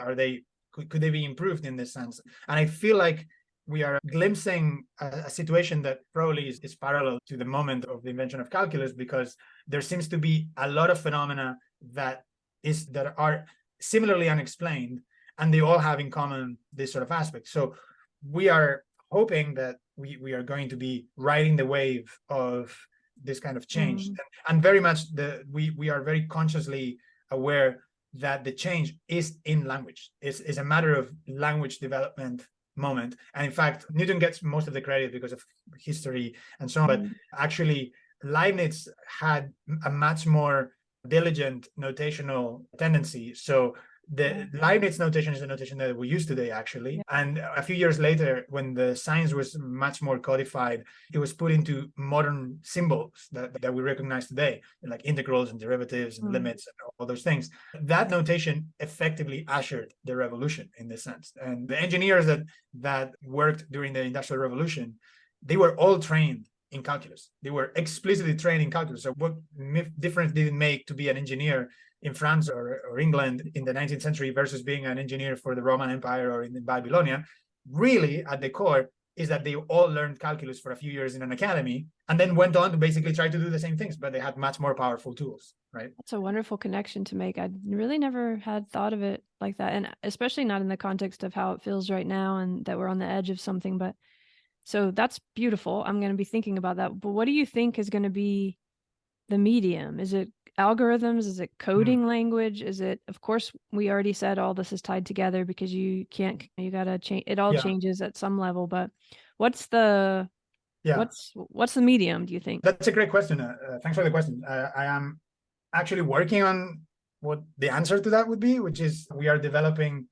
Could they be improved in this sense? And I feel like we are glimpsing a situation that probably is parallel to the moment of the invention of calculus, because there seems to be a lot of phenomena that are similarly unexplained, and they all have in common this sort of aspect. So we are hoping that we are going to be riding the wave of this kind of change, and very much we are very consciously aware that the change is in language. It's a matter of language development moment. And in fact, Newton gets most of the credit because of history and so on, but actually Leibniz had a much more diligent notational tendency. So The Leibniz notation is the notation that we use today, actually. Yeah. And a few years later, when the science was much more codified, it was put into modern symbols that we recognize today, like integrals and derivatives and limits and all those things. That notation effectively ushered the revolution in this sense. And the engineers that worked during the Industrial Revolution, they were all trained in calculus. They were explicitly trained in calculus. So what difference did it make to be an engineer in France or England in the 19th century versus being an engineer for the Roman Empire or in Babylonia? Really, at the core, is that they all learned calculus for a few years in an academy and then went on to basically try to do the same things, but they had much more powerful tools, right? That's a wonderful connection to make. I really never had thought of it like that, and especially not in the context of how it feels right now and that we're on the edge of something. But so that's beautiful. I'm going to be thinking about that. But what do you think is going to be the medium? Is it algorithms? Is it coding language? Is it, of course, we already said all this is tied together because you got to change, it all changes at some level, but what's the medium, do you think? That's a great question. Thanks for the question. I am actually working on what the answer to that would be, which is we are developing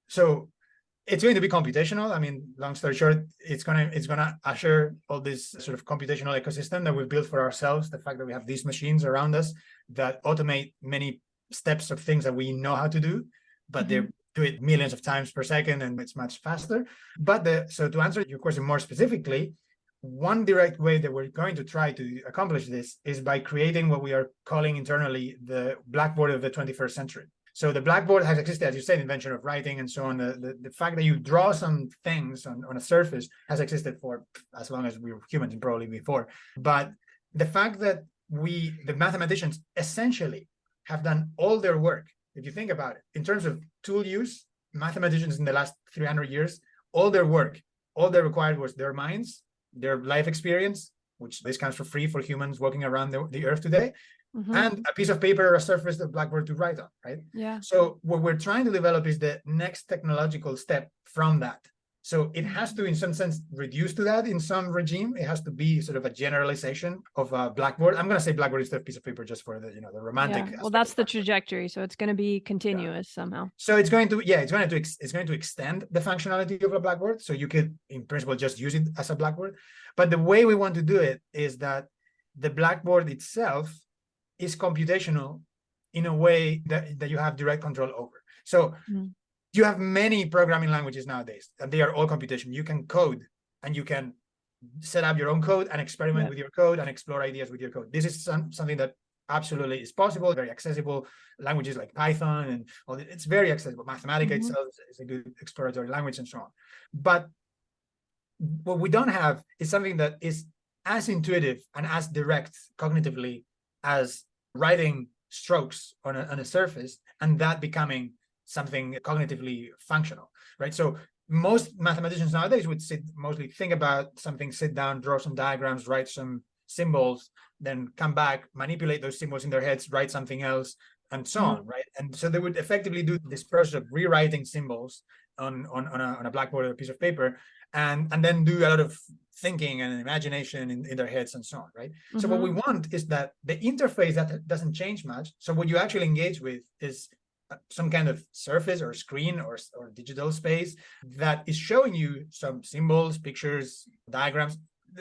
so it's going to be computational. I mean, long story short, it's gonna usher all this sort of computational ecosystem that we've built for ourselves. The fact that we have these machines around us that automate many steps of things that we know how to do, but they do it millions of times per second, and it's much faster. But so to answer your question more specifically, one direct way that we're going to try to accomplish this is by creating what we are calling internally the blackboard of the 21st century. So the blackboard has existed, as you said, invention of writing and so on. The fact that you draw some things on a surface has existed for as long as we were humans and probably before. But the fact that the mathematicians essentially have done all their work, if you think about it, in terms of tool use, mathematicians in the last 300 years, all their work, all they required was their minds, their life experience, which this comes for free for humans walking around the earth today, and a piece of paper or a surface of blackboard to write on, right? Yeah. So what we're trying to develop is the next technological step from that. So it has to, in some sense, reduce to that in some regime. It has to be sort of a generalization of a blackboard. I'm going to say blackboard instead of piece of paper just for the romantic. Well, that's the trajectory. So it's going to be continuous somehow. So it's going to extend the functionality of a blackboard. So you could, in principle, just use it as a blackboard. But the way we want to do it is that the blackboard itself is computational in a way that you have direct control over. So you have many programming languages nowadays, and they are all computation. You can code, and you can set up your own code and experiment with your code and explore ideas with your code. This is something that absolutely is possible, very accessible. Languages like Python and all that, it's very accessible. Mathematica itself is a good exploratory language and so on. But what we don't have is something that is as intuitive and as direct cognitively as writing strokes on a surface and that becoming something cognitively functional, right? So most mathematicians nowadays would mostly think about something, sit down, draw some diagrams, write some symbols, then come back, manipulate those symbols in their heads, write something else, and so on, right? And so they would effectively do this process of rewriting symbols on a blackboard or a piece of paper, and then do a lot of thinking and imagination in their heads and so on, right? So what we want is that the interface that doesn't change much. So what you actually engage with is some kind of surface or screen or digital space that is showing you some symbols, pictures, diagrams.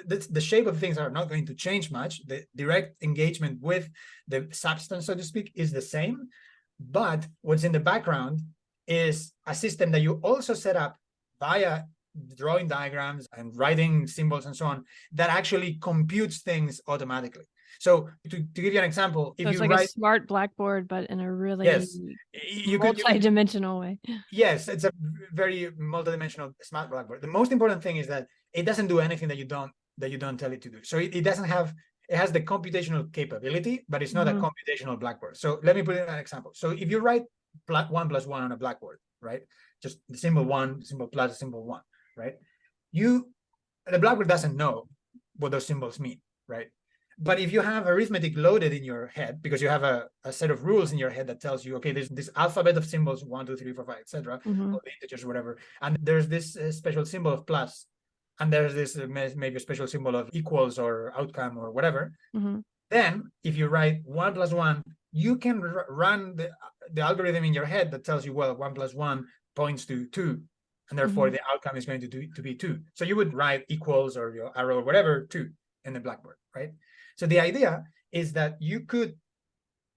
The shape of things are not going to change much. The direct engagement with the substance, so to speak, is the same. But what's in the background is a system that you also set up via drawing diagrams and writing symbols and so on that actually computes things automatically. So to give you an example, if it's you like a smart blackboard, but in a really multi-dimensional way. Yes, it's a very multi-dimensional smart blackboard. The most important thing is that it doesn't do anything that you don't tell it to do. So it has the computational capability, but it's not a computational blackboard. So let me put in an example. So if you write 1 + 1 on a blackboard, right? Just the symbol 1, symbol plus, symbol 1, right? The blackboard doesn't know what those symbols mean, right? But if you have arithmetic loaded in your head, because you have a set of rules in your head that tells you, okay, there's this alphabet of symbols, 1, 2, 3, 4, 5, etc., or the integers or whatever, and there's this special symbol of plus, and there's this maybe a special symbol of equals or outcome or whatever, then if you write 1 + 1, you can run the algorithm in your head that tells you, well, 1 + 1 points to 2, and therefore the outcome is going to be 2. So you would write equals or your arrow or whatever 2 in the blackboard, right? So the idea is that you could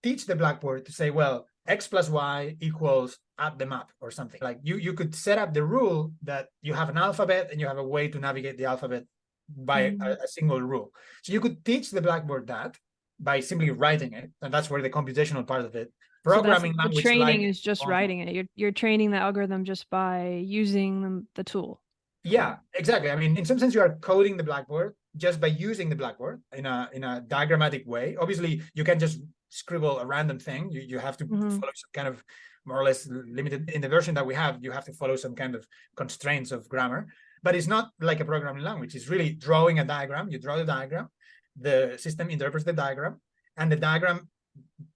teach the blackboard to say, well, x + y equals add the map or something. Like you could set up the rule that you have an alphabet and you have a way to navigate the alphabet by a single rule. So you could teach the blackboard that by simply writing it, and that's where the computational part of it. Programming so language the training like is just writing it. You're training the algorithm just by using the tool. Yeah, exactly. I mean, in some sense, you are coding the blackboard just by using the blackboard in a diagrammatic way. Obviously, you can just scribble a random thing. You have to follow some kind of more or less limited. In the version that we have, you have to follow some kind of constraints of grammar. But it's not like a programming language. It's really drawing a diagram. You draw the diagram, the system interprets the diagram, and the diagram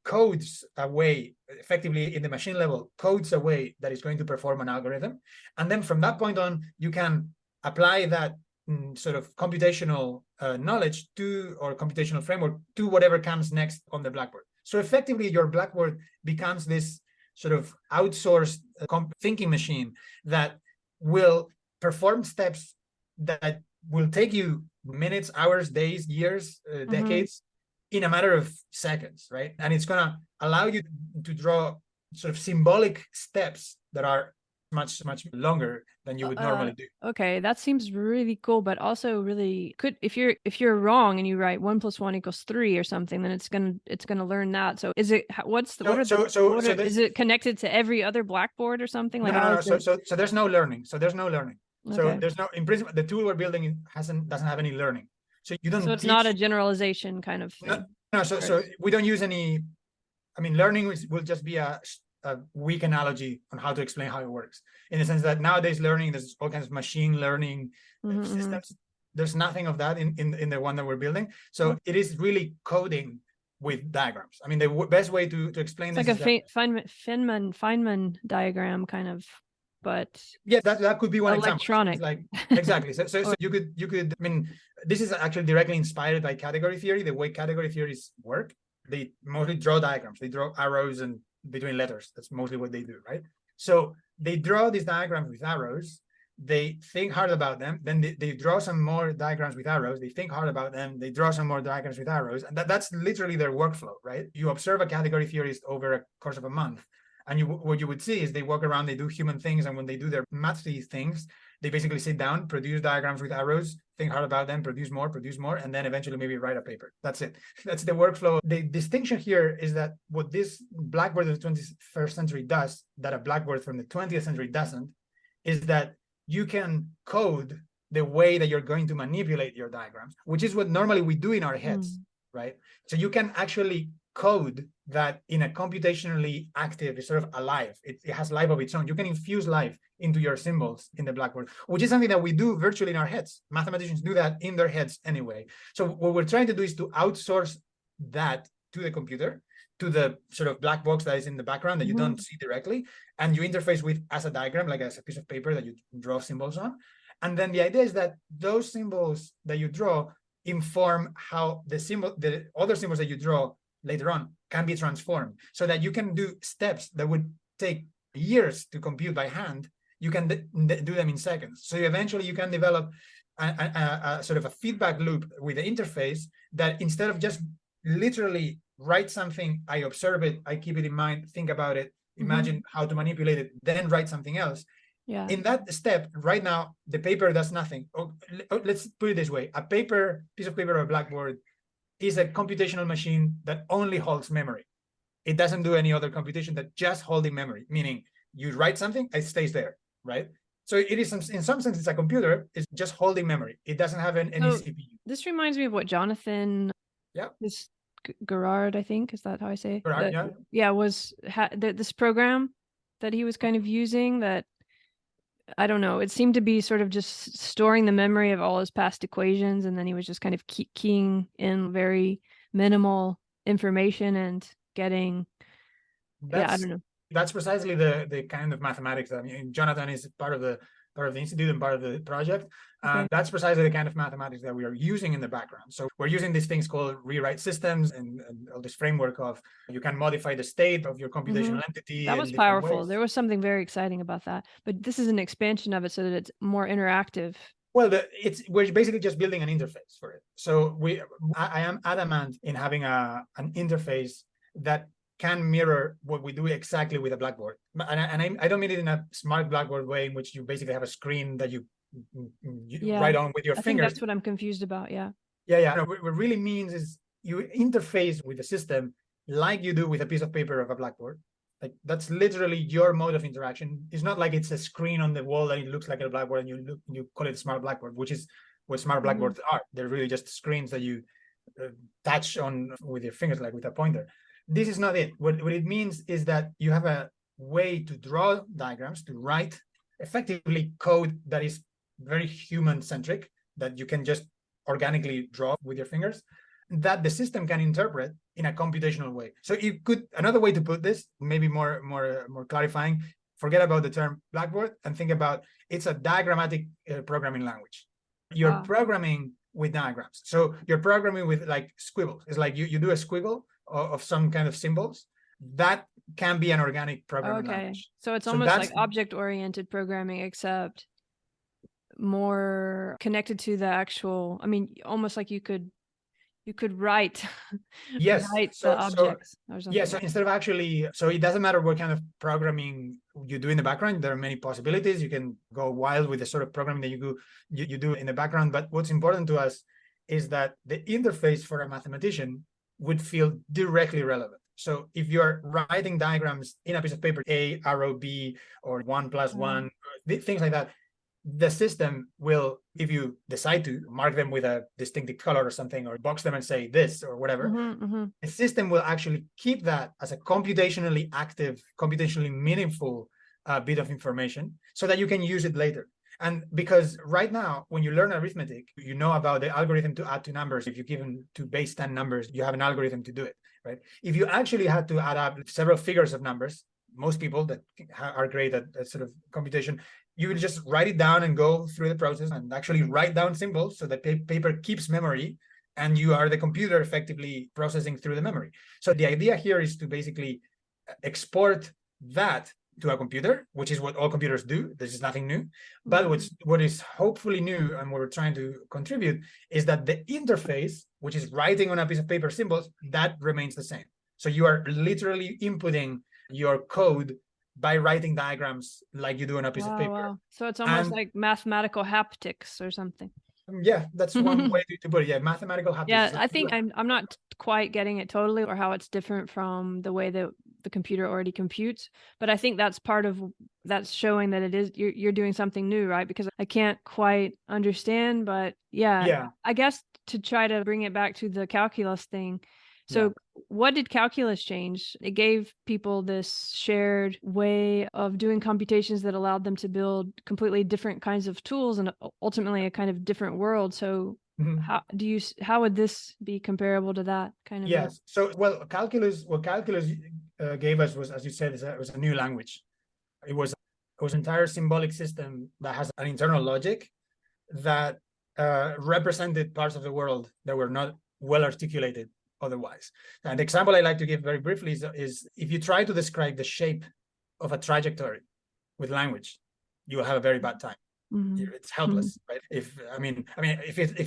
codes a way, effectively in the machine level, codes a way that is going to perform an algorithm. And then from that point on, you can apply that sort of computational knowledge to, or computational framework to whatever comes next on the blackboard. So effectively, your blackboard becomes this sort of outsourced thinking machine that will perform steps that will take you minutes, hours, days, years, decades, in a matter of seconds, right? And it's going to allow you to draw sort of symbolic steps that are much longer than you would normally do. Okay, that seems really cool, but also really could, if you're wrong and you write 1 + 1 = 3 or something, then it's gonna learn that. So is it is it connected to every other blackboard or something? Like no. So there's no learning. So there's no learning. Okay. So there's no, in principle, the tool we're building doesn't have any learning. So you don't. So it's not a generalization kind of thing. No. So we don't use any. I mean, learning will just be a weak analogy on how to explain how it works. In the sense that nowadays learning, there's all kinds of machine learning systems. There's nothing of that in the one that we're building. So it is really coding with diagrams. I mean, the best way to explain it's this like a Feynman diagram kind of. But yeah, that could be one electronic. Example. Like exactly. So you could. I mean, this is actually directly inspired by category theory. The way category theories work, they mostly draw diagrams. They draw arrows and between letters. That's mostly what they do, right? So they draw these diagrams with arrows. They think hard about them. Then they draw some more diagrams with arrows. They think hard about them. They draw some more diagrams with arrows, and that's literally their workflow, right? You observe a category theorist over a course of a month. And what you would see is they walk around, they do human things, and when they do their mathy things, they basically sit down, produce diagrams with arrows, think hard about them, produce more, and then eventually maybe write a paper. That's it. That's the workflow. The distinction here is that what this Blackboard of the 21st century does, that a Blackboard from the 20th century doesn't, is that you can code the way that you're going to manipulate your diagrams, which is what normally we do in our heads, right? So you can actually code that in a computationally active, is sort of alive. It has life of its own. You can infuse life into your symbols in the Blackboard, which is something that we do virtually in our heads. Mathematicians do that in their heads anyway. So what we're trying to do is to outsource that to the computer, to the sort of black box that is in the background that you don't see directly, and you interface with as a diagram, like as a piece of paper that you draw symbols on. And then the idea is that those symbols that you draw inform how the other symbols that you draw later on can be transformed, so that you can do steps that would take years to compute by hand. You can do them in seconds. So eventually you can develop a sort of a feedback loop with the interface that, instead of just literally write something, I observe it, I keep it in mind, think about it, imagine how to manipulate it, then write something else. Yeah. In that step, right now, the paper does nothing. Let's put it this way. A piece of paper or a blackboard is a computational machine that only holds memory. It doesn't do any other computation, that just holding memory, meaning you write something, it stays there, right? So it is, in some sense, it's a computer, it's just holding memory. It doesn't have any CPU. This reminds me of what Jonathan Gerard, I think, is that how I say it? Gerard, this program that he was kind of using, that, I don't know, it seemed to be sort of just storing the memory of all his past equations, and then he was just kind of keying in very minimal information and getting, I don't know. That's precisely the kind of mathematics that, I mean, Jonathan is part of the part of the institute and part of the project. Okay. That's precisely the kind of mathematics that we are using in the background. So we're using these things called rewrite systems and all this framework of you can modify the state of your computational entity. That was in different powerful. ways. There was something very exciting about that. But this is an expansion of it so that it's more interactive. Well, we're basically just building an interface for it. So I am adamant in having an interface that can mirror what we do exactly with a Blackboard. And I don't mean it in a smart Blackboard way in which you basically have a screen that you write on with your I fingers. think that's what I'm confused about. Yeah. Yeah. No, what it really means is you interface with the system like you do with a piece of paper of a Blackboard. Like that's literally your mode of interaction. It's not like it's a screen on the wall that it looks like a Blackboard and you call it a smart Blackboard, which is what smart Blackboards are. They're really just screens that you touch on with your fingers, like with a pointer. This is not it. What it means is that you have a way to draw diagrams, to write effectively code that is very human-centric, that you can just organically draw with your fingers, that the system can interpret in a computational way. So you could, another way to put this, maybe more clarifying, forget about the term Blackboard and think about it's a diagrammatic programming language. You're programming with diagrams. So you're programming with like squiggles. It's like you do a squiggle of some kind of symbols. That can be an organic programming language. So it's almost like object-oriented programming, except more connected to the actual, I mean, almost like you could write, write the objects or something. Yeah, so instead of actually, so it doesn't matter what kind of programming you do in the background. There are many possibilities. You can go wild with the sort of programming that you do in the background. But what's important to us is that the interface for a mathematician would feel directly relevant. So if you're writing diagrams in a piece of paper, A, arrow B, or 1 + 1, things like that, the system will, if you decide to mark them with a distinctive color or something, or box them and say this or whatever, the system will actually keep that as a computationally active, computationally meaningful bit of information so that you can use it later. And because right now, when you learn arithmetic, you know about the algorithm to add two numbers. If you give them two base 10 numbers, you have an algorithm to do it, right? If you actually had to add up several figures of numbers, most people that are great at sort of computation, you will just write it down and go through the process and actually write down symbols so that paper keeps memory and you are the computer effectively processing through the memory. So the idea here is to basically export that to a computer, which is what all computers do. This is nothing new. But what is hopefully new and what we're trying to contribute is that the interface, which is writing on a piece of paper symbols, that remains the same. So you are literally inputting your code by writing diagrams like you do on a piece of paper. Wow. So it's almost like mathematical haptics or something. Yeah, that's one way to put it. Yeah, mathematical haptics. Yeah, I think I'm not quite getting it totally, or how it's different from the way that the computer already computes. But I think that's part of that's showing that it is you're doing something new, right? Because I can't quite understand, but yeah. I guess to try to bring it back to the calculus thing. So what did calculus change? It gave people this shared way of doing computations that allowed them to build completely different kinds of tools and ultimately a kind of different world. So how would this be comparable to that kind of? Yes. So, what calculus gave us was, as you said, it was a new language. It was an entire symbolic system that has an internal logic that represented parts of the world that were not well articulated otherwise. And the example I like to give very briefly is if you try to describe the shape of a trajectory with language, you will have a very bad time. It's helpless, right? If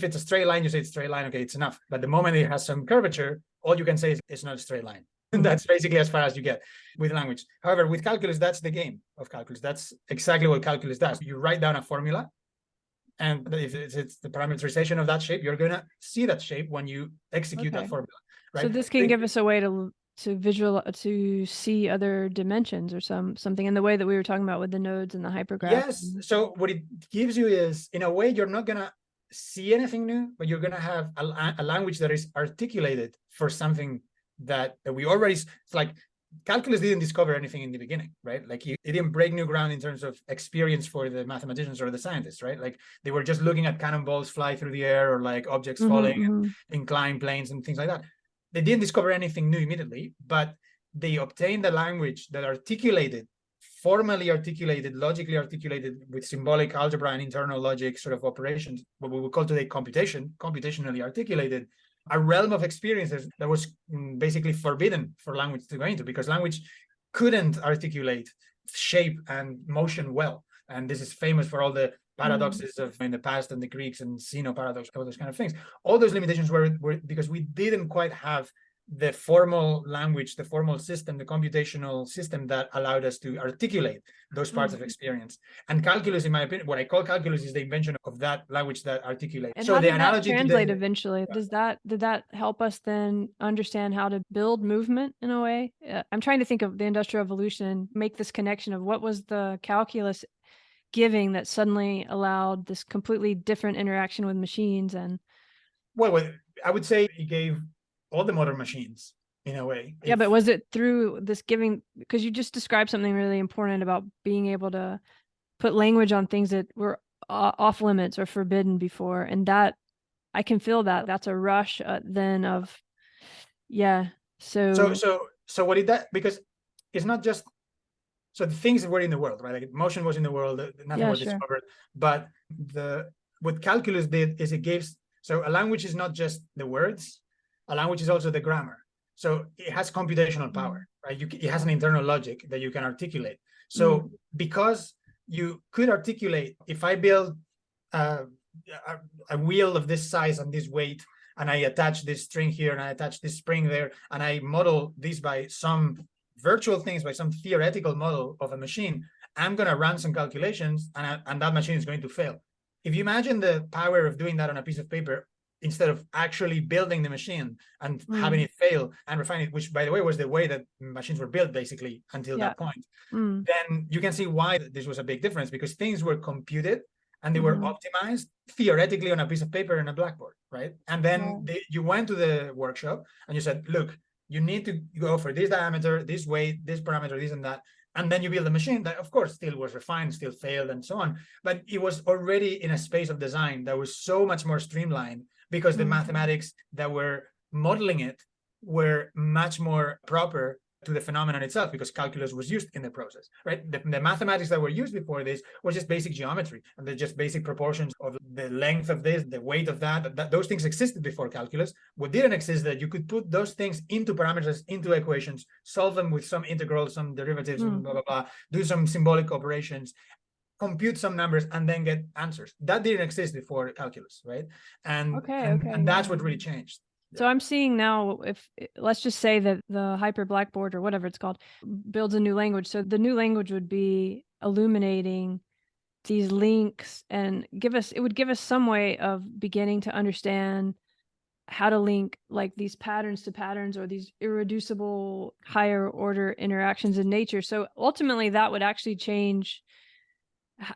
it's a straight line, you say it's a straight line, okay, it's enough. But the moment it has some curvature, all you can say is it's not a straight line. That's basically as far as you get with language. However, with calculus, that's the game of calculus. That's exactly what calculus does. You write down a formula, and if it's the parameterization of that shape, you're going to see that shape when you execute that formula, right? So this can give us a way to see other dimensions or something in the way that we were talking about with the nodes and the hypergraph. Yes. So what it gives you is, in a way, you're not going to see anything new, but you're going to have a language that is articulated for something that we already, it's like calculus didn't discover anything in the beginning, right? Like it didn't break new ground in terms of experience for the mathematicians or the scientists, right? Like they were just looking at cannonballs fly through the air or like objects falling and inclined planes and things like that. They didn't discover anything new immediately, but they obtained a language that articulated formally articulated, logically articulated with symbolic algebra and internal logic sort of operations, what we would call today computation, computationally articulated, a realm of experiences that was basically forbidden for language to go into, because language couldn't articulate shape and motion well. And this is famous for all the paradoxes of in the past and the Greeks and Zeno paradox, all those kind of things. All those limitations were because we didn't quite have the formal language, the formal system, the computational system that allowed us to articulate those parts of experience. And calculus, in my opinion, what I call calculus is the invention of that language that articulates. And so how the did analogy that translate to the, eventually? Did that help us then understand how to build movement in a way? I'm trying to think of the Industrial Revolution, make this connection of what was the calculus giving that suddenly allowed this completely different interaction with machines. And well, I would say it gave all the modern machines in a way. Yeah, but was it through this giving, because you just described something really important about being able to put language on things that were off limits or forbidden before, and that I can feel that that's a rush then of, yeah. So what did that, because it's not just, so the things that were in the world, right? Like motion was in the world, nothing Yeah, was sure. discovered. But what calculus did is it gives, so a language is not just the words, a language is also the grammar. So it has computational power, right? It has an internal logic that you can articulate. So because you could articulate, if I build a wheel of this size and this weight, and I attach this string here and I attach this spring there, and I model this by some virtual things, by some theoretical model of a machine, I'm going to run some calculations and that machine is going to fail. If you imagine the power of doing that on a piece of paper, instead of actually building the machine and having it fail and refine it, which by the way was the way that machines were built basically until that point, then you can see why this was a big difference, because things were computed and they were optimized theoretically on a piece of paper and a blackboard, right? And then you went to the workshop and you said, look, you need to go for this diameter, this weight, this parameter, this and that. And then you build a machine that, of course, still was refined, still failed, and so on. But it was already in a space of design that was so much more streamlined, because the mathematics that were modeling it were much more proper to the phenomenon itself, because calculus was used in the process, right? The mathematics that were used before this was just basic geometry, and they're just basic proportions of the length of this, the weight of that. Those things existed before calculus. What didn't exist is that you could put those things into parameters, into equations, solve them with some integrals, some derivatives, blah, blah, blah, do some symbolic operations, compute some numbers, and then get answers. That didn't exist before calculus, right? And that's what really changed. So I'm seeing now, if let's just say that the Hyper Blackboard or whatever it's called builds a new language. So the new language would be illuminating these links and it would give us some way of beginning to understand how to link like these patterns to patterns, or these irreducible higher order interactions in nature. So ultimately that would actually change,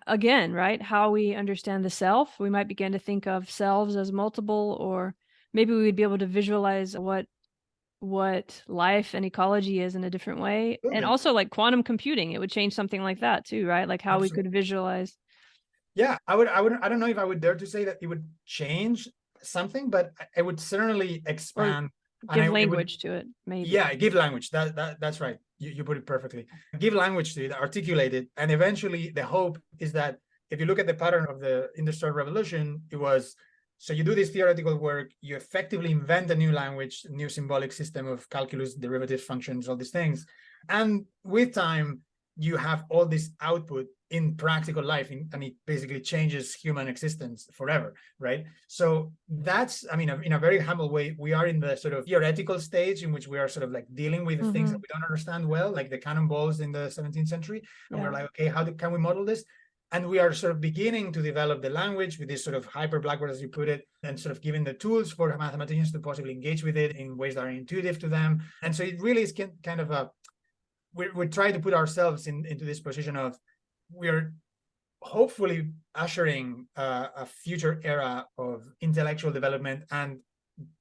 again, right, how we understand the self. We might begin to think of selves as multiple, or maybe we would be able to visualize what life and ecology is in a different way. And also like quantum computing, it would change something like that too, right? Like how we could visualize. Yeah, I don't know if I would dare to say that it would change something, but it would certainly expand. Or give language to it, maybe. Yeah, give language. That's right. You put it perfectly. Give language to it, articulate it. And eventually the hope is that if you look at the pattern of the Industrial Revolution, it was, so you do this theoretical work, you effectively invent a new language, new symbolic system of calculus, derivatives, functions, all these things. And with time, you have all this output in practical life, and it basically changes human existence forever, right? So that's, I mean, in a very humble way, we are in the sort of theoretical stage in which we are sort of like dealing with things that we don't understand well, like the cannonballs in the 17th century. And we're like, okay, can we model this? And we are sort of beginning to develop the language with this sort of hyper blackboard, as you put it, and sort of giving the tools for mathematicians to possibly engage with it in ways that are intuitive to them. And so it really is kind of we're trying to put ourselves into this position of, we're hopefully ushering a future era of intellectual development and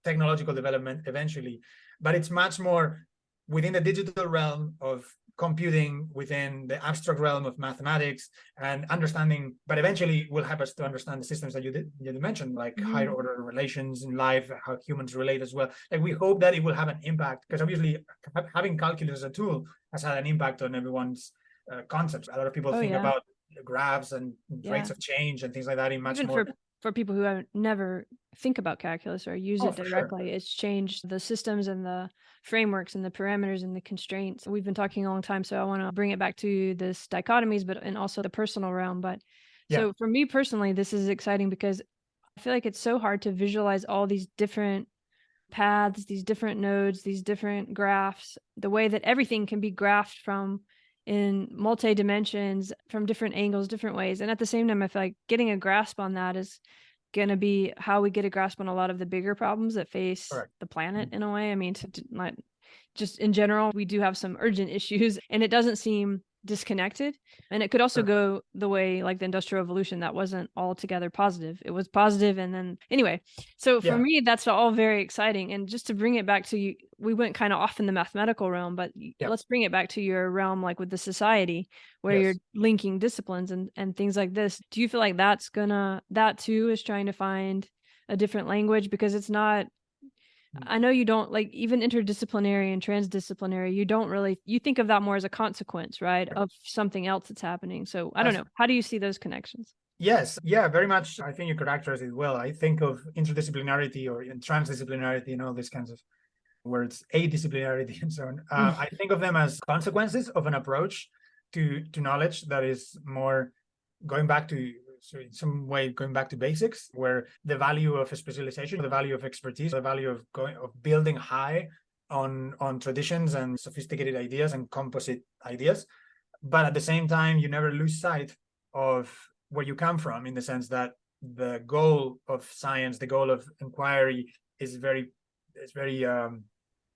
technological development eventually. But it's much more within the digital realm of computing, within the abstract realm of mathematics and understanding, but eventually will help us to understand the systems that you mentioned, like higher order relations in life, how humans relate as well. Like, we hope that it will have an impact, because obviously having calculus as a tool has had an impact on everyone's concepts. A lot of people Oh, think yeah. about graphs and Yeah. rates of change and things like that in much Even more. for people who have never think about calculus or use it For sure. directly, it's changed the systems and the frameworks and the parameters and the constraints. We've been talking a long time, so I want to bring it back to this dichotomies, but and also the personal realm. But so for me personally, this is exciting because I feel like it's so hard to visualize all these different paths, these different nodes, these different graphs, the way that everything can be graphed from in multi dimensions from different angles, different ways. And at the same time, I feel like getting a grasp on that is going to be how we get a grasp on a lot of the bigger problems that face the planet in a way. I mean, not just in general, we do have some urgent issues, and it doesn't seem disconnected. And it could also go the way like the Industrial Revolution, that wasn't altogether positive. It was positive, and then anyway. So for me, that's all very exciting. And just to bring it back to you, we went kind of off in the mathematical realm, but let's bring it back to your realm, like with the society, where you're linking disciplines and things like this. Do you feel like that too is trying to find a different language? Because it's not, I know you don't like even interdisciplinary and transdisciplinary, you think of that more as a consequence, right, of something else that's happening. So I don't know. How do you see those connections? Yes. Yeah, very much. I think you characterize it well. I think of interdisciplinarity or transdisciplinarity and all these kinds of words, adisciplinarity and so on. I think of them as consequences of an approach to knowledge that is more going back to, so in some way going back to basics, where the value of specialization, the value of expertise, the value of building high on traditions and sophisticated ideas and composite ideas, but at the same time you never lose sight of where you come from, in the sense that the goal of science, the goal of inquiry is very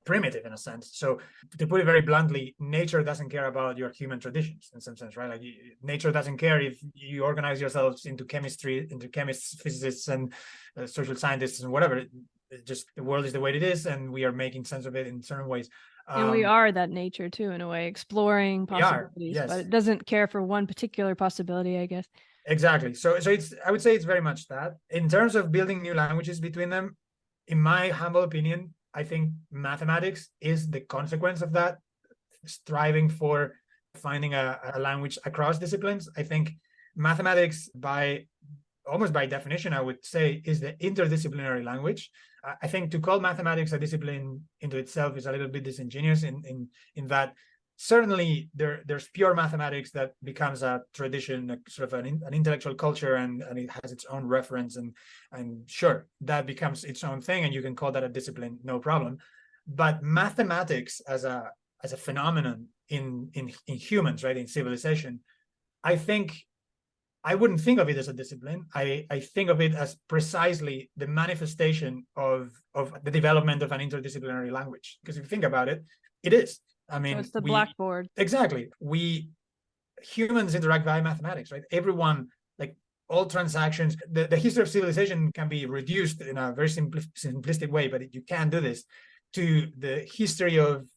primitive in a sense. So to put it very bluntly, nature doesn't care about your human traditions in some sense, right? Like nature doesn't care if you organize yourselves into chemistry, into chemists, physicists, and social scientists and whatever. It just the world is the way it is, and we are making sense of it in certain ways. And we are that nature too, in a way, exploring possibilities, but it doesn't care for one particular possibility, I guess. Exactly. So it's, I would say it's very much that. In terms of building new languages between them, in my humble opinion, I think mathematics is the consequence of that, striving for finding a language across disciplines. I think mathematics, almost by definition, I would say, is the interdisciplinary language. I think to call mathematics a discipline into itself is a little bit disingenuous in that certainly there's pure mathematics that becomes a tradition, a sort of an intellectual culture, and it has its own reference, and sure, that becomes its own thing, and you can call that a discipline, no problem. But mathematics as a phenomenon in humans, right, in civilization, I think I wouldn't think of it as a discipline. I think of it as precisely the manifestation of the development of an interdisciplinary language. Because if you think about it, it is. I mean, so it's the blackboard. Exactly. Humans interact via mathematics, right? Everyone, like all transactions, the history of civilization can be reduced in a very simplistic way, but you can do this to the history of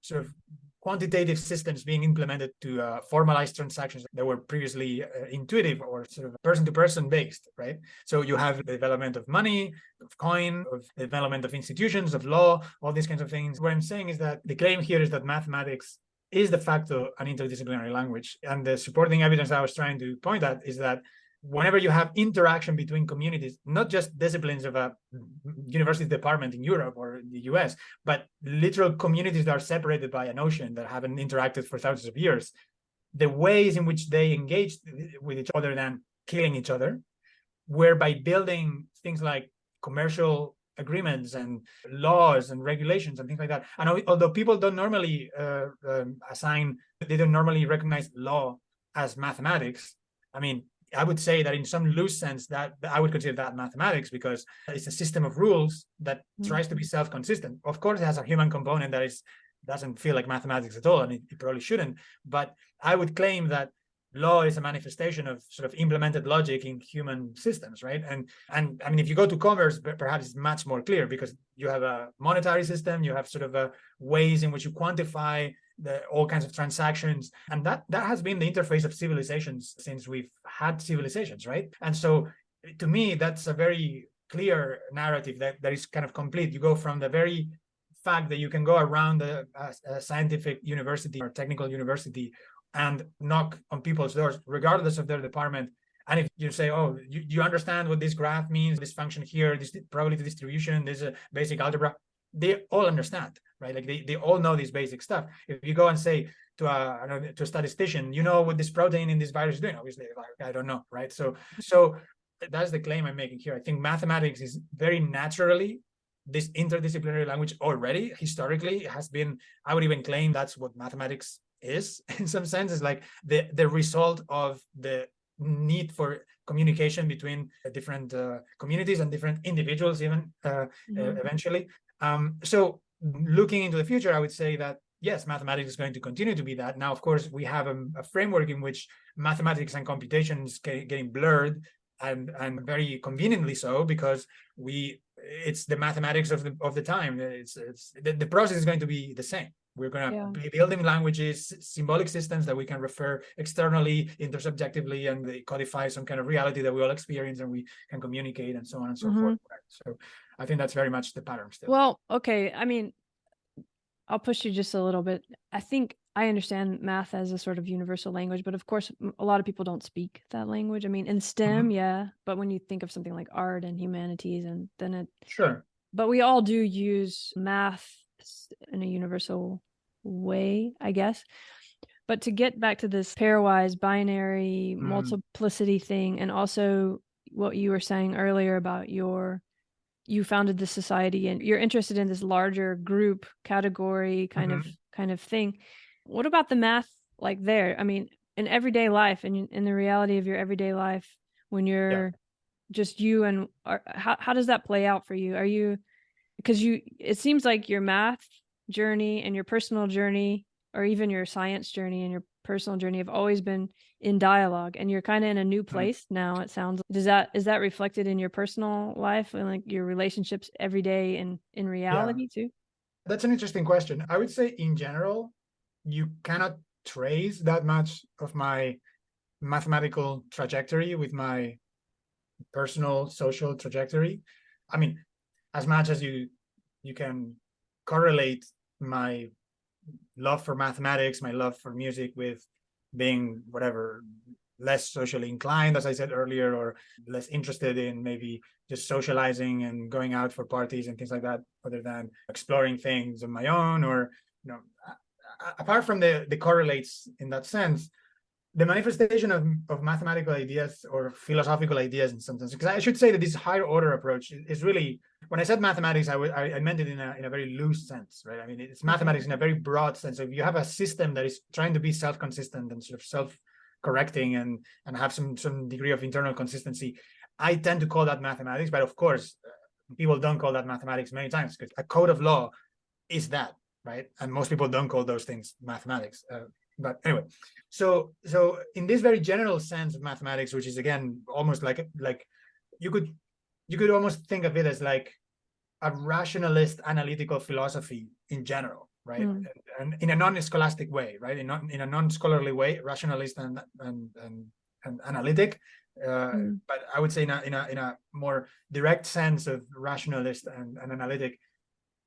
sort of quantitative systems being implemented to formalize transactions that were previously intuitive or sort of person-to-person based, right? So you have the development of money, of coin, of the development of institutions, of law, all these kinds of things. What I'm saying is that the claim here is that mathematics is de facto an interdisciplinary language. And the supporting evidence I was trying to point at is that whenever you have interaction between communities, not just disciplines of a university department in Europe or the US, but literal communities that are separated by an ocean that haven't interacted for thousands of years, the ways in which they engage with each other than killing each other, whereby building things like commercial agreements and laws and regulations and things like that. And although people don't normally they don't normally recognize law as mathematics, I mean, I would say that in some loose sense that I would consider that mathematics, because it's a system of rules that tries to be self-consistent. Of course, it has a human component that doesn't feel like mathematics at all, and it probably shouldn't. But I would claim that law is a manifestation of sort of implemented logic in human systems, right? And I mean, if you go to commerce, perhaps it's much more clear, because you have a monetary system, you have sort of ways in which you quantify all kinds of transactions, and that has been the interface of civilizations since we've had civilizations, right? And so to me, that's a very clear narrative that is kind of complete. You go from the very fact that you can go around a scientific university or technical university and knock on people's doors, regardless of their department. And if you say, oh, you understand what this graph means, this function here, this probability distribution, this basic algebra, they all understand, right? Like they all know this basic stuff. If you go and say to a statistician, you know what this protein in this virus is doing, obviously, like, I don't know, right? So that's the claim I'm making here. I think mathematics is very naturally this interdisciplinary language already. Historically, it has been, I would even claim that's what mathematics is in some sense. Is like the result of the need for communication between different communities and different individuals even eventually. So looking into the future, I would say that yes, mathematics is going to continue to be that. Now, of course, we have a framework in which mathematics and computation is getting blurred, and very conveniently so, because it's the mathematics of the time. It's the process is going to be the same. We're going to be building languages, symbolic systems that we can refer externally, intersubjectively, and they codify some kind of reality that we all experience and we can communicate, and so on and so forth. So I think that's very much the pattern still. Well, okay. I mean, I'll push you just a little bit. I think I understand math as a sort of universal language, but of course, a lot of people don't speak that language. I mean, in STEM, yeah, but when you think of something like art and humanities, and then it... Sure. But we all do use math in a universal way, I guess. But to get back to this pairwise binary multiplicity thing, and also what you were saying earlier about you founded this society and you're interested in this larger group category kind of thing. What about the math like there? I mean, in everyday life and in the reality of your everyday life, when you're just you, and how does that play out for you? Are you, because it seems like your math journey and your personal journey, or even your science journey and your personal journey, have always been in dialogue, and you're kind of in a new place now, it sounds. Is that reflected in your personal life and like your relationships every day and in reality too? That's an interesting question. I would say in general, you cannot trace that much of my mathematical trajectory with my personal social trajectory. I mean, as much as you can correlate my love for mathematics, my love for music, with being whatever, less socially inclined, as I said earlier, or less interested in maybe just socializing and going out for parties and things like that, other than exploring things on my own, or apart from the correlates in that sense, the manifestation of mathematical ideas or philosophical ideas in some sense, because I should say that this higher order approach is really, when I said mathematics, I meant it in a very loose sense, right? I mean, it's mathematics in a very broad sense. So if you have a system that is trying to be self-consistent and sort of self-correcting and have some degree of internal consistency, I tend to call that mathematics. But of course, people don't call that mathematics many times, because a code of law is that, right? And most people don't call those things mathematics. But anyway, so in this very general sense of mathematics, which is again almost like you could almost think of it as like a rationalist analytical philosophy in general, right? And in a non-scholastic way, right? In a non-scholarly way, rationalist and analytic. But I would say in a more direct sense of rationalist and analytic,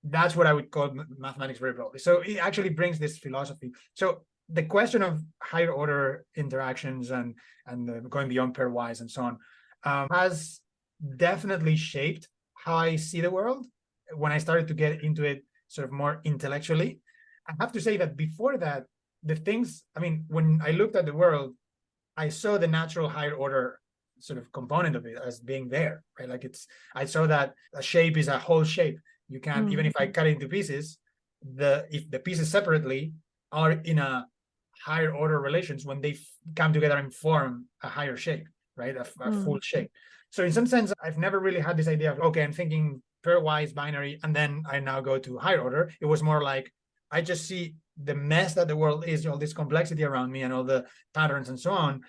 that's what I would call mathematics very broadly. So it actually brings this philosophy. So the question of higher order interactions and going beyond pairwise and so on has definitely shaped how I see the world when I started to get into it sort of more intellectually. I have to say that before that, the things, I mean, when I looked at the world, I saw the natural higher order sort of component of it as being there, right? Like I saw that a shape is a whole shape. You can't, even if I cut it into pieces, if the pieces separately are in a higher order relations, when they come together and form a higher shape, right? A full shape. So in some sense, I've never really had this idea of, okay, I'm thinking pairwise binary, and then I now go to higher order. It was more like, I just see the mess that the world is, all this complexity around me and all the patterns and so on.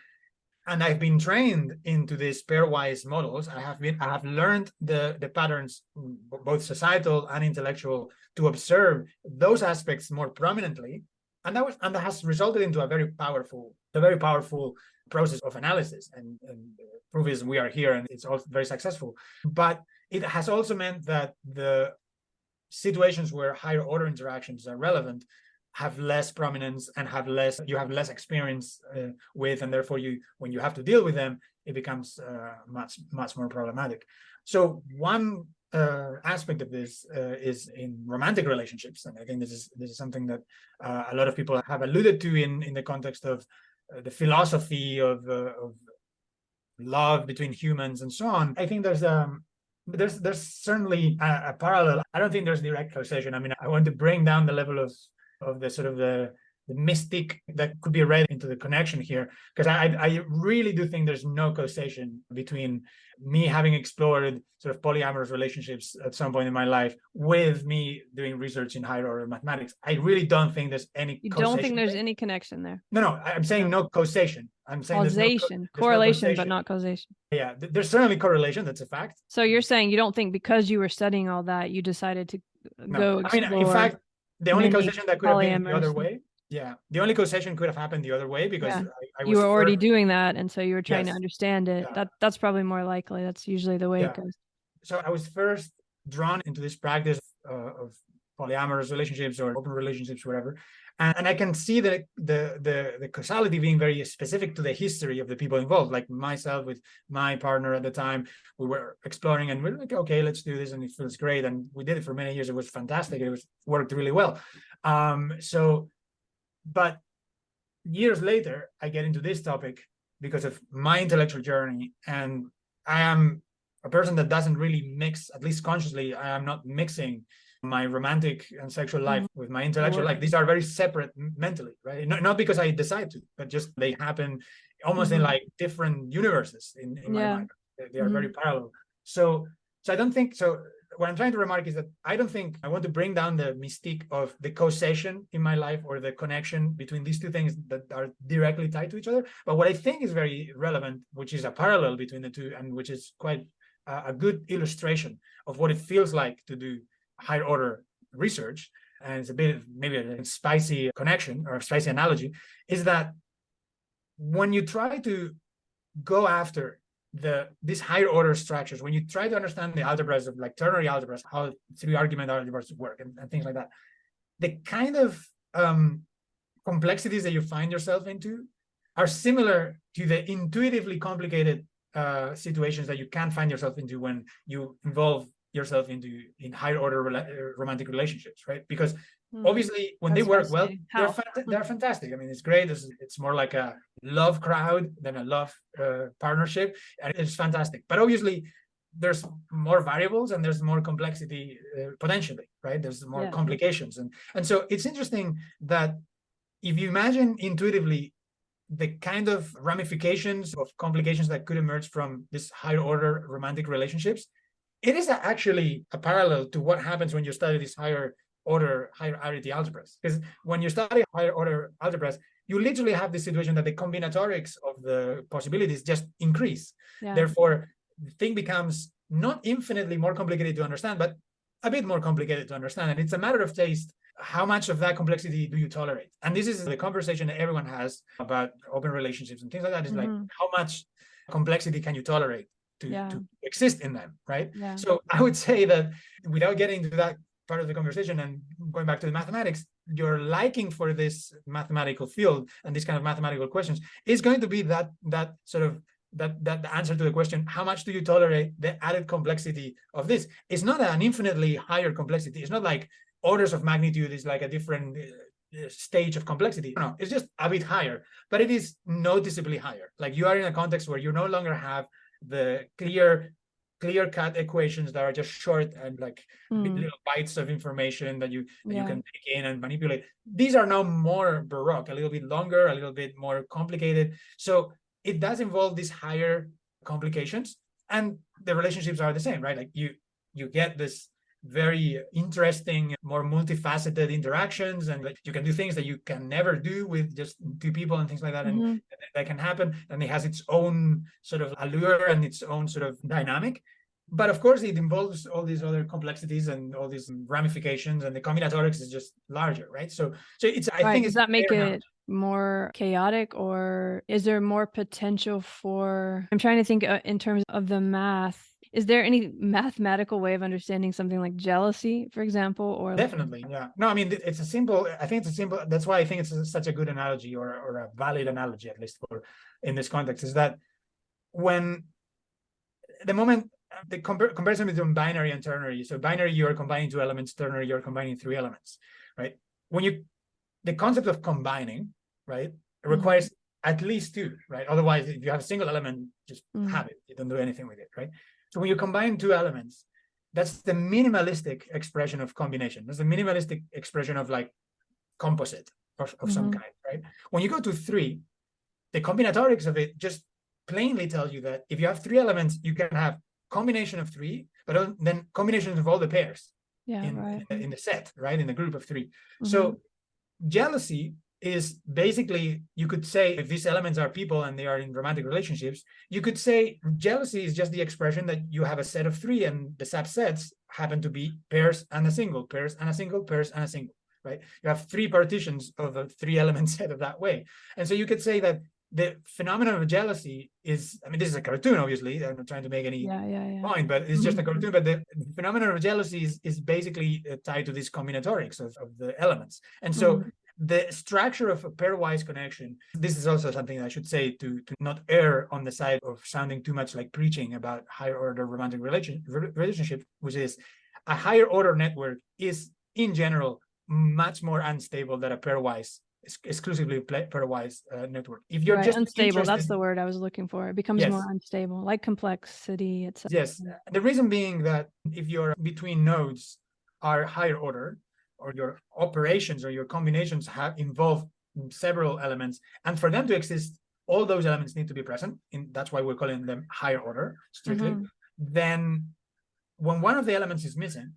And I've been trained into these pairwise models. I have learned the patterns, both societal and intellectual, to observe those aspects more prominently. And that has resulted into a very powerful process of analysis. And proof is we are here, and it's all very successful. But it has also meant that the situations where higher order interactions are relevant have less prominence and you have less experience with, and therefore when you have to deal with them, it becomes much more problematic. So one aspect of this is in romantic relationships, and I think this is something that a lot of people have alluded to in the context of the philosophy of love between humans and so on. I think there's certainly a parallel. I don't think there's direct causation. I mean, I want to bring down the level of the sort of the mystic that could be read into the connection here, because I really do think there's no causation between me having explored sort of polyamorous relationships at some point in my life with me doing research in higher order mathematics. I really don't think there's any You causation don't think there's there. any connection there? No, I'm saying no causation. I'm saying causation, there's correlation, no causation. but not causation. Yeah, there's certainly correlation. That's a fact. So you're saying you don't think because you were studying all that, you decided to go explore? I mean, in fact, the only causation that could have been the other polyamorous. way. Yeah, the only causation could have happened the other way, because I was you were already doing that, and so you were trying to Yes. understand it. That's probably more likely. That's usually the way it goes. So I was first drawn into this practice of polyamorous relationships or open relationships, whatever. And I can see the causality being very specific to the history of the people involved. Like myself with my partner at the time, we were exploring and we were like, okay, let's do this, and it feels great. And we did it for many years. It was fantastic. It worked really well. But years later, I get into this topic because of my intellectual journey, and I am a person that doesn't really mix, at least consciously. I am not mixing my romantic and sexual life with my intellectual life. These are very separate mentally, right? Not because I decide to, but just they happen almost in like different universes in my mind. They are very parallel. So I don't think so. What I'm trying to remark is that I don't think I want to bring down the mystique of the causation in my life or the connection between these two things that are directly tied to each other. But what I think is very relevant, which is a parallel between the two, and which is quite a good illustration of what it feels like to do higher order research, and it's a bit maybe a spicy connection or a spicy analogy, is that when you try to go after these higher order structures, when you try to understand the algebras of like ternary algebras, how three argument algebras work and things like that, the kind of complexities that you find yourself into are similar to the intuitively complicated situations that you can find yourself into when you involve yourself in higher order romantic relationships, right? Because obviously when they work well, they're fantastic. I mean, it's great. It's more like a love crowd than a love partnership, and it's fantastic. But obviously there's more variables and there's more complexity potentially, right? There's more complications, and so it's interesting that if you imagine intuitively the kind of ramifications of complications that could emerge from this higher order romantic relationships, it is actually a parallel to what happens when you study these higher arity algebras. Because when you study higher order algebras, you literally have the situation that the combinatorics of the possibilities just increase. Therefore, the thing becomes not infinitely more complicated to understand, but a bit more complicated to understand. And it's a matter of taste. How much of that complexity do you tolerate? And this is the conversation that everyone has about open relationships and things like that. Is like, how much complexity can you tolerate to exist in them, right? So I would say that without getting to that part of the conversation and going back to the mathematics, your liking for this mathematical field and these kind of mathematical questions is going to be that sort of that answer to the question, how much do you tolerate the added complexity of this? It's not an infinitely higher complexity. It's not like orders of magnitude is like a different stage of complexity. No, it's just a bit higher, but it is noticeably higher. Like you are in a context where you no longer have the clear-cut equations that are just short and like little bytes of information that you can take in and manipulate. These are now more baroque, a little bit longer, a little bit more complicated. So it does involve these higher complications, and the relationships are the same, right? Like you get this very interesting, more multifaceted interactions, and like you can do things that you can never do with just two people and things like that, and that can happen, and it has its own sort of allure and its own sort of dynamic. But of course it involves all these other complexities and all these ramifications, and the combinatorics is just larger, right? So it's I think does that make it more chaotic, or is there more potential for, I'm trying to think in terms of the math, Is there any mathematical way of understanding something like jealousy, for example, or Definitely, yeah. No, I mean, it's a simple, I think it's a simple, that's why I think it's such a good analogy, or a valid analogy, at least for in this context, is that when the moment, the comparison between binary and ternary, so binary, you're combining two elements, ternary, you're combining three elements, right? When the concept of combining, right, requires at least two, right? Otherwise, if you have a single element, just have it, you don't do anything with it, right? So when you combine two elements, that's the minimalistic expression of combination. That's the minimalistic expression of like composite of some kind, right? When you go to three, the combinatorics of it just plainly tells you that if you have three elements, you can have combination of three, but then combinations of all the pairs in the set, right? In the group of three. So jealousy is basically, you could say, if these elements are people and they are in romantic relationships, you could say jealousy is just the expression that you have a set of three and the subsets happen to be pairs and a single, pairs and a single, pairs and a single, right? You have three partitions of a three element set of that way. And so you could say that the phenomenon of jealousy is, I mean, this is a cartoon, obviously. I'm not trying to make any point, but it's just a cartoon. But the phenomenon of jealousy is basically tied to these combinatorics of the elements. And so the structure of a pairwise connection, this is also something I should say to not err on the side of sounding too much like preaching about higher order romantic relationship, which is a higher order network is in general much more unstable than a pairwise, exclusively pairwise network. If you're just unstable, that's the word I was looking for. It becomes more unstable, like complexity, etc. Yes, the reason being that if your between nodes are higher order, or your operations or your combinations involve several elements, and for them to exist, all those elements need to be present. That's why we're calling them higher order strictly. Then when one of the elements is missing,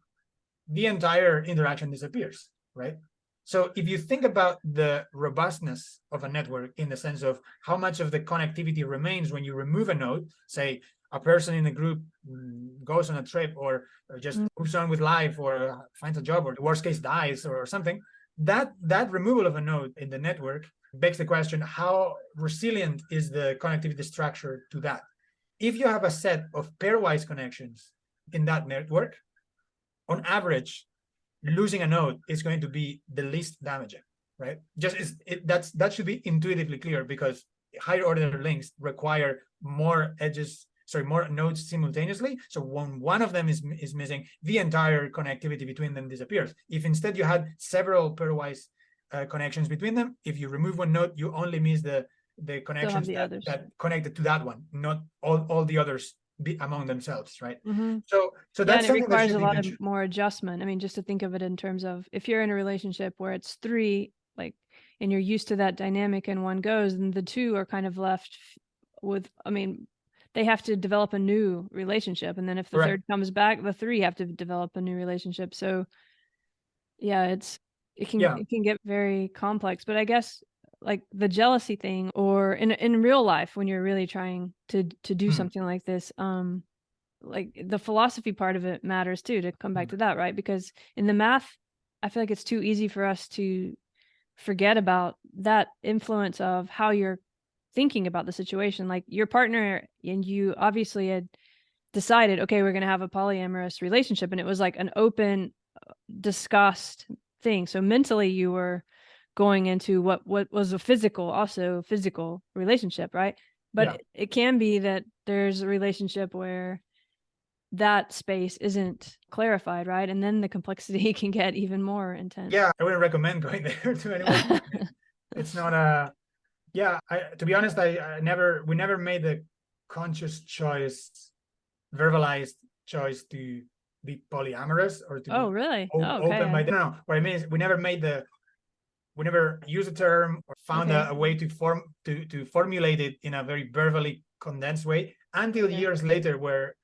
the entire interaction disappears, right? So if you think about the robustness of a network in the sense of how much of the connectivity remains when you remove a node, say a person in the group goes on a trip or just moves on with life or finds a job or the worst case dies or something, that removal of a node in the network begs the question, how resilient is the connectivity structure to that? If you have a set of pairwise connections in that network, on average, losing a node is going to be the least damaging, right? That should be intuitively clear, because higher order links require more more nodes simultaneously. So when one of them is missing, the entire connectivity between them disappears. If instead you had several pairwise connections between them, if you remove one node, you only miss the connections that connected to that one, not all the others among themselves, right? So that's and it requires a lot of more adjustment. I mean, just to think of it in terms of, if you're in a relationship where it's three, like, and you're used to that dynamic and one goes, and the two are kind of left with, I mean, they have to develop a new relationship, and then if the third comes back, the three have to develop a new relationship. So it can get very complex. But I guess like the jealousy thing, or in real life when you're really trying to do something like this, like the philosophy part of it matters too, to come back to that, right? Because in the math, I feel like it's too easy for us to forget about that influence of how you're thinking about the situation. Like your partner and you obviously had decided, okay, we're going to have a polyamorous relationship, and it was like an open, discussed thing. So mentally you were going into what was a physical relationship, right? But it can be that there's a relationship where that space isn't clarified, right? And then the complexity can get even more intense. I wouldn't recommend going there to anyone. It's not a to be honest, we never made the conscious choice, verbalized choice to be polyamorous or to be open by no. What I mean is we never used the term or found a way to formulate it in a very verbally condensed way until years later, where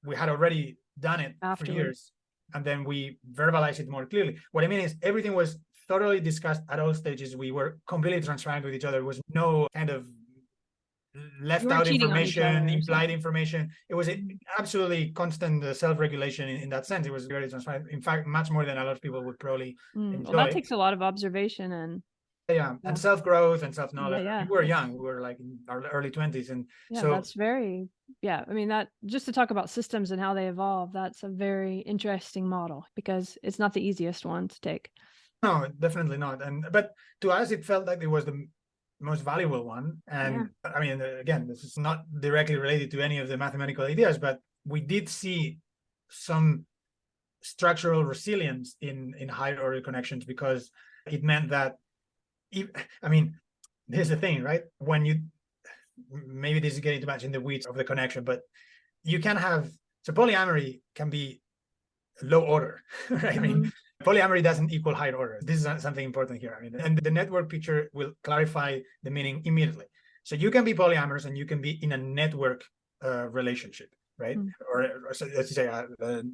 we had already done it for years, and then we verbalized it more clearly. What I mean is everything was thoroughly discussed at all stages. We were completely transparent with each other. There was no kind of left out information, implied information. It was absolutely constant self-regulation in that sense. It was very transparent. In fact, much more than a lot of people would probably enjoy. Well, that takes a lot of observation and Yeah, Yeah. and self-growth and self-knowledge. Yeah, We were young, we were like in our early 20s, and yeah, so that's very, yeah. I mean, that just to talk about systems and how they evolve, that's a very interesting model because it's not the easiest one to take. no, definitely not. And but to us, it felt like it was the most valuable one. And I mean, again, this is not directly related to any of the mathematical ideas, but we did see some structural resilience in higher order connections, because it meant that, I mean, here's the thing, right? When you, maybe this is getting too much in the weeds of the connection, but you can have, so polyamory can be low order, right? I mean, polyamory doesn't equal higher order. This is something important here. I mean, and the network picture will clarify the meaning immediately. So you can be polyamorous and you can be in a network relationship, right? Or so let's say a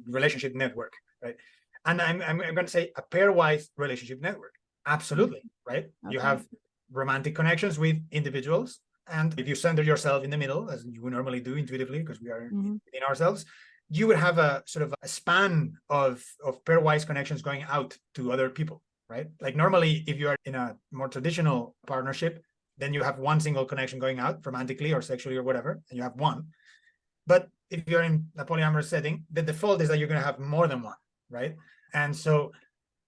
relationship network, right? And I'm going to say a pairwise relationship network. Absolutely, right? Okay. You have romantic connections with individuals, and if you center yourself in the middle, as you would normally do intuitively, because we are in ourselves, you would have a sort of a span of pairwise connections going out to other people, right? Like normally, if you are in a more traditional partnership, then you have one single connection going out romantically or sexually or whatever, and you have one. But if you're in a polyamorous setting, the default is that you're going to have more than one, right? And so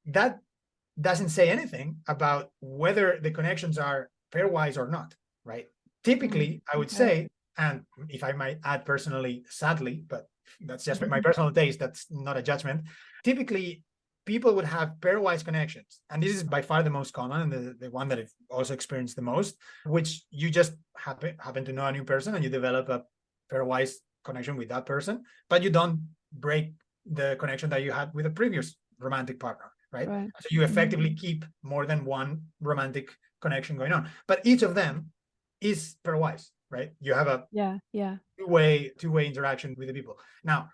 that doesn't say anything about whether the connections are pairwise or not, right? Typically, I would say, and if I might add personally, sadly, but that's just my personal taste, that's not a judgment. Typically, people would have pairwise connections. And this is by far the most common, and the one that I've also experienced the most, which you just happen to know a new person and you develop a pairwise connection with that person, but you don't break the connection that you had with a previous romantic partner, right? So you effectively keep more than one romantic connection going on, but each of them is pairwise, right? You have a two-way interaction with the people. Now,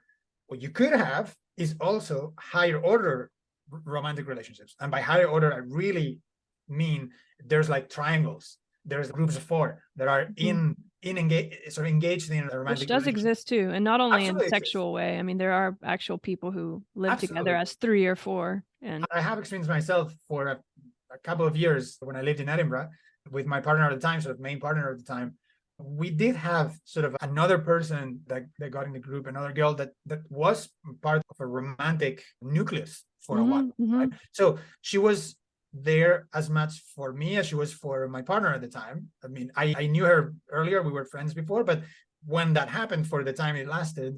what you could have is also higher order romantic relationships, and by higher order, I really mean there's like triangles, there's groups of four that are engaged in a romantic, which does exist too, and not only in a sexual way. I mean, there are actual people who live together as 3 or 4. And I have experienced myself for a couple of years when I lived in Edinburgh with my partner at the time, sort of main partner at the time. We did have sort of another person that got in the group, another girl that was part of a romantic nucleus for a while. Right? So she was there as much for me as she was for my partner at the time. I mean, I knew her earlier, we were friends before, but when that happened, for the time it lasted,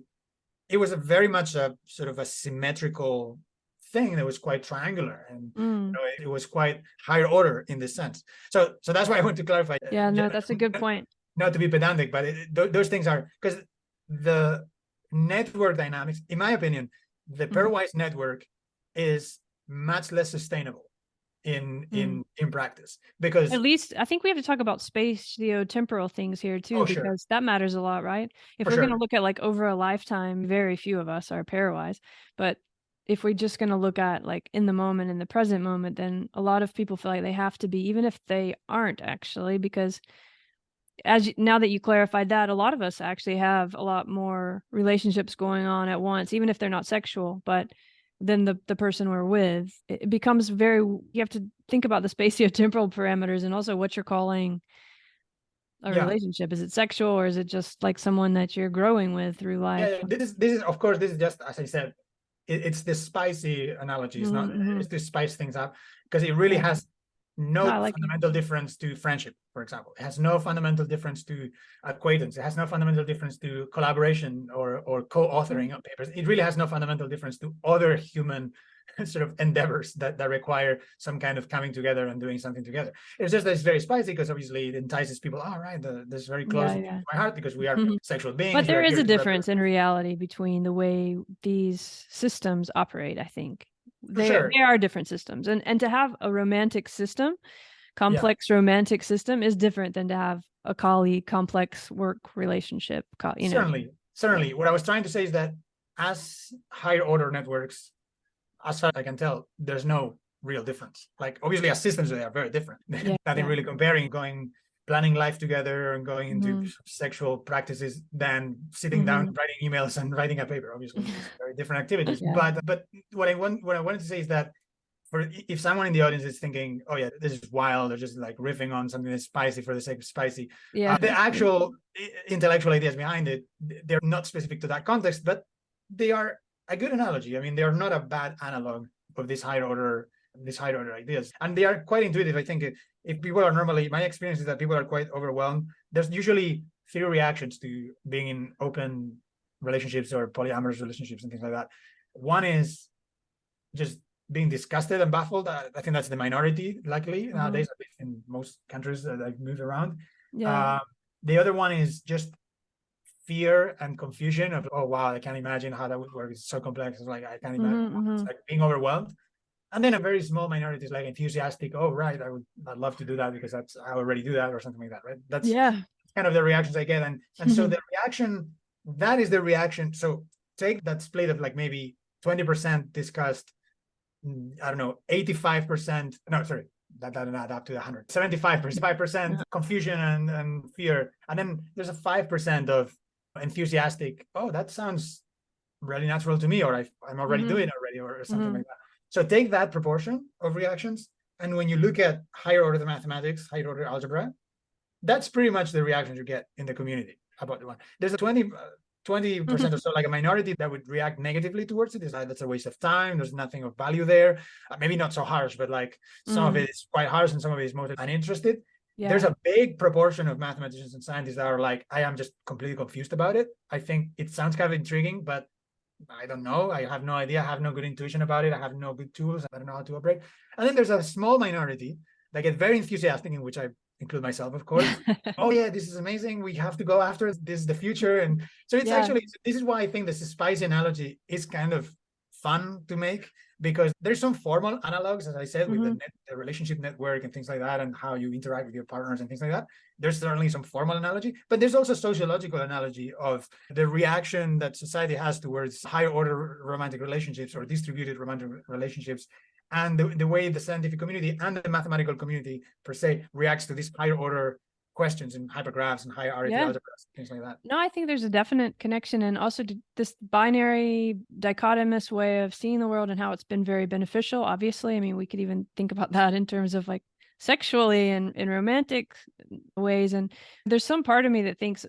it was a very much a sort of a symmetrical thing that was quite triangular, and you know, it was quite higher order in this sense. So that's why I want to clarify. Yeah, no, that's a good point. Not to be pedantic, but those things are, because the network dynamics, in my opinion, the pairwise network is much less sustainable in practice, because at least I think we have to talk about spatio-temporal things here too, because that matters a lot, right? If we're going to look at like over a lifetime, very few of us are pairwise, but if we're just going to look at like in the moment, in the present moment, then a lot of people feel like they have to be, even if they aren't actually, because now that you clarified that, a lot of us actually have a lot more relationships going on at once, even if they're not sexual, but then the person we're with, it becomes very, you have to think about the spatio-temporal parameters and also what you're calling a relationship. Is it sexual, or is it just like someone that you're growing with through life? This is of course, this is just, as I said, it's the spicy analogy. It's not, it's to spice things up, because it really has no fundamental difference to friendship, for example. It has no fundamental difference to acquaintance. It has no fundamental difference to collaboration or co-authoring of papers. It really has no fundamental difference to other human sort of endeavors that require some kind of coming together and doing something together. It's just that it's very spicy, because obviously it entices people. All right, this is very close to my heart, because we are sexual beings. But there is a difference in reality between the way these systems operate, I think. They are different systems, and to have a romantic system, complex romantic system, is different than to have a colleague complex work relationship. Certainly. What I was trying to say is that as higher order networks, as far as I can tell, there's no real difference. Like obviously, as systems, they are very different. Nothing really comparing planning life together and going into sexual practices than sitting down, writing emails and writing a paper. Obviously, it's very different activities. But what I wanted to say is that if someone in the audience is thinking, oh yeah, this is wild, or just like riffing on something that's spicy for the sake of spicy, the actual intellectual ideas behind it, they're not specific to that context, but they are a good analogy. I mean, they are not a bad analog of these higher order ideas, and they are quite intuitive. I think if people are normally, my experience is that people are quite overwhelmed. There's usually 3 reactions to being in open relationships or polyamorous relationships and things like that. One is just being disgusted and baffled. I think that's the minority, luckily, nowadays, at least in most countries that I've moved around. The other one is just fear and confusion of, oh wow, I can't imagine how that would work. It's so complex. It's like, I can't imagine. It's like being overwhelmed. And then a very small minority is like enthusiastic. Oh, right, I'd love to do that because I already do that, or something like that, right? That's kind of the reactions I get. And so the reaction, that is the reaction. So take that split of like maybe 20% discussed, I don't know, 85%, no, sorry, that doesn't add up to 100, 75% confusion and fear. And then there's a 5% of enthusiastic, oh, that sounds really natural to me, or I'm already doing it already, or something like that. So take that proportion of reactions, and when you look at higher order mathematics, higher order algebra, that's pretty much the reactions you get in the community about the one. There's a 20% or so, like a minority that would react negatively towards it. Is like, that's a waste of time. There's nothing of value there. Maybe not so harsh, but like some of it is quite harsh and some of it is mostly uninterested. There's a big proportion of mathematicians and scientists that are like, I am just completely confused about it. I think it sounds kind of intriguing, but I don't know. I have no idea. I have no good intuition about it. I have no good tools. I don't know how to operate. And then there's a small minority that get very enthusiastic, in which I include myself, of course. Oh yeah, this is amazing. We have to go after it. This is the future. And so it's actually, this is why I think the spicy analogy is kind of fun to make, because there's some formal analogs, as I said, with the relationship network and things like that, and how you interact with your partners and things like that. There's certainly some formal analogy, but there's also sociological analogy of the reaction that society has towards higher order romantic relationships or distributed romantic relationships, and the way the scientific community and the mathematical community per se reacts to these higher order questions in hypergraphs and higher RET algebras, things like that. No, I think there's a definite connection, and also this binary dichotomous way of seeing the world and how it's been very beneficial. Obviously, I mean, we could even think about that in terms of like sexually and in romantic ways. And there's some part of me that thinks,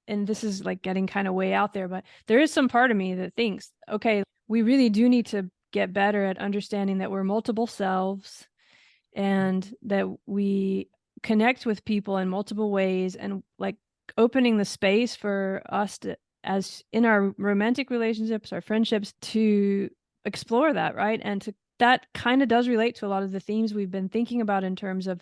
and this is like getting kind of way out there, but there is some part of me that thinks, okay, we really do need to get better at understanding that we're multiple selves and that we connect with people in multiple ways, and like opening the space for us to, as in our romantic relationships, our friendships, to explore that, right? And that kind of does relate to a lot of the themes we've been thinking about in terms of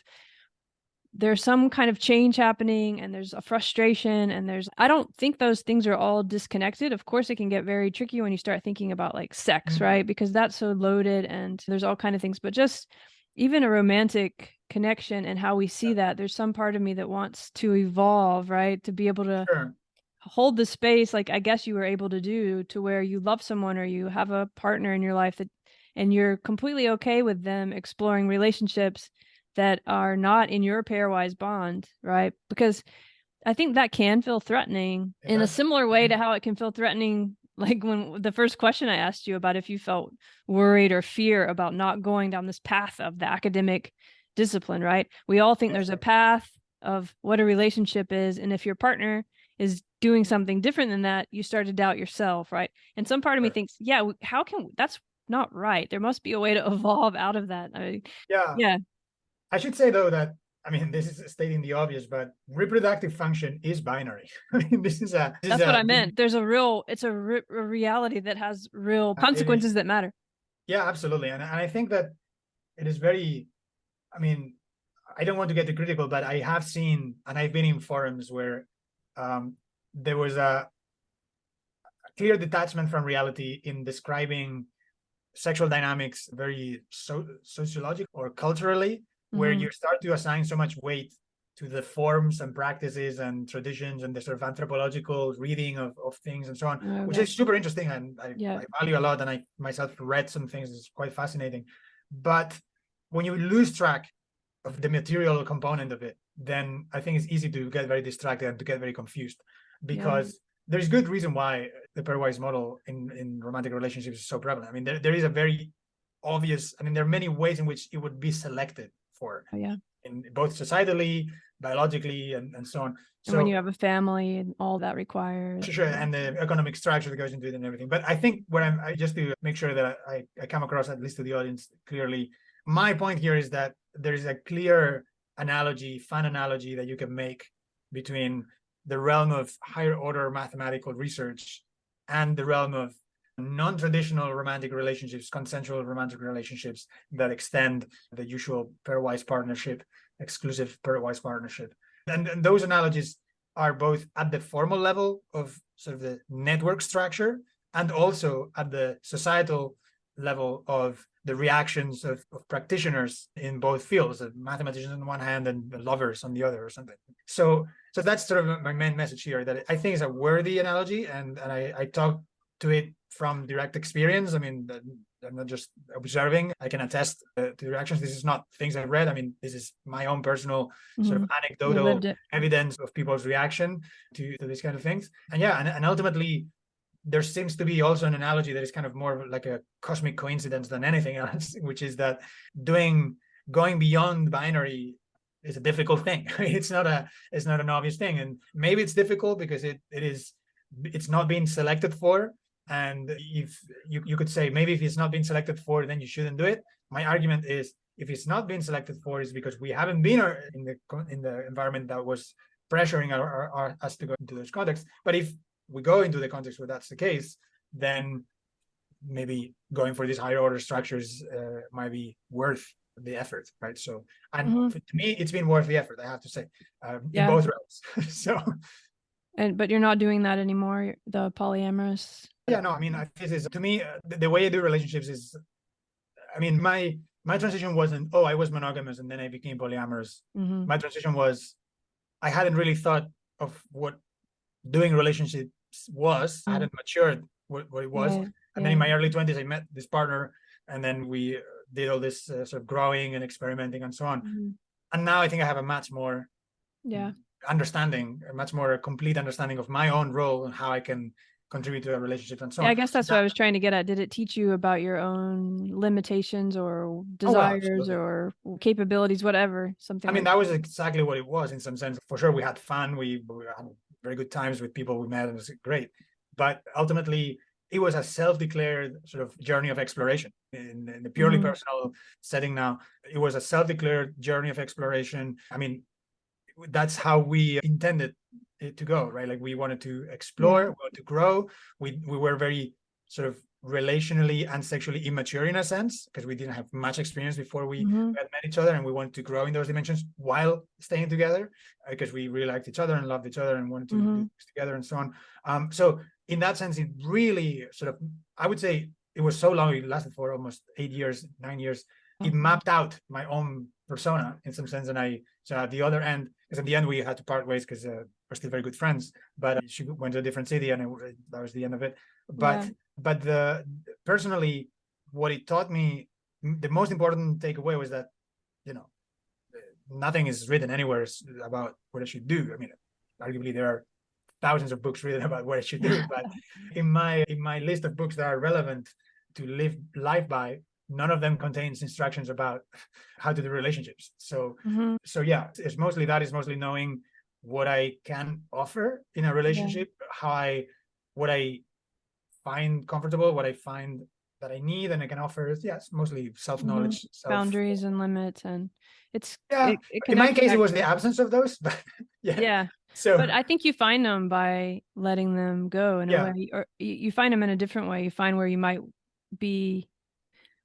there's some kind of change happening and there's a frustration, and I don't think those things are all disconnected. Of course, it can get very tricky when you start thinking about like sex, right? Because that's so loaded and there's all kind of things, but just even a romantic connection and how we see that, there's some part of me that wants to evolve, right? To be able to hold the space, like I guess you were able to do, to where you love someone or you have a partner in your life that, and you're completely okay with them exploring relationships that are not in your pairwise bond, right? Because I think that can feel threatening in a similar way to how it can feel threatening, like when the first question I asked you about if you felt worried or fear about not going down this path of the academic discipline, right? We all think there's a path of what a relationship is, and if your partner is doing something different than that, you start to doubt yourself, right? And some part of me thinks, yeah, how can, that's not right. There must be a way to evolve out of that. Yeah. I should say, though, that, I mean, this is stating the obvious, but reproductive function is binary. I mean, that's what I meant. There's it's a reality that has real consequences that matter. Yeah, absolutely. And I think that it is very, I mean, I don't want to get too critical, but I have seen, and I've been in forums where there was a clear detachment from reality in describing sexual dynamics very sociological or culturally, where you start to assign so much weight to the forms and practices and traditions and the sort of anthropological reading of things and so on, which is super interesting, and I value a lot, and I myself read some things. It's quite fascinating. But when you lose track of the material component of it, then I think it's easy to get very distracted and to get very confused, because there's good reason why the pairwise model in romantic relationships is so prevalent. I mean, there is a very obvious. I mean, there are many ways in which it would be selected for, in both societally, biologically, and so on. And when you have a family and all that requires. Sure, and the economic structure that goes into it and everything. But I think what I just to make sure that I come across, at least to the audience, clearly, my point here is that there is a clear analogy, fun analogy that you can make between the realm of higher order mathematical research and the realm of non-traditional romantic relationships, consensual romantic relationships that extend the usual pairwise partnership, exclusive pairwise partnership. And those analogies are both at the formal level of sort of the network structure and also at the societal level of the reactions of practitioners in both fields, of mathematicians on one hand and the lovers on the other or something. So that's sort of my main message here, that I think is a worthy analogy, and I talk to it from direct experience. I mean, I'm not just observing. I can attest to the reactions. This is not things I've read. I mean, this is my own personal sort of anecdotal evidence of people's reaction to these kind of things. And and ultimately, there seems to be also an analogy that is kind of more like a cosmic coincidence than anything else, which is that going beyond binary is a difficult thing. It's not an obvious thing, and maybe it's difficult because it's not being selected for. And if you could say, maybe if it's not being selected for, then you shouldn't do it. My argument is, if it's not being selected for, is because we haven't been in the environment that was pressuring us to go into those contexts. But if we go into the context where that's the case, then maybe going for these higher order structures might be worth the effort, right? So, and to me, it's been worth the effort, I have to say, in both realms. So. But you're not doing that anymore, the polyamorous? Yeah, no, I mean, this is, to me, the way I do relationships is, I mean, my transition wasn't, I was monogamous and then I became polyamorous. My transition was, I hadn't really thought of what doing relationships was. I hadn't matured what it was. And then in my early 20s, I met this partner, and then we did all this sort of growing and experimenting and so on. And now I think I have a much more understanding, a much more complete understanding of my own role and how I can contribute to a relationship and so on. I guess that's what I was trying to get at. Did it teach you about your own limitations or desires or capabilities, whatever? Something. I mean, that was exactly what it was in some sense. For sure, we had fun. We had very good times with people we met. It was great. But ultimately, it was a self-declared sort of journey of exploration in the purely personal setting. Now, it was a self-declared journey of exploration. I mean, that's how we intended it to go, right? Like, we wanted to explore, we wanted to grow. We were very sort of relationally and sexually immature in a sense, because we didn't have much experience before we had met each other, and we wanted to grow in those dimensions while staying together, because we really liked each other and loved each other and wanted to do this together and so on. So in that sense, it really sort of, I would say it was so long, it lasted for almost 8 years, 9 years. It mapped out my own persona in some sense. And so at the other end, because at the end we had to part ways because we're still very good friends, but she went to a different city, and that was the end of it. But personally, what it taught me, the most important takeaway was that, nothing is written anywhere about what I should do. I mean, arguably there are thousands of books written about what I should do, but in my list of books that are relevant to live life by, none of them contains instructions about how to do relationships. So it's mostly knowing what I can offer in a relationship, what I find comfortable, what I find that I need and I can offer. It's mostly self-knowledge, boundaries and limits, and it's in my case it was the absence of those, but So, but I think you find them by letting them go in a way, or you find them in a different way. You find where you might be,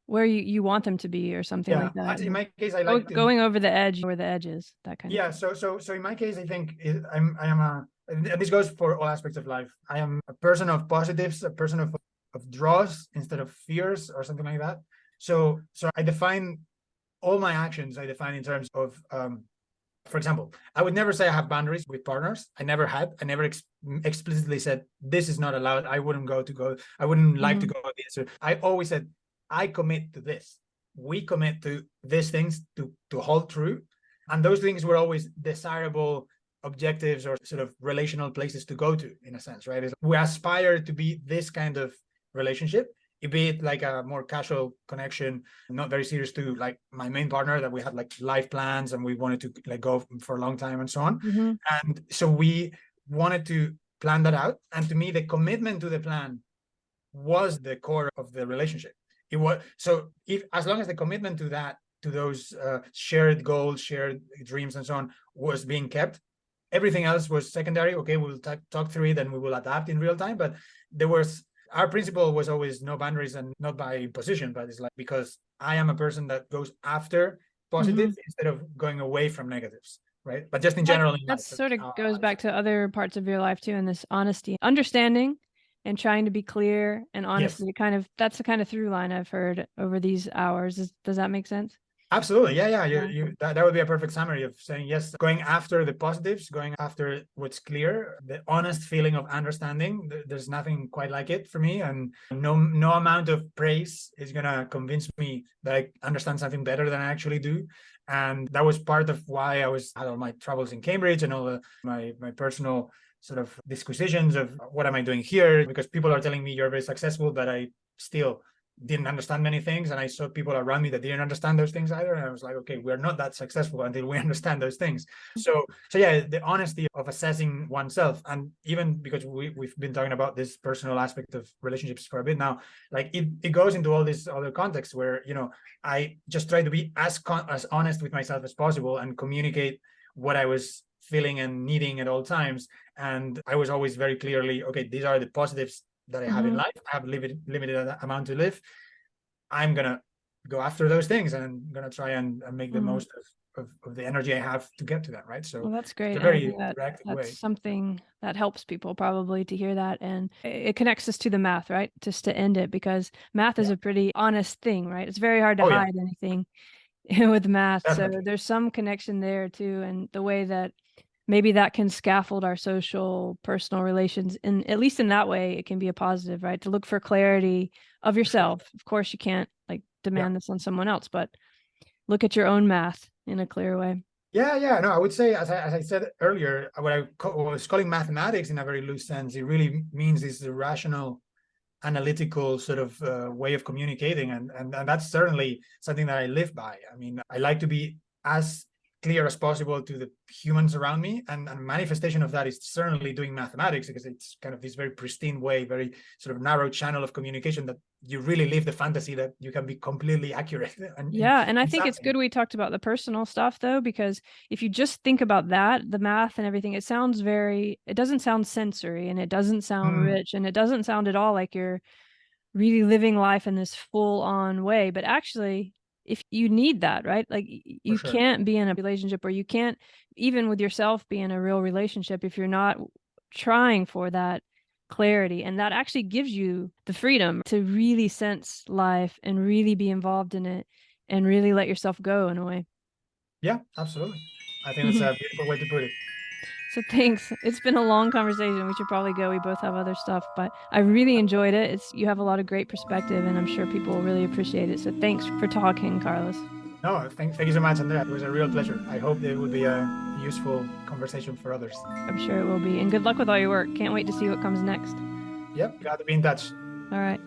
where you want them to be, or something like that. In my case, I like going over the edge, where the edge is, that kind of thing. So in my case, I think and this goes for all aspects of life. I am a person of positives, a person of draws instead of fears or something like that. So I define all my actions. I define in terms of, for example, I would never say I have boundaries with partners. I never had. I never explicitly said this is not allowed. I wouldn't I wouldn't like to go this. So I always said, I commit to this. We commit to these things to hold true. And those things were always desirable objectives or sort of relational places to go to, in a sense, right? We aspire to be this kind of relationship. be it like a more casual connection, not very serious, to like my main partner, that we had like life plans and we wanted to like go for a long time and so on. Mm-hmm. And so we wanted to plan that out. And to me, the commitment to the plan was the core of the relationship. It was, so if, as long as the commitment to that, to those shared goals, shared dreams and so on was being kept, everything else was secondary. Okay, we'll talk through it and we will adapt in real time. But there was, our principle was always no boundaries, and not by position, but it's like, because I am a person that goes after positive instead of going away from negatives, right? But just in general, in that life, sort of goes back to other parts of your life too, and this honesty, understanding, and trying to be clear and honestly. Yes. Kind of, that's the kind of through line I've heard over these hours. Does that make sense? Absolutely. Yeah. That would be a perfect summary of saying, yes, going after the positives, going after what's clear, the honest feeling of understanding. There's nothing quite like it for me. And no amount of praise is going to convince me that I understand something better than I actually do. And that was part of why I had all my troubles in Cambridge and all my personal sort of disquisitions of what am I doing here? Because people are telling me you're very successful, but I still didn't understand many things, and I saw people around me that didn't understand those things either, and I was like, okay, we're not that successful until we understand those things. So yeah, the honesty of assessing oneself, and even because we've been talking about this personal aspect of relationships for a bit now, like it goes into all these other contexts where, you know, I just try to be as honest with myself as possible and communicate what I was feeling and needing at all times. And I was always very clearly, okay, these are the positives that I have in life. I have limited amount to live. I'm gonna go after those things, and I'm gonna try and make the most of the energy I have to get to that, right? So well, that's great. it's a very that's way. Something that helps people probably to hear that, and it connects us to the math, right? Just to end it, because math is a pretty honest thing, right? It's very hard to hide anything with math. Definitely. So there's some connection there too, and the way that maybe that can scaffold our social, personal relations. And at least in that way, it can be a positive, right? To look for clarity of yourself. Of course, you can't like demand this on someone else, but look at your own math in a clear way. Yeah. No, I would say, as I said earlier, what I was calling mathematics in a very loose sense, it really means this rational, analytical sort of way of communicating. And that's certainly something that I live by. I mean, I like to be as clear as possible to the humans around me, and manifestation of that is certainly doing mathematics, because it's kind of this very pristine way, very sort of narrow channel of communication that you really live the fantasy that you can be completely accurate. And I think it's good we talked about the personal stuff though, because if you just think about that, the math and everything, it doesn't sound sensory, and it doesn't sound rich, and it doesn't sound at all like you're really living life in this full on way. But actually, if you need that, right? Like you can't be in a relationship, or you can't even with yourself be in a real relationship if you're not trying for that clarity. And that actually gives you the freedom to really sense life and really be involved in it and really let yourself go in a way. Yeah, absolutely. I think that's a beautiful way to put it. So thanks. It's been a long conversation. We should probably go. We both have other stuff, but I really enjoyed it. You have a lot of great perspective, and I'm sure people will really appreciate it. So thanks for talking, Carlos. No, thank you so much, Andrea. It was a real pleasure. I hope it will be a useful conversation for others. I'm sure it will be. And good luck with all your work. Can't wait to see what comes next. Yep, glad to be in touch. All right.